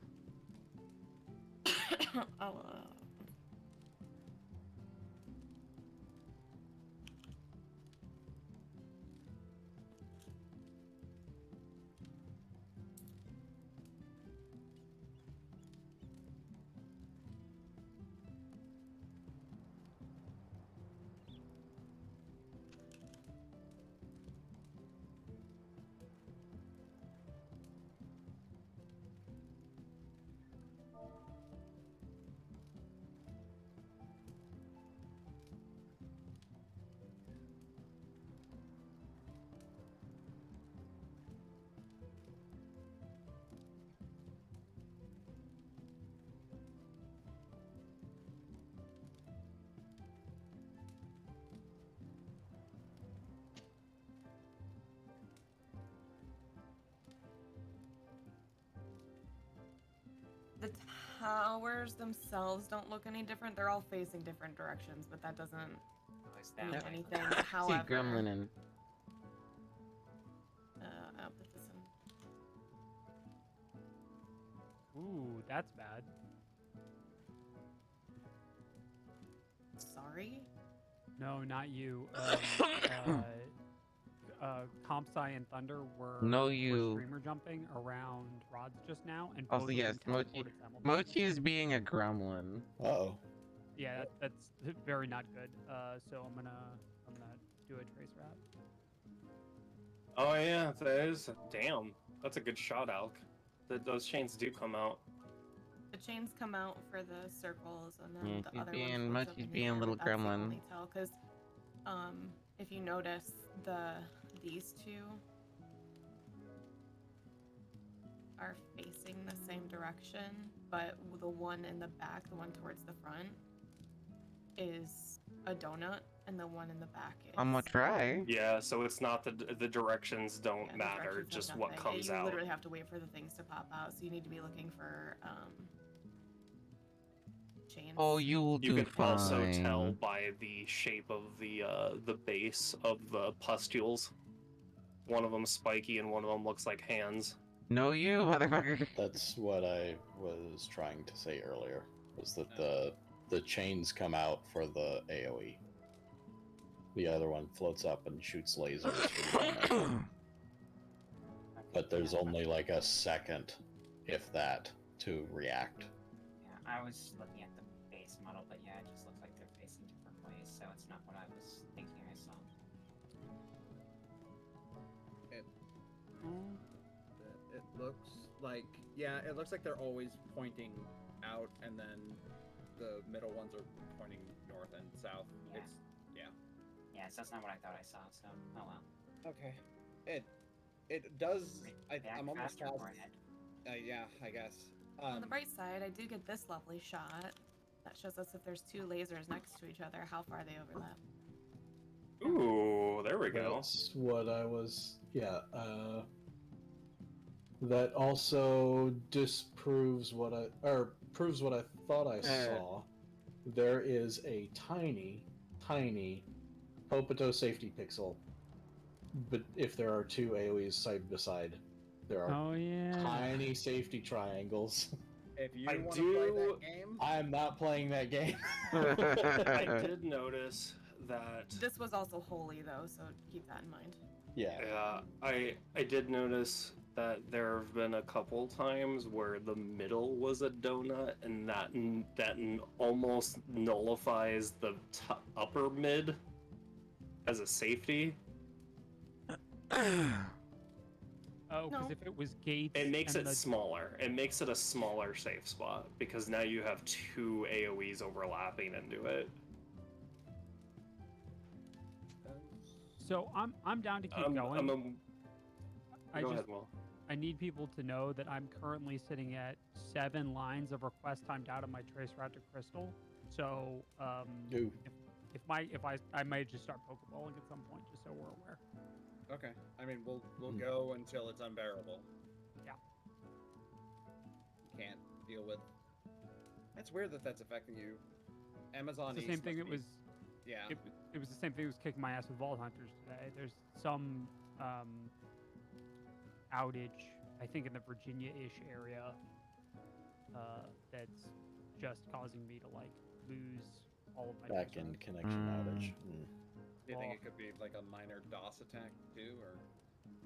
The towers themselves don't look any different. They're all facing different directions, but that doesn't mean anything. However, See gremlin in. I'll put this in. Ooh, that's bad. Sorry? No, not you. Compsci and Thunder were streamer jumping around rods just now, and both Also, yes, of them teleported simultaneously. Mochi is being a gremlin. Uh-oh. Yeah, that's very not good. So I'm gonna do a trace route. Oh yeah, that is. Damn, that's a good shot, Alk. Those chains do come out. The chains come out for the circles, and then the other being, one. Mochi's being a little gremlin. Because, if you notice, the these two are facing the same direction, but the one in the back, the one towards the front, is a donut, and the one in the back is. I'm gonna try. Yeah, so it's not the directions don't Yeah, the matter, directions have just what nothing. comes You out. literally have to wait for the things to pop out, so you need to be looking for chains. Oh, you'll You do can fine. also tell by the shape of the base of the pustules. One of them spiky and one of them looks like hands. No, you motherfucker. That's what I was trying to say earlier. Was that the chains come out for the AOE. The other one floats up and shoots lasers from the donut. But there's only like a second, if that, to react. Yeah, I was looking at the base model, but yeah, it just looks like they're facing different ways, so it's not what I was thinking I saw. It looks like, yeah, it looks like they're always pointing out, and then the middle ones are pointing north and south. Yeah. Yeah, so that's not what I thought I saw, so oh well. Okay. It does. React I'm almost faster or positive. ahead. Yeah, I guess. On the bright side, I do get this lovely shot that shows us if there's two lasers next to each other, how far they overlap. Ooh, there we go. That's what I was. Yeah. That also disproves what proves what I thought I saw. There is a tiny Popato safety pixel, but if there are two AoEs side by side, there are tiny safety triangles. If you I want to play that game, I'm not playing that game. I did notice that. This was also holy, though, so keep that in mind. Yeah. Yeah, I did notice that there have been a couple times where the middle was a donut, and that almost nullifies the upper mid as a safety. Oh, because No. if it was gates, It makes and it smaller. It makes it a smaller safe spot because now you have two AoEs overlapping into it. So I'm down to keep going. Go ahead, Will. I need people to know that I'm currently sitting at 7 lines of request timed out of my trace route to crystal. So if I might just start pokeballing at some point, just so we're aware. okay. I mean, we'll go until it's unbearable. Yeah. Can't deal with. It's weird that that's affecting you. Amazon. It's the same thing that was. Yeah. It was the same thing that was kicking my ass with Vault Hunters today. There's some outage, I think, in the Virginia-ish area that's just causing me to like lose all of my Back-end connection outage. Do you think it could be like a minor DOS attack too, or?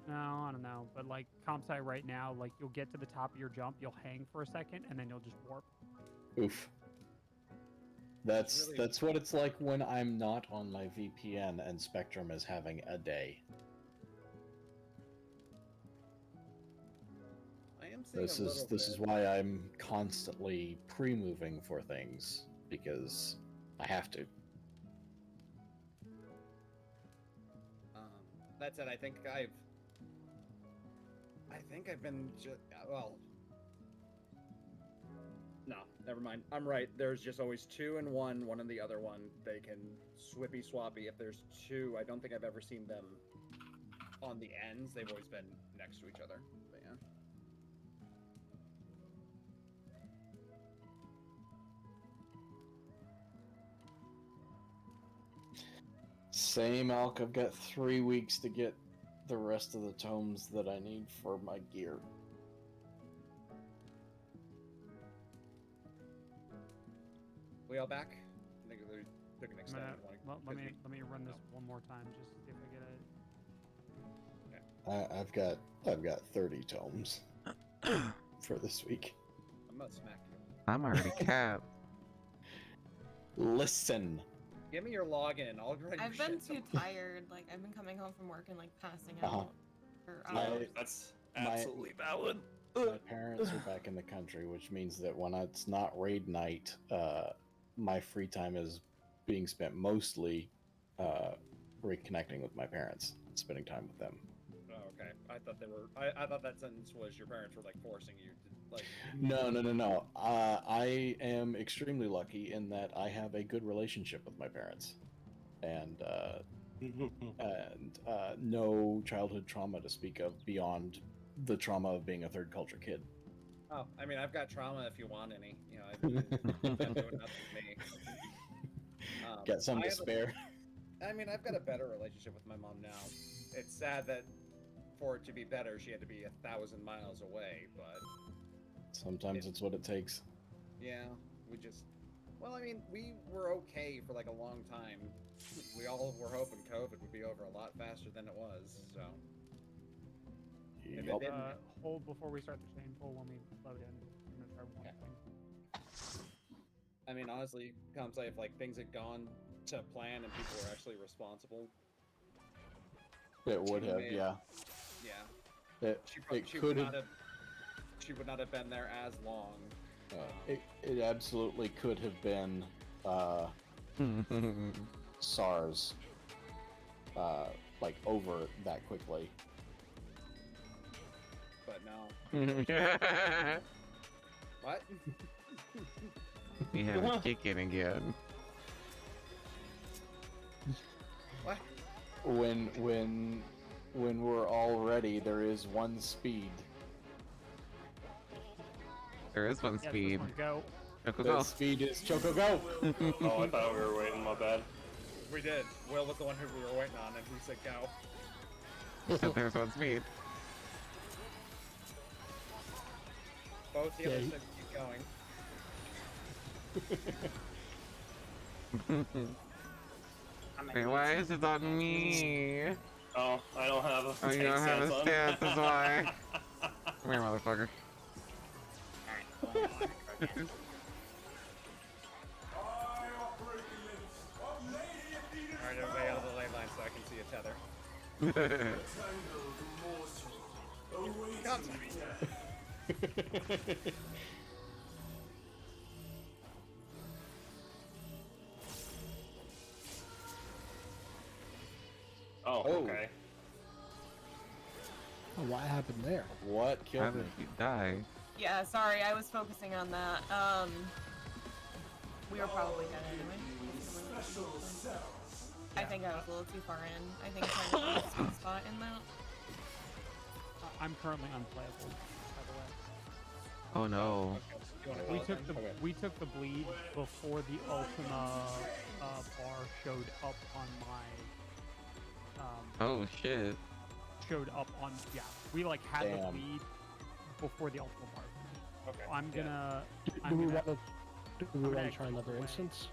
No, I don't know. But like CompSci right now, like you'll get to the top of your jump, you'll hang for a second, and then you'll just warp. Oof. That's what it's like when I'm not on my VPN and Spectrum is having a day. I am seeing This is why I'm constantly pre-moving for things, because I have to. That said, I think I've been well. No, never mind. I'm right. There's just always two in one in the other one. They can swippy swappy. If there's two, I don't think I've ever seen them on the ends. They've always been next to each other. But yeah. Same, Alk. I've got 3 weeks to get the rest of the tomes that I need for my gear. We all back? I think we took an extended one. Let me run this one more time just to see if I get it. I've got 30 tomes for this week. I'm gonna smack you. I'm already capped. Listen. Give me your login. I'll run your I've been shit too tomorrow. tired. Like, I've been coming home from work and, like, passing out for hours. That's absolutely valid. My parents are back in the country, which means that when it's not raid night, my free time is being spent mostly reconnecting with my parents, spending time with them. Oh, okay. I thought they were. I thought that sentence was your parents were like forcing you to like. No. I am extremely lucky in that I have a good relationship with my parents, and no childhood trauma to speak of beyond the trauma of being a third culture kid. Oh, I mean, I've got trauma if you want any. You know, I've been doing nothing to me. Got some I to have spare. I've got a better relationship with my mom now. It's sad that for it to be better, she had to be 1,000 miles away, but Sometimes it's what it takes. yeah, we just. Well, I mean, we were okay for like a long time. We all were hoping COVID would be over a lot faster than it was, so. If it Yup. didn't, Hold before we start the chain pull when we load in. I'm gonna try one thing. I mean, honestly, Kamsai, if like things had gone to plan and people were actually responsible, It would she have, may yeah. yeah, It she could would have. not have. She would not have been there as long. It absolutely could have been SARS, like over that quickly. But no. What? We have a chicken again. What? When we're all ready, there is one speed. There is one Yes, speed. this one, go. Choco The go. speed is Choco Go! Oh, I thought we were waiting, my bad. We did. Will was the one who we were waiting on, and he said go. So there's one speed. Both the Yeah, other he- six keep going. Wait, why is it on me? Oh, I don't have a Oh, you don't have a stance, that's why. Come here, motherfucker. Alright, I operate the limits of Lady Athena's Alright, everybody out of the lane line so I can see a tether. tangled morsel awaits death. Oh, Oh. okay. Oh, what happened there? What How killed me? did you die? Yeah, sorry, I was focusing on that. We were probably dead anyway. I think I was a little too far in. I think I was a sweet spot in that. I'm currently unplayable, by the way. Oh no. You wanna We call it took then? the we took the bleed before the Ultima bar showed up on my Oh shit. showed up on we like had the Damn. bleed before the Ultima bar finished. Okay. I'm yeah. gonna Do we want to gonna try another away. instance?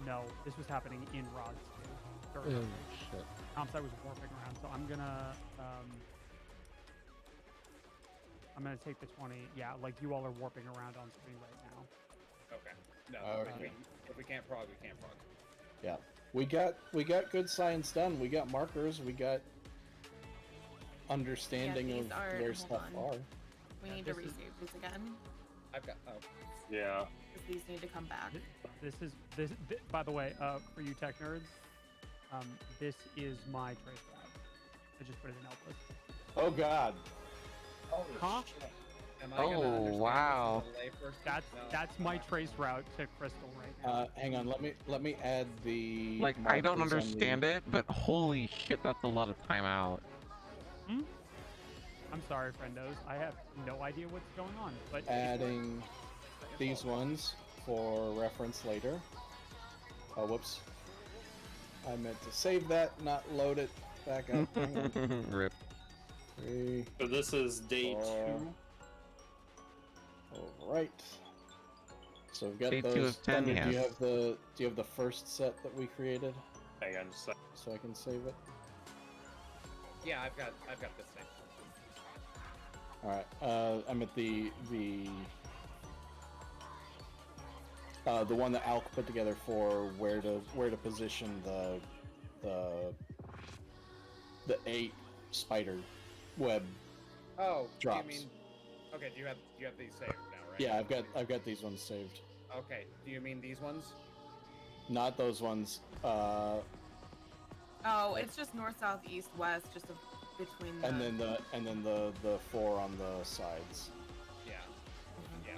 no, this was happening in Rods too. Oh shit. Comsci was warping around, so I'm gonna take the 20. Yeah, like you all are warping around on screen right now. Okay. No. Okay. If we can't prog, we can't prog. Yeah. We got good science done. We got markers. We got understanding these of are- where hold stuff on. are. We need to resave these again. I've got. Oh. Yeah. Because these need to come back. This by the way, for you tech nerds, this is my trace route. I just put it in ELPUS. Oh God. Holy Huh? shit. Am I gonna Oh, understand this wow. as a lay person? That's No. my trace route to Crystal right now. Hang on. Let me add the. Like, I don't markers on understand it, but holy shit, that's a lot of time out. I'm sorry, friendos. I have no idea what's going on, but Adding these ones for reference later. Oh, whoops. I meant to save that, not load it back up. Hang on. Rip. 3, So this is day 4. 2. All right. So we've got Day 2 those. of 10, Thunder, do yes. you have the first set that we created, Hang on just a sec. so I can save it? Yeah, I've got this thing. All right. I'm at the one that Alk put together for where to position the 8 spider web. Oh, Drops. do you mean? Okay, do you have these saved now, right? Yeah, I've got these ones saved. Okay, do you mean these ones? Not those ones. Oh, it's just north, south, east, west, just between. And then the 4 on the sides. Yeah. Yeah.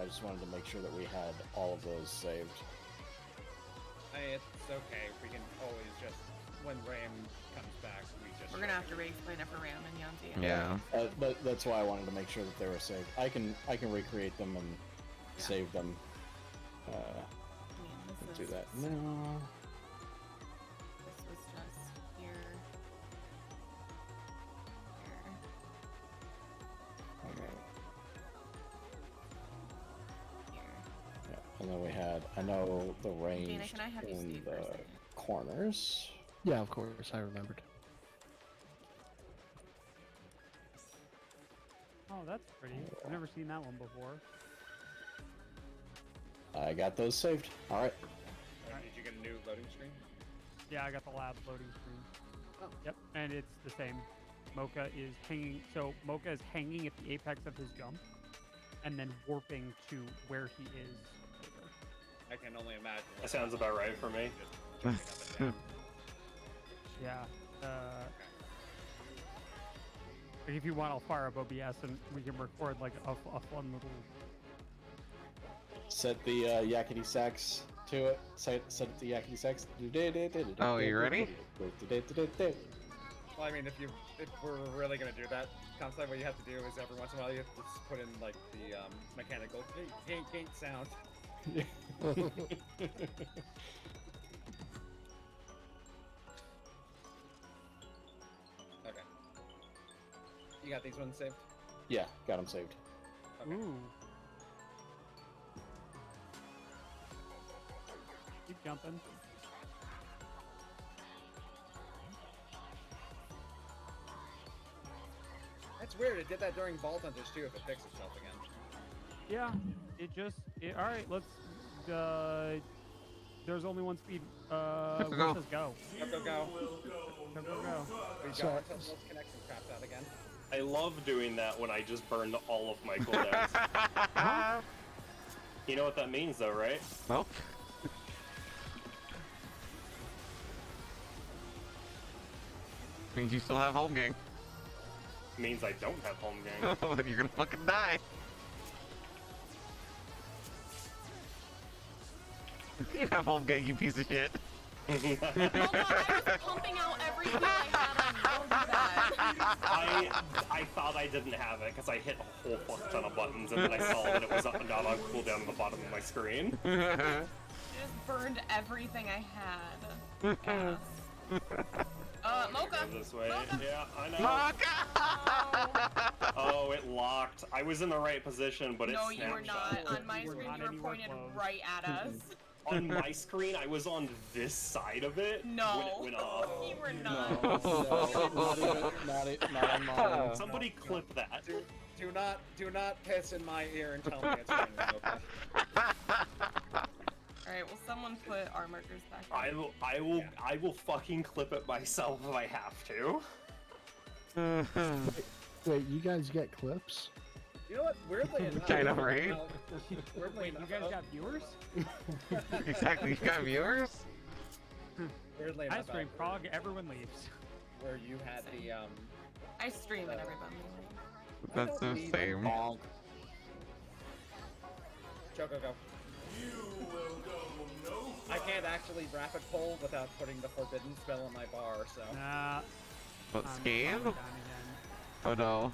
I just wanted to make sure that we had all of those saved. It's okay. We can always just, when Ram comes back, We're gonna have to re-explain it for Ram and Yanti. Yeah. But that's why I wanted to make sure that they were saved. I can recreate them and save them. Do that now. This was just here. Okay. Here. Yeah, and then we had, I know the range Dana, can I have you in stay for a the second? corners. Yeah, of course, I remembered. Oh, that's pretty. I've never seen that one before. I got those saved. All right. Did you get a new loading screen? Yeah, I got the lab loading screen. Oh. Yep, and it's the same. Mocha is hanging. So Mocha is hanging at the apex of his jump, and then warping to where he is later. I can only imagine. That sounds about right for me. Just jumping up and down. Yeah. Like if you want, I'll fire up OBS and we can record like a fun little. Set the yakety sax to it. Set it to yakety sax. Oh, you ready? Well, I mean, if we're really gonna do that, concept, what you have to do is every once in a while you have to just put in like the mechanical gate sound. Okay. You got these ones saved? Yeah, got them saved. Okay. Ooh. Keep jumping. That's weird. It did that during Vault Hunters too. If it fixed itself again. Yeah. All right. Let's. There's only one speed. Go. Let's go. Go. Go. We got So- those connection crapped out again. I love doing that when I just burned all of my cooldowns. You know what that means, though, right? Nope. Means you still have home gang. Means I don't have home gang. Then you're gonna fucking die. You have home gang, you piece of shit. Oh god, I was pumping out everything I had on. Don't do that. I thought I didn't have it because I hit a whole fuck ton of buttons and then I saw that it was not on cooldown on the bottom of my screen. I just burned everything I had. Ass. Mocha. Go this way. Mocha. Yeah, I know. Mocha! Oh, it locked. I was in the right position, but it No, snapshot. you were not. On my You were screen, not you were anywhere pointed close. right at us. On my screen, I was on this side of it No. when it went off. You were not. No, not on mine. Somebody clip that. Do not piss in my ear and tell me it's raining. Okay. Alright, will someone put our markers back? I will fucking clip it myself if I have to. Wait, you guys get clips? You know what? Weirdly enough, Kind of, right? Weirdly Wait, you enough, guys got viewers? Exactly, you got viewers? weirdly I enough, stream Prague, everyone leaves. where you had the I stream it, everybody. That's the same. Bonk. go. I can't actually rapid pull without putting the forbidden spell on my bar, so. Nah. What, I'm scam? down again. Oh no.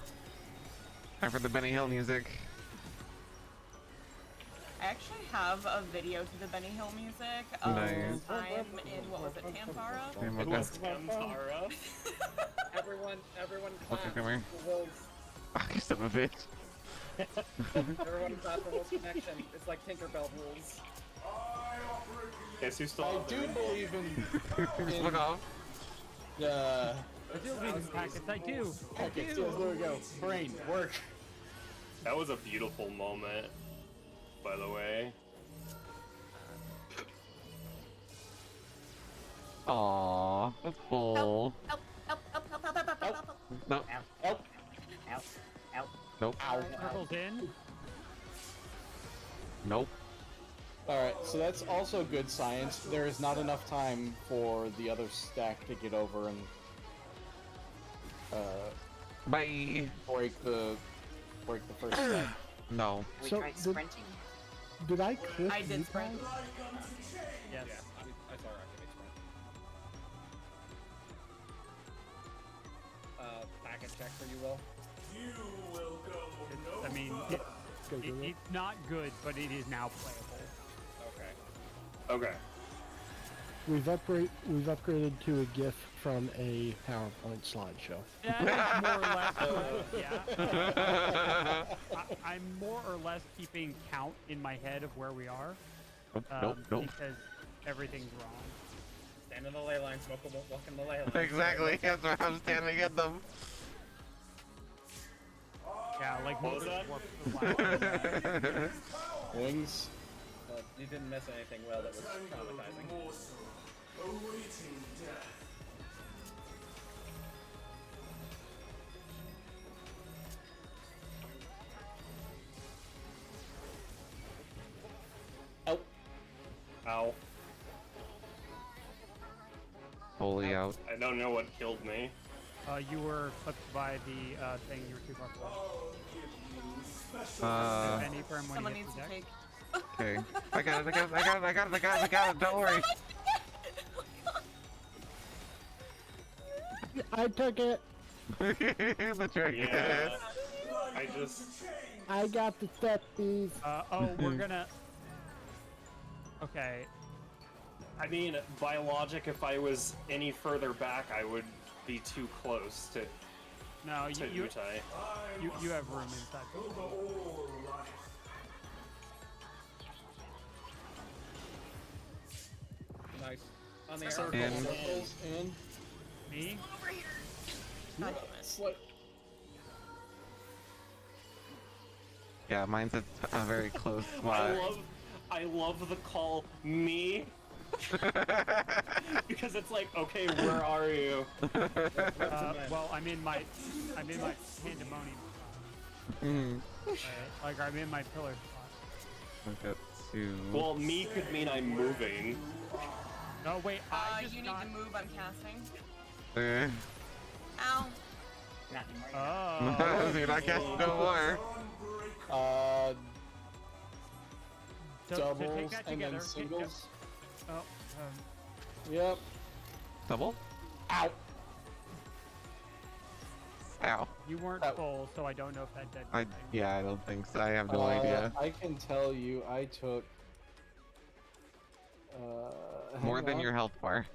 Time for the Benny Hill music. I actually have a video to the Benny Hill music of Nice. time in, what was it, Tantara? Hey, It Mocha. was Tantara. Everyone Okay, clap come here. for Will's. Oh, you son of a bitch. Everyone clap for Will's connection. It's like Tinkerbell rules. Guess who's still I on do there? believe in Fuck off. I do believe in packets, I do. packets. Yes, there we go. Brain, work. That was a beautiful moment, by the way. Aww, that's full. Help. No, Help. nope, Ow. Circles in. nope. Alright, so that's also good science. There is not enough time for the other stack to get over and Bye. break the first stack. No. We So, tried sprinting. Did I clip I did you sprint. guys? Yes. Yeah, I saw her activate sprint. Packet check for you, Will. You will go I mean, Go, go, go. it's not good, but it is now playable. Okay. Okay. We've upgraded to a GIF from a PowerPoint slideshow. That is more or less yeah. I'm more or less keeping count in my head of where we are. Nope. Because everything's wrong. Stand in the ley line, Smoke won't walk in the ley line. Exactly. That's why I'm standing at them. Yeah, like What was most that? Wings. You didn't miss anything, Will, that was traumatizing. morsel awaiting death. Oh. Ow. Fully out. I don't know what killed me. You were clipped by the thing you were too far for. I'll give you special Any firm when Someone you needs hit to the take. Okay. I got it. Don't worry. I took it. The trick. Yeah. I just. I got the steppies. We're gonna. Okay. I mean, by logic, if I was any further back, I would be too close to No, you Utai. you have room inside. all life. Nice. On the Circle. arrow. And- Circles in. Me? Over here. God damn it. Slight. Yeah, mine's at a very close I spot. love the call me. Because it's like, okay, where are you? Well, I'm in my pandemonium spot. Like I'm in my pillar spot. I got two. Well, me could mean I'm moving. No, wait. I just You need got. to move. I'm casting. Eh. Ow. Not anymore. Oh. Dude, I can't no more. So take Doubles that and together. then singles. Oh. Yep. Double? Ow. Ow. You weren't That- full, so I don't know if that did. I anything. yeah, I don't think so. I have no idea. I can tell you, I took. More hang than on. your health bar.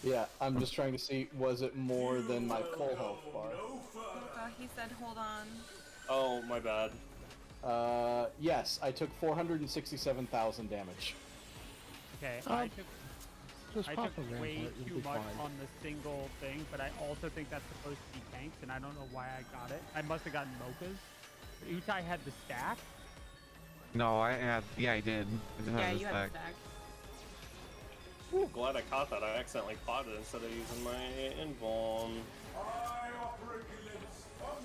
Yeah, I'm just trying to see, was it more than my full health bar? He said, hold on. Oh, my bad. Yes, I took 467,000 damage. Okay. Um, Just I pop took a way rampart, you'll too be much fine. on the single thing, but I also think that's supposed to be tanks, and I don't know why I got it. I must have gotten mochas. But Utai had the stack. No, I had. Yeah, I did. I did Yeah, have you the have stack. the stack. Ooh, glad I caught that. I accidentally caught it instead of using my invuln. I operate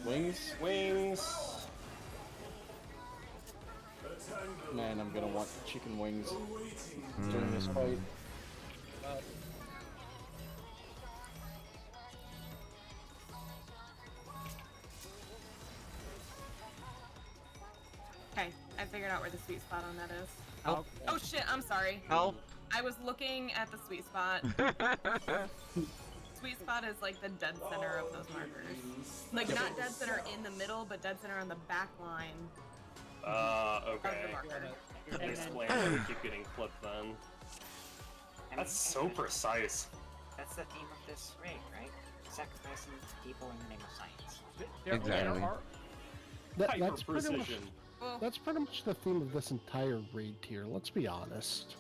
glimpse. Wings? Wings. Man, I'm gonna want chicken wings Awaiting during this fight. Well, Okay, I figured out where the sweet spot on that is. Help. Oh shit, I'm sorry. Help. I was looking at the sweet spot. Sweet spot is like the dead center of those markers. Like not dead center in the middle, but dead center on the back line of Okay. the marker. That And explains why we keep getting clipped then. That's so precise. That's the theme of this raid, right? Sacrificing people in the name of science. Exactly. That's Hyper pretty much precision. Well, that's pretty much the theme of this entire raid tier. Let's be honest.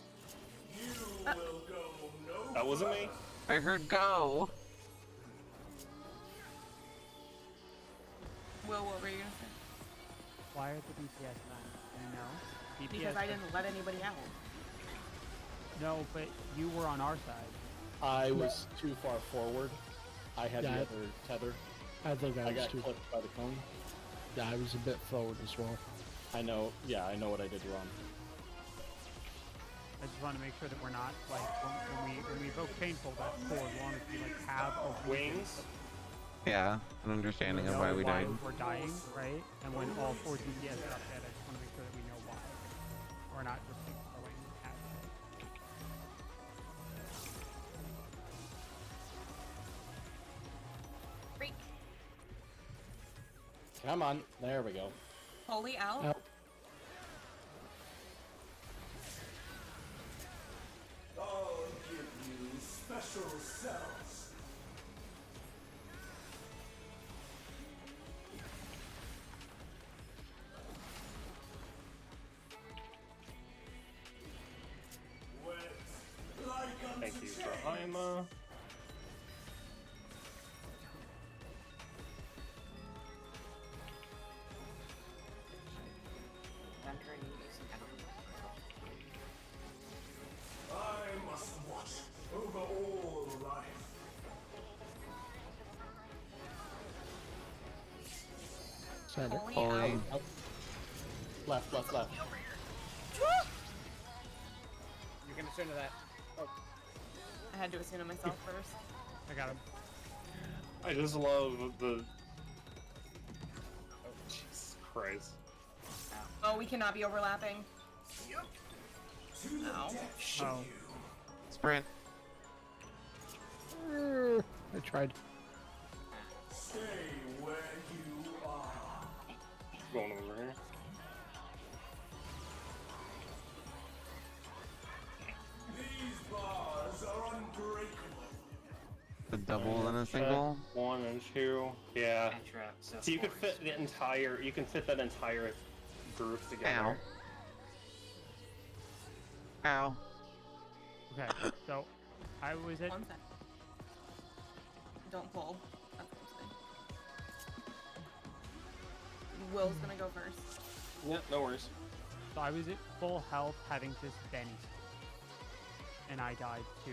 That wasn't me. I heard go. Will, what were you gonna say? Why are the DPS not? You know? DPS Because I didn't let anybody out. No, but you were on our side. I was too far forward. I had the Yeah. other tether. I think I I was got too. clipped by the cone. Yeah, I was a bit forward as well. I know, yeah, I know what I did wrong. I just want to make sure that we're not like when we evoke painful, that's cool as long as we like have a reason. Wings. Yeah, an understanding of why we died. We're dying, right? And when all 4 DPS are up dead, I just want to make sure that we know why. We're not just like throwing at it. Freak. Come on, there we go. Holy owl. Out. I'll give you special cells. Wet like Thank unto you, chains. Jemima. Thunder and using I must watch over all life. Center. Holy Holy. owl. Oh. Left, left, left. You can assume that. Oh, I had to assume it myself first. I got him. I just love the. Oh, Jesus Christ. Oh, we cannot be overlapping. To the Ow. depths Oh. of you. Sprint. I tried. Stay where you are. Going over here. These bars are unbreakable. The double and a single. 1 and 2. Yeah. Petra, So you could fours. fit the entire. You can fit that entire group Ow. together. Ow. Okay, so I was at 1 sec. Don't pull. That's what I'm saying. Will's gonna go first. Yeah, no worries. So I was at full health having just Benny. And I died to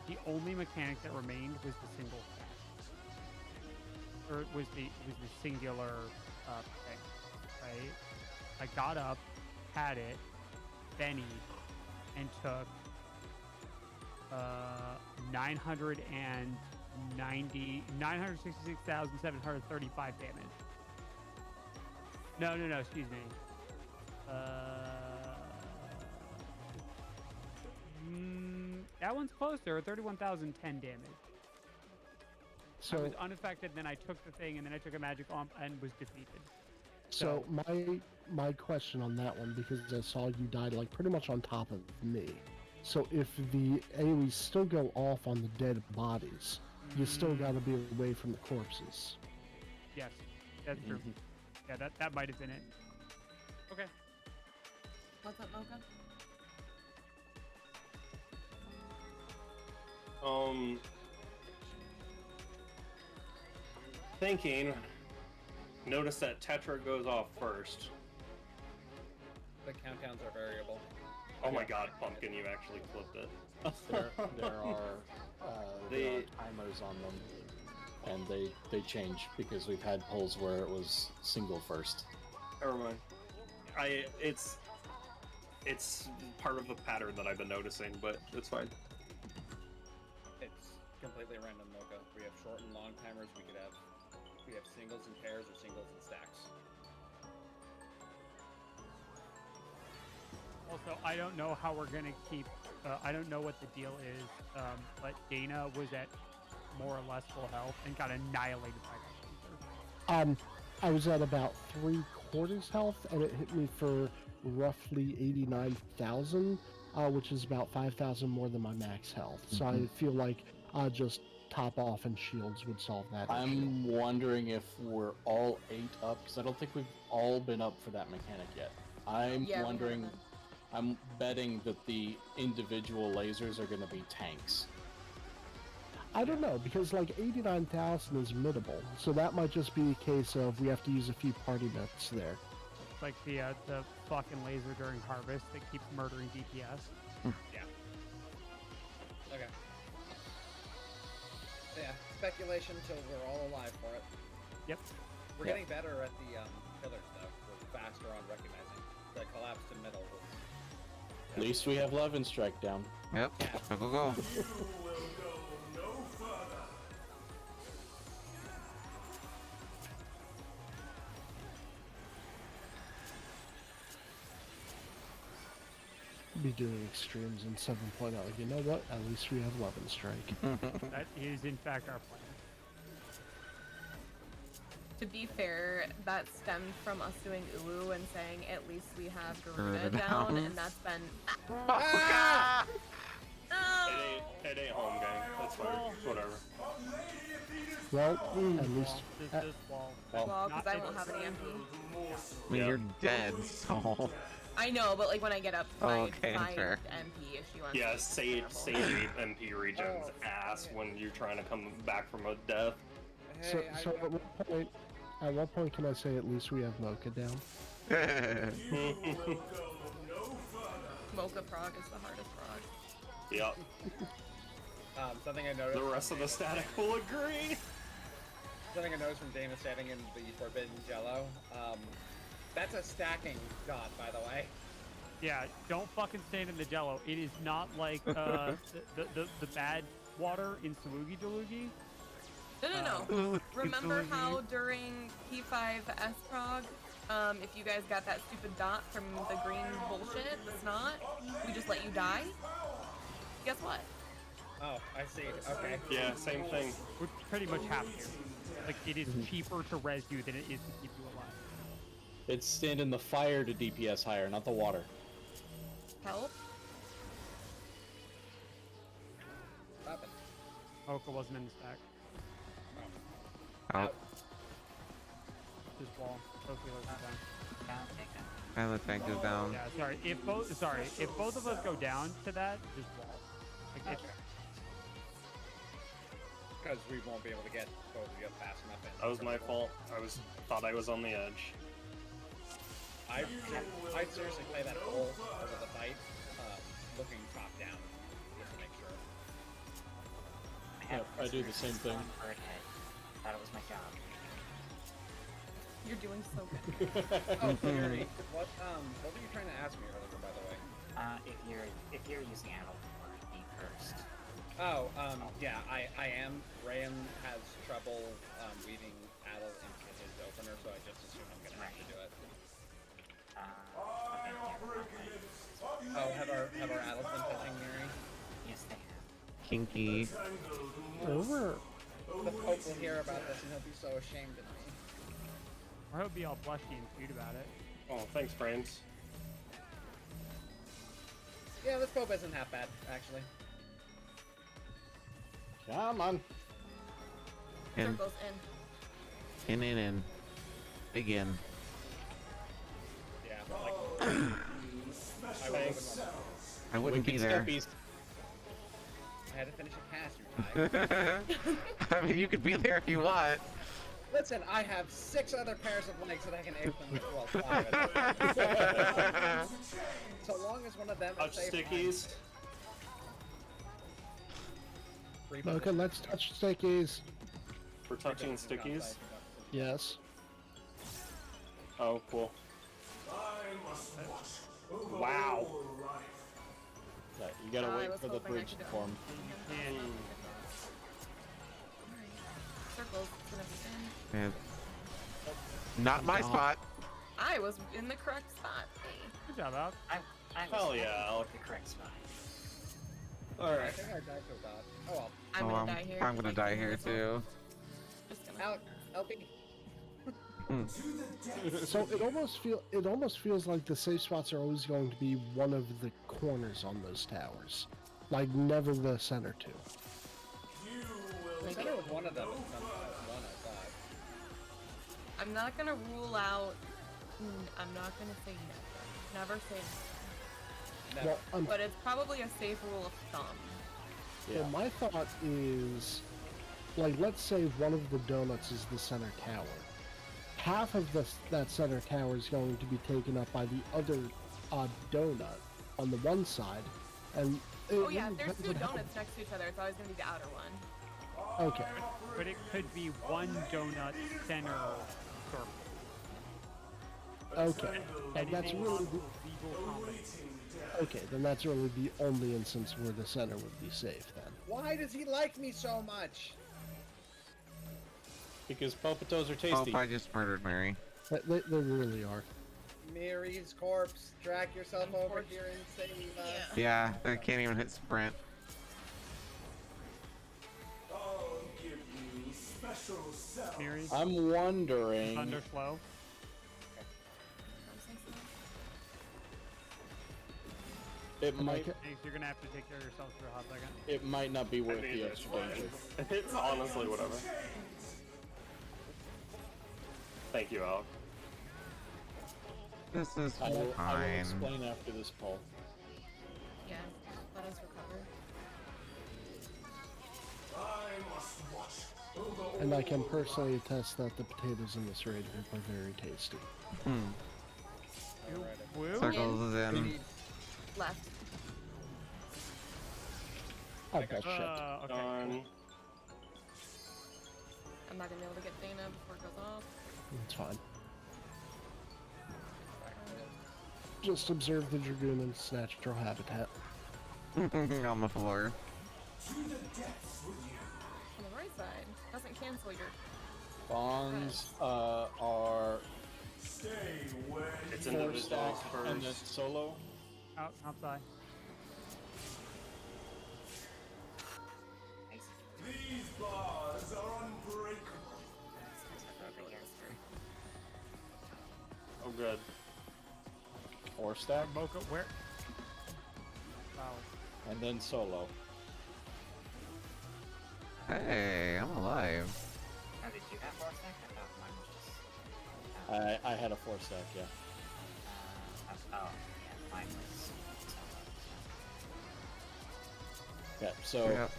the only mechanic that remained was the single stack. Or it was the singular thing, right? I got up, had it, Benny, and took 966,735 damage. No, excuse me. That one's closer, 31,010 damage. I So was unaffected, then I took the thing, and then I took a magic ump and was defeated. So my question on that one, because I saw you died like pretty much on top of me. So if the AoEs still go off on the dead bodies, you still got to be away from the corpses. Yes, that's true. Yeah, that might have been it. Okay. What's up, Mocha? Thinking. Notice that Tetra goes off first. the countdowns are variable. Oh my god, Pumpkin, you actually flipped it. There are timers on them, and they change because we've had polls where it was single first. Never mind. It's part of the pattern that I've been noticing, but it's fine. It's completely random, Mocha. We have short and long timers. We have singles and pairs or singles and stacks. Also, I don't know how we're gonna keep. I don't know what the deal is, but Dana was at more or less full health and got annihilated by that laser. I was at about 3/4 health, and it hit me for roughly 89,000, which is about 5,000 more than my max health. So I feel like just top off and shields would solve that issue. I'm wondering if we're all 8 up, because I don't think we've all been up for that mechanic yet. I'm Yeah, we wondering, haven't. I'm betting that the individual lasers are going to be tanks. I don't know, because like 89,000 is middable, so that might just be a case of we have to use a few party bits there. It's like the fucking laser during harvest that keeps murdering DPS. Yeah. Okay. Yeah, speculation till we're all alive for it. Yep. We're getting better at the pillars though. We're faster on recognizing. The collapse to middle was At least we have Levin Strike down. Yep. Go, go, go. You will go no further. Be doing extremes in 7.0. You know what? At least we have 11 strike. That is, in fact, our plan. To be fair, that stemmed from us doing Ulu and saying at least we have Garuda Garuda down, down. and that's been. Ah! Oh! It ain't home, gang. That's fine. Whatever. Well, at least. This wall. Well, Not- because I won't have any MP. I mean, you're dead, so. I know, but like when I get up to my Okay, five fair. MP, if she wants. Yeah, to Sage MP regens ass when you're trying to come back from a death. So, Hey, so at what point can I say at least we have Mocha down? Mocha prog is the hardest prog. Yep. Something I noticed. The rest of the static will agree. Something I noticed from Dana standing in the Forbidden Jello. That's a stacking dot, by the way. Yeah, don't fucking stand in the Jello. It is not like the bad water in Salugi Delugi. No. Remember how during P10S prog, if you guys got that stupid dot from the green bullshit, the snot, we just let you die? Guess what? Oh, I see. Okay. Yeah, same thing. Which pretty much have to. Like, it is cheaper to res you than it is to keep you alive. It's stand in the fire to DPS higher, not the water. Help? What happened? Oka wasn't in the stack. Out. This wall. Hopefully it down. Down, take that. And the tank is down. Yeah, if both of us go down to that, just wall. Like, Because we won't be able to get both of you up fast enough in. That was my fault. Thought I was on the edge. I'd seriously play that whole over the fight, looking top down, just to make sure. I do the same thing. Bird head. Thought it was my job. You're doing so good. Oh, Fury, what were you trying to ask me earlier, by the way? If you're using Adult or be cursed. Oh, yeah, I am. Rayan has trouble weaving Adult into his opener, so I just assume I'm gonna have to do it. Okay, Oh, have our Adults been touching Miri? yes, they have. Kinky. Over. The Pope will hear about this and he'll be so ashamed of me. or he'll be all blushy and cute about it. Oh, thanks, friends. Yeah, this Pope isn't half bad, actually. Come on. In. Circles in. In. Begin. Yeah, but like... I wouldn't be there. I had to finish a cast, you guys. I mean, you could be there if you want. Listen, I have 6 other pairs of legs that I can ape them with, well, 5. So long as one of them Touch is safe. stickies. Okay, let's touch stickies. We're touching stickies. Yes. Oh, cool. Wow. Yeah, you gotta I wait was for the hoping I bridge could to do it. form. And Circles, it's gonna be in. And not my spot. I was in the correct spot. Hey. good job, Al. I Hell was yeah, at I'll- the correct spot. I Alright. think I died to a dot. Oh well. I'm gonna die here. I'm gonna like, die here this one. too. Just gonna... Alec, LP. So it almost feels like the safe spots are always going to be one of the corners on those towers, like never the center two. The center was one of them. One, I thought. I'm not gonna rule out. I'm not gonna say never. Never say never. No. Well, But it's probably a safe rule of thumb. well, my thought is, like, let's say one of the donuts is the center tower. Half of that center tower is going to be taken up by the other donut on the one side, and Oh yeah, if there's depends two on how- donuts next to each other, it's always gonna be the outer one. Okay. But it could be one donut center circle. Okay. That And that's is a really legal combination. Okay, then that's really the only instance where the center would be safe then. Why does he like me so much? Because Popitos are Oh, tasty. I just murdered Mary. They really are. Mary's corpse. Drag yourself over here and save us. Yeah, I can't even hit sprint. I'll give you special cells. Miri, I'm wondering. thunder slow. It might. Thanks, you're gonna have to take care of yourself for a hot second. It might not be worth mean, the it's extra danger. It's honestly whatever. Thank you, Alec. This is I will fine. explain after this, Paul. Yeah, let us recover. I must watch over And I can personally attest that the potatoes in this raid group are very tasty. Woo? Circles is in. Left. I got shit. Okay. Darn. I'm not gonna be able to get Dana before it goes off. It's fine. Just observe the Dragoon in its natural habitat. On the floor. to the depths with you. On the right side. Doesn't cancel your. Bonds are Stay where It's you four individuals stack and then first. solo. Out, outside. These bars are unbreakable. Oh, good. Four stack Mocha, where? Wow. and then solo. Hey, I'm alive. Oh, did you have 4 stack? I thought mine was just. I had a four stack, yeah. Oh, yeah, mine was. Yeah. So Yep,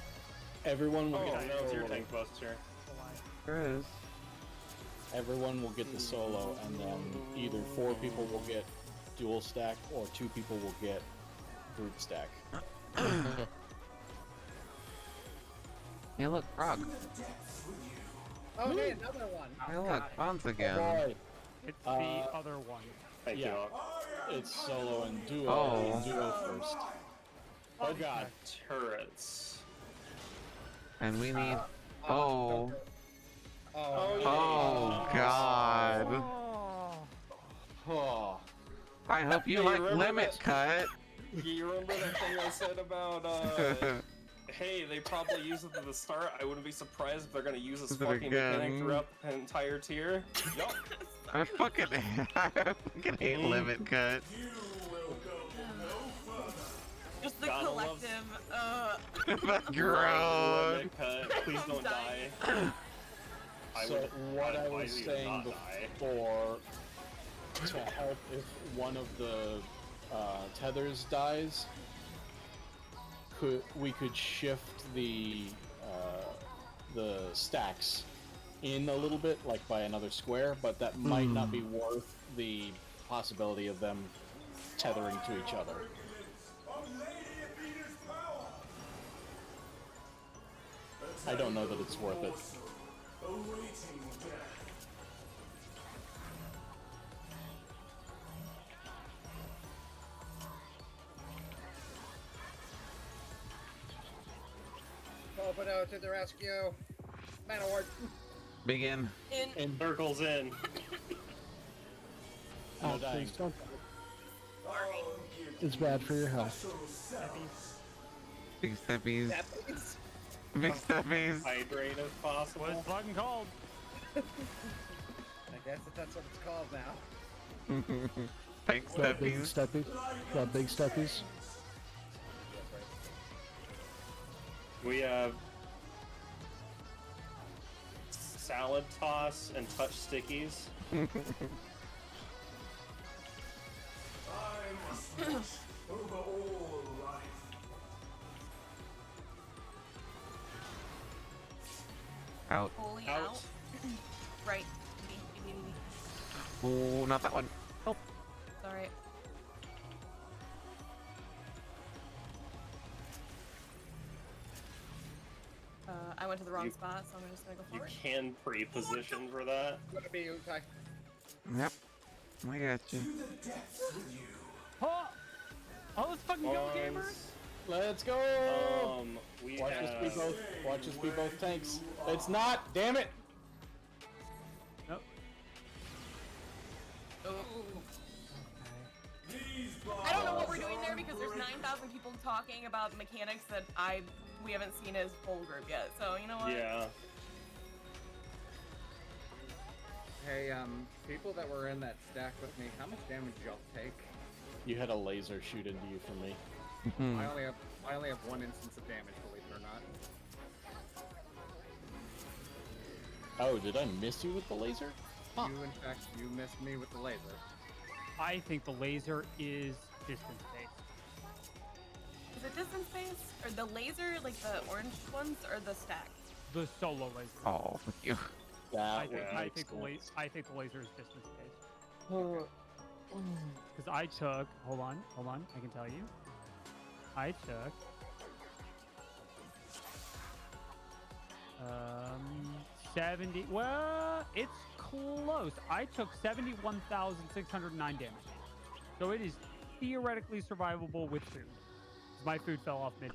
everyone will Oh, get no, it's your solo. tank buster. there is. Everyone will get the solo, and then either 4 people will get dual stack, or 2 people will get group stack. Hey, look, frog. Okay, another one. Hey, look, Bonds again. Boy, It's the other one. Thank Yeah. you, Alec. it's solo and duo. Oh. Duo first. Oh god. Turrets. And we need. Oh. Oh, Oh, God. Oh. I hope you Hey, like remember Limit that- Cut. You remember that thing I said about, hey, they probably use it at the start. I wouldn't be surprised if they're gonna use this Is it fucking mechanic again? throughout the entire tier. Yup. I fucking hate Limit Cut. You will go no further. Just the Gotta love- collective. Gross. Limit cut. Please don't die. dying. So what I was advise you to saying not die. before, to help if one of the tethers dies, we could shift the stacks in a little bit, like by another square, but that might not be worth the possibility of them tethering to each other. Of Lady Athena's power. I don't know that it's worth it. Awaiting death. Malboro to the rescue. Man of war. Begin. In. Circles in. No Oh, dying. please don't. I'll give It's bad for your health. special cells. Big steppies. Steppies. Big steppies. Hydrate if possible. What it's fucking called? I guess that's what it's called now. Big Got big steppies. steppies. Got big steppies. We have salad toss and touch stickies. I must watch over all life. Out. Fully Out. out. Right. Oh, not that one. Oh. It's alright. I went to the wrong You- spot, so I'm just gonna go You forward. can pre-position for that. Gonna be Utai. Yep. I got you. To the depths with you. Oh! Oh, let's fucking go, gamers! Let's go! We Watch have... us be both. Watch us be both tanks. It's not. Damn it! Nope. Oh. I don't know what we're doing there because there's 9,000 people talking about mechanics that we haven't seen as full group yet. So you know what? Yeah. Hey, people that were in that stack with me, how much damage did y'all take? You had a laser shoot into you from me. I only have one instance of damage, believe it or not. Oh, did I miss you with the laser? Huh. You, in fact, you missed me with the laser. I think the laser is distance based. Is it distance based or the laser, like the orange ones, or the stack? The solo laser. Oh, fuck you. I think the laser is distance based. Because I took, hold on, I can tell you. I took 70. Well, it's close. I took 71,609 damage. So it is theoretically survivable with food. My food fell off mid.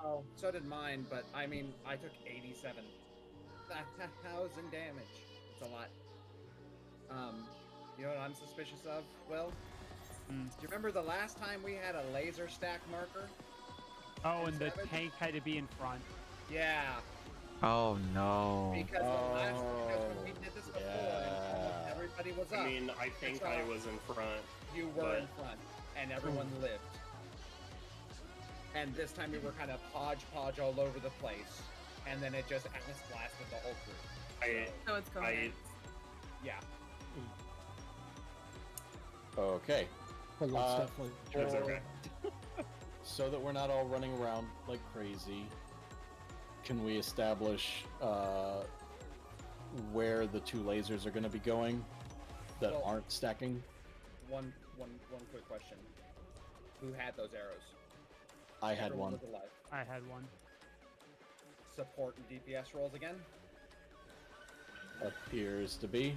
Oh, so did mine, but I mean, I took 87,000 damage. It's a lot. You know what I'm suspicious of, Will? Do you remember the last time we had a laser stack marker? Oh, and the tank had to be in front. Yeah. Oh no. Because when we did this before, almost everybody was up. I mean, I think I was in front. You were in front, and everyone lived. And this time we were kind of hodgepodge all over the place, and then it just atlas blasted the whole group. So it's going. Yeah. Okay. Well, let's definitely. That's okay. So that we're not all running around like crazy, can we establish where the two lasers are going to be going that aren't stacking? One quick question. Who had those arrows? I had Everyone one. was alive. I had one. Support and DPS rolls again? Appears to be.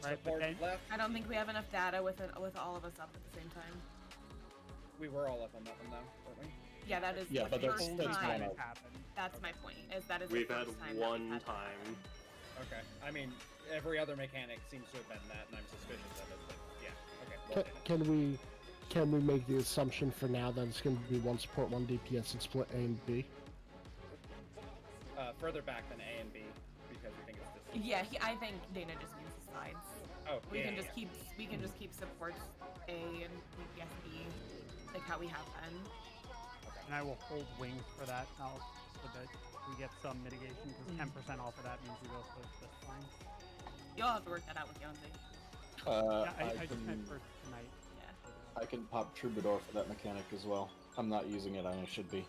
Right, but Support then left. I don't think we have enough data with all of us up at the same time. We were all up on that one though, weren't we? Yeah, that is Yeah, the but first that's time. one of- That's my point. Is that is We've the had first time that one we've had that time. happen. Okay. I mean, every other mechanic seems to have been that, and I'm suspicious of it, but yeah. Okay. Well, Can we make the assumption for now that it's going to be one support, one DPS, and split A and B? further back than A and B, because we think it's this. Yeah, I think Dana just means the sides. Oh, We yeah, can just yeah. keep supports A and DPS B, like how we have been. And I will hold wings for that now, so that we get some mitigation, because 10% off of that means we go for this line. You'll have to work that out with Yonzi. Yeah, I just can, meant for tonight. Yeah. I can pop Troubadour for that mechanic as well. I'm not using it, I should be.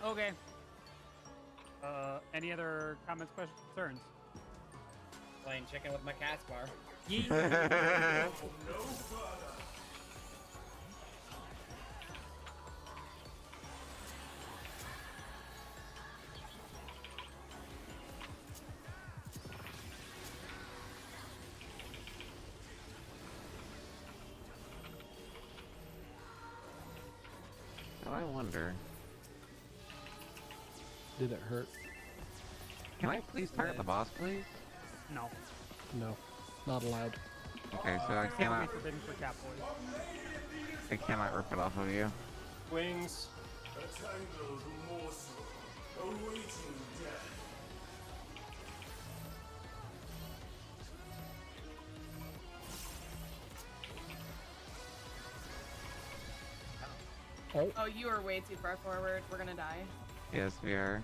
Okay. Any other comments, questions, concerns? Playing chicken with my cats bar. Yeet. No further. I wonder. Did it hurt? Can I please target the boss, please? No. No, not allowed. Okay, so I Can't cannot. be forbidden for cat boys. I cannot rip it off of you. Wings. A tangled morsel awaiting death. Oh, you are way too far forward. We're gonna die. Yes, we are.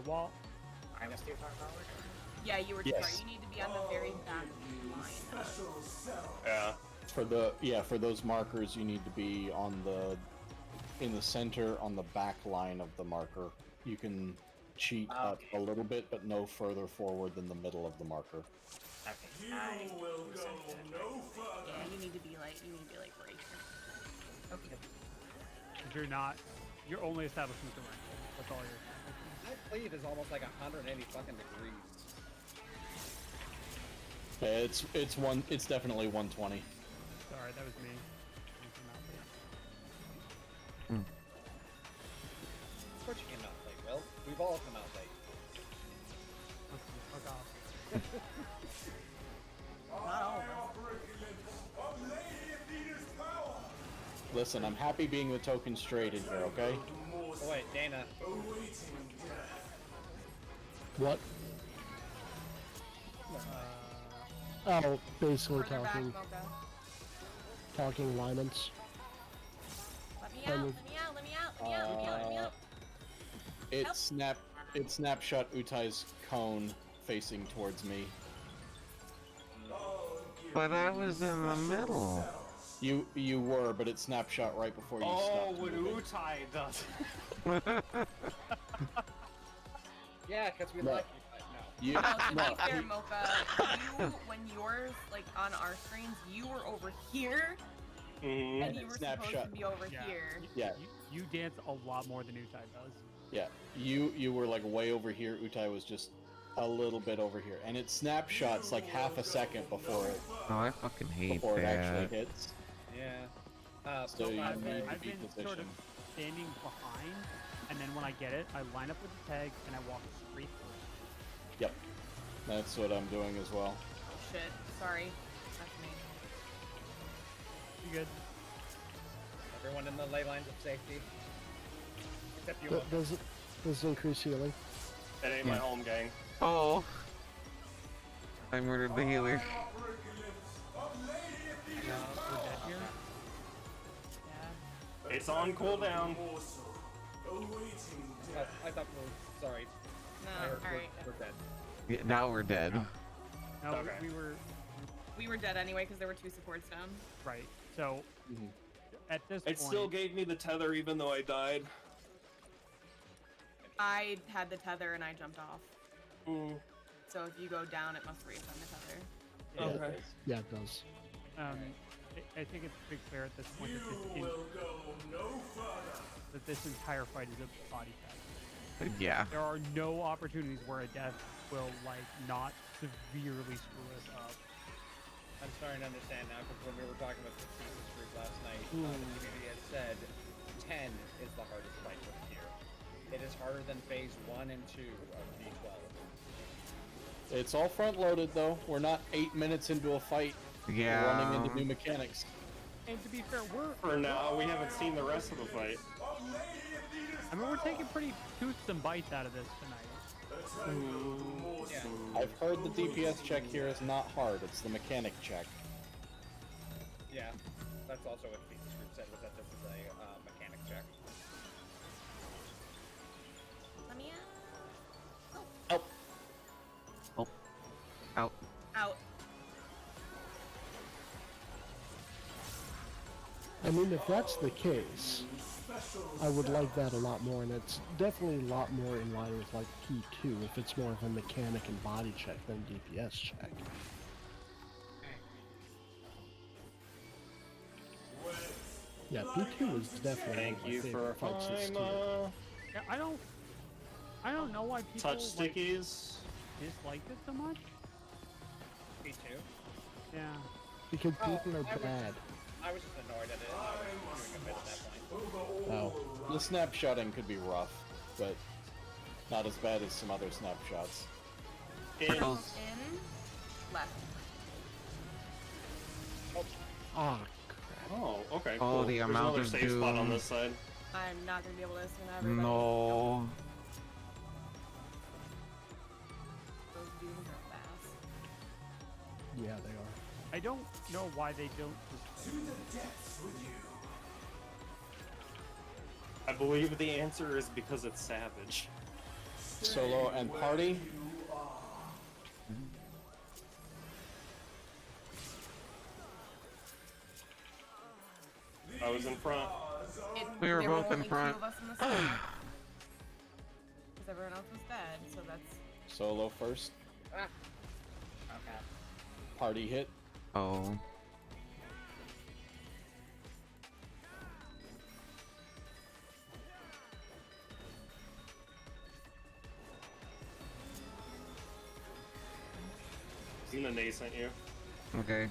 Wall. I was too far forward. Yeah, you were too Yes. far. You need to be on the very back line. Special self. Yeah. For those markers, you need to be in the center on the back line of the marker. You can cheat up a little bit, but no further forward than the middle of the marker. Okay. You will go no further. Yeah, you need to be like right here. Okay. You're only establishing the rank. That's all you're. My bleed is almost like 180 fucking degrees. It's one. It's definitely 120. Sorry, that was me. Of course you came out late, Will. We've all come out late. Fuck off. Not all of us. Listen, I'm happy being the token straight in here. Okay. Oh wait, Dana. What? Oh, basically Further back, talking Mocha. talking alignments. Let me Can out, we- let me out, let me out, let me out, let me out, let me out. It snapshot Utai's cone facing towards me. But I was in the middle. You were, but it snapshot right before you stopped. what moving. Utai does. Yeah, because we No. like you. You, No. No, to no, be fair, Mocha, you, when yours, like, on our screens, you were over here, Mhm. and you were supposed to Snapshot. be over Yeah. here. Yeah. You dance a lot more than Utai does. Yeah, you were like way over here. Utai was just a little bit over here, and it snapshots like half a second before it Oh, I fucking hate before it that. actually hits. Yeah. So you I've need been, to I've be been positioned. sort of standing behind, and then when I get it, I line up with the tag and I walk straight through. Yep, that's what I'm doing as well. Oh shit, sorry. That's me. You good? Everyone in the ley lines of safety. Except you. Th- Does it increase healing? That ain't my home, gang. Oh. I murdered the healer. We're dead here. Yeah. It's on cooldown. Oh, I thought we were sorry. No, We're alright. dead. Yeah, now we're dead. No, Okay. we were We were dead anyway because there were 2 supports down. right. So Mhm. at this It point, still gave me the tether even though I died. I had the tether and I jumped off. Mm. So if you go down, it must reassign the tether. yeah, Okay. Yeah, it does. I think it's pretty clear at this point that this entire fight is a body tag. Yeah. There are no opportunities where a death will like not severely screw us up. I'm starting to understand now because when we were talking with the thesis group last night, the community has said 10 is the hardest fight with here. It is harder than phase 1 and 2 of D12. It's all front loaded though. We're not 8 minutes into a fight. Yeah. Running into new mechanics. And to be fair, For now, we haven't seen the rest of the fight. we're taking pretty tooths and bites out of this tonight. Yeah. I've heard the DPS check here is not hard. It's the mechanic check. Yeah. That's also what the thesis group said, was that this is a mechanic check. Let me Oh, Out. out. Out. I mean, if that's the case, I would like that a lot more, and it's definitely a lot more in line with like P2 if it's more of a mechanic and body check than DPS check. Yeah, P2 is definitely Thank one of my you favorite for fights this tier. Yeah, I don't know why people touch like, stickies. dislike it so much. Me too. Yeah. Because Oh, people are bad. I was just annoyed at it. I was doing a bit at that point. oh. The snapshotting could be rough, but not as bad as some other snapshots. Circles. In. Left. Ah, Oh, okay. Oh, Cool. the There's amount another of safe spot on doom. this side. I'm not gonna be able to assume everybody. No. Those dudes are fast. yeah, they are. I don't know why they don't just I believe the answer is because it's savage. Solo and party. I was in front. We were there both in only front. 2 of us in the side. Because everyone else was dead, so that's. Solo first. Okay. Party hit. Oh. I'm gonna nascent you. Okay.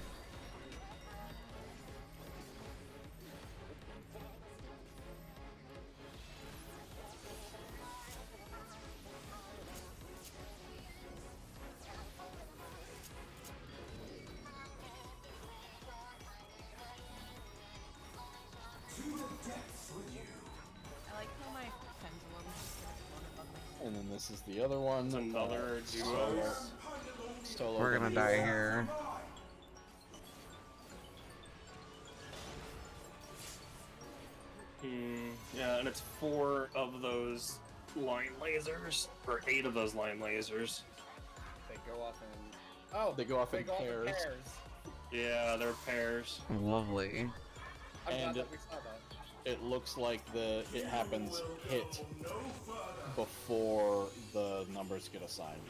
I like how my pendulum just gets one above my And then this is the other one. It's another duo. Solo. We're gonna die here. Yeah, and it's 4 of those line lasers, or 8 of those line lasers. They go off in. Oh, They go off they in go off in pairs. pairs. Yeah, they're pairs. Lovely. I'm glad And that we saw that. it looks like it happens hit before the numbers get assigned.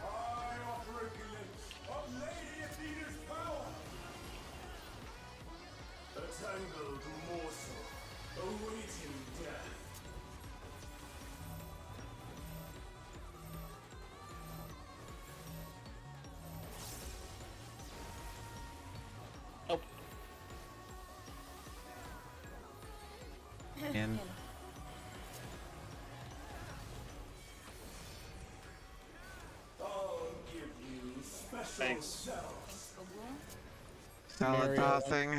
I offer a glimpse of Lady Athena's power. A tangled morsel awaiting death. Oh, In. I'll give you special Thanks. cells. Salad Mario. tossing.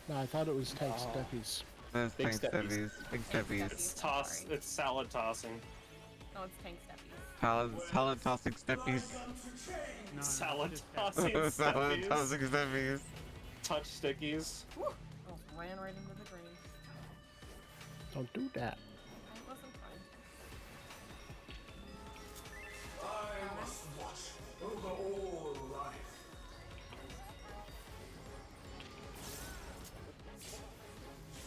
No, I thought it was tank steppies. There's Big tank steppies. steppies. Big steppies. It's salad tossing. No, it's tank steppies. Salad tossing steppies. No, Salad just tossing Salad steppies. tossing steppies. Touch stickies. Almost ran right into the green. Don't do that. I wasn't trying. I must watch over all life.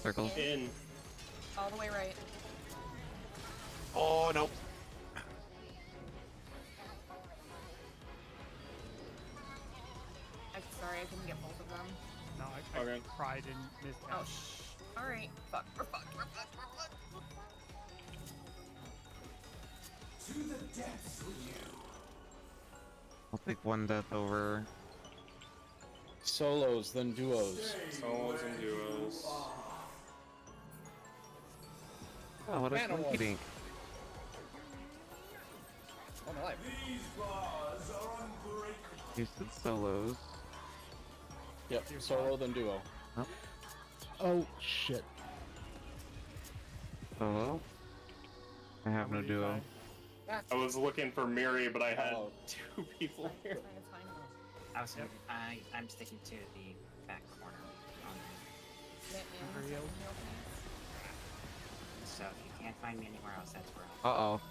Circles. In. All the way right. Oh no. I'm sorry, I couldn't get both of them. No, I Okay. cried and missed Oh, out. shh. Alright. Fuck. We're fucked. We're fucked. We're fucked. To the depths with you. I'll take one death over. solos, then duos. Solos and duos. Oh, what a Animal. slinky dink. Oh my life. These bars are unbreakable. You said solos. Yep, solo, then duo. Oh shit. Solo? I have no duo. I was looking for Miri, but I had Oh. 2 people It's here. fine, it's fine. I was I'm sticking to the back corner on there. Let me in the Real. second hill, please. So if you can't find me anywhere else, that's where I'll Uh-oh.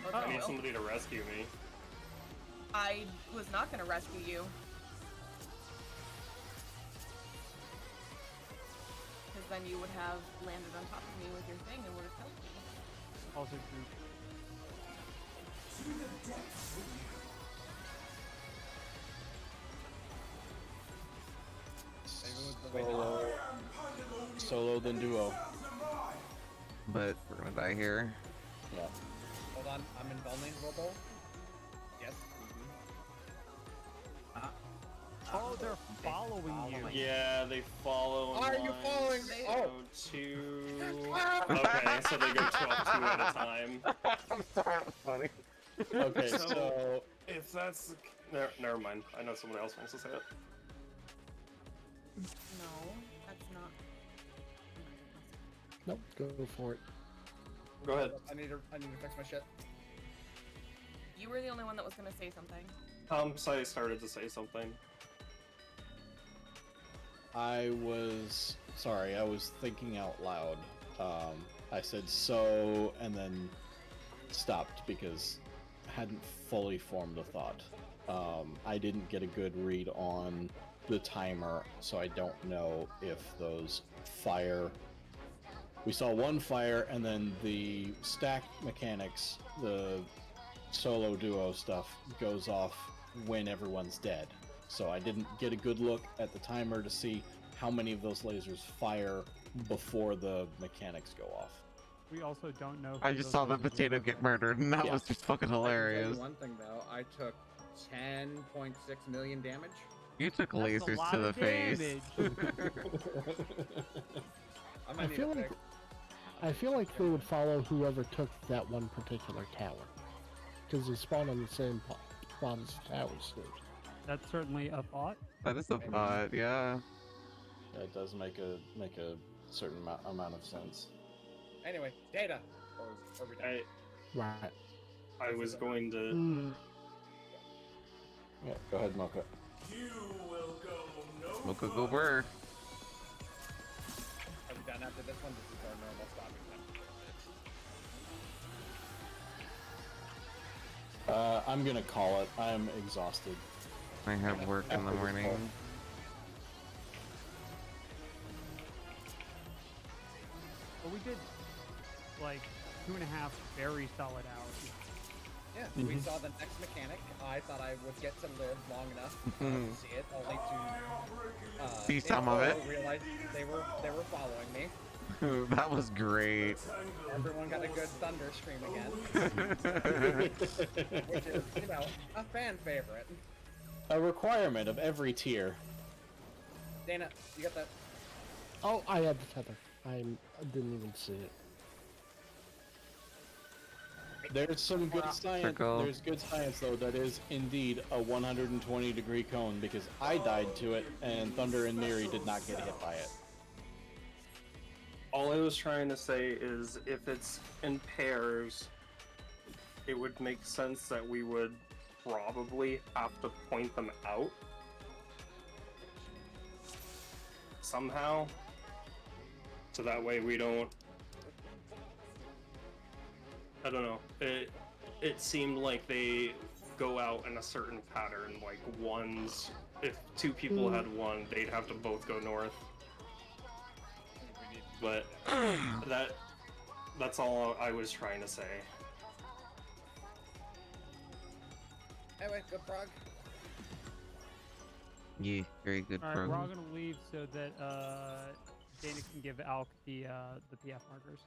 Okay, I need well, somebody to rescue me. I was not gonna rescue you. Because then you would have landed on top of me with your thing and would have killed me. Also true. To the depths with you. Solo, solo, then duo. But we're gonna die here. Yeah. Hold on, I'm invulnerable. Yes. Oh, they're following you. Yeah, they follow. in Are you line, following me? So Oh. 2. Okay, so they go 2 at a time. I'm sorry, that's funny. Okay, So- so If that's never mind. I know someone else wants to say it. No, that's not. Nope, go for it. Go ahead. I need to fix my shit. You were the only one that was gonna say something. Tom started to say something. I was thinking out loud. I said so and then stopped because I hadn't fully formed a thought. I didn't get a good read on the timer, so I don't know if those fire. We saw one fire, and then the stack mechanics, the solo duo stuff, goes off when everyone's dead. So I didn't get a good look at the timer to see how many of those lasers fire before the mechanics go off. We also don't know. I just saw the potato get murdered, and that was just fucking I can tell hilarious. you one thing though, I took 10.6 million damage. You took That's a lasers lot to the of face. I feel like I feel like they would follow whoever took that one particular tower, because they spawn on the same spot as the towers did. That's certainly a thought. That is a thought, yeah. That does make a certain amount of sense. Anyway, data. Or we done? Right. I was going to. Yeah, go ahead, Mocha. You will go no Mocha go burr. Are we done after this one? This is our normal stopping time. I'm gonna call it. I'm exhausted. I have work in the morning. But we did like 2.5 very solid hours. Yeah, we saw the next mechanic. I thought I would get to live long enough to see it, only to See some of it. realize they were following me. That was great. Everyone got a good thunder stream again, which is, you know, a fan favorite. A requirement of every tier. Dana, you got that? Oh, I had the tether. I didn't even see it. There's some good science. Circle. There's good science though. That is indeed a 120-degree cone because I died to it, and Thunder and Miri did not get hit by it. All I was trying to say is if it's in pairs, it would make sense that we would probably have to point them out somehow. So that way we don't. I don't know. It seemed like they go out in a certain pattern. Like ones, if two people had one, they'd have to both go north. But that's all I was trying to say. Anyway, good frog. Yeah, very good All right, we're all program. gonna leave so that Dana can give Alk the PF markers.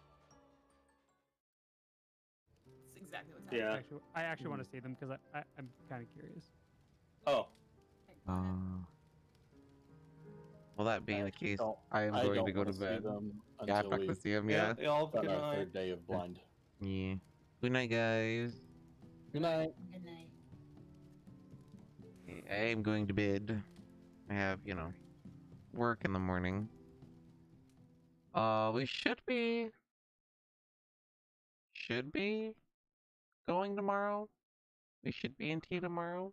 That's exactly what's happening. Yeah. I actually want to see them because I'm kind of curious. Oh. Well, that being the case, don't- I am I going don't to go to wanna see bed. them Yeah, I'm until not going we've to see them, yeah. Y'all have a done good our night. third day of blind. Yeah. Good night, guys. Good night. Good night. I am going to bed. I have, work in the morning. We should be going tomorrow. We should be in tea tomorrow.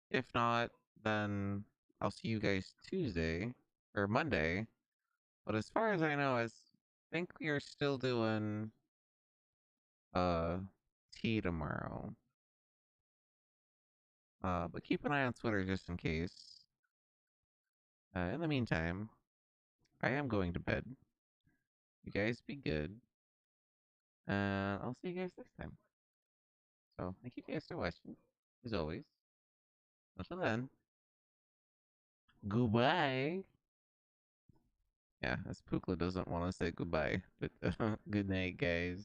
If not, then I'll see you guys Tuesday or Monday. But as far as I know, I think we are still doing tea tomorrow. But keep an eye on Twitter just in case. In the meantime, I am going to bed. You guys be good. And I'll see you guys next time. So, thank you guys for watching, as always. Until then, goodbye. Yeah, as Pukla doesn't want to say goodbye, but good night, guys.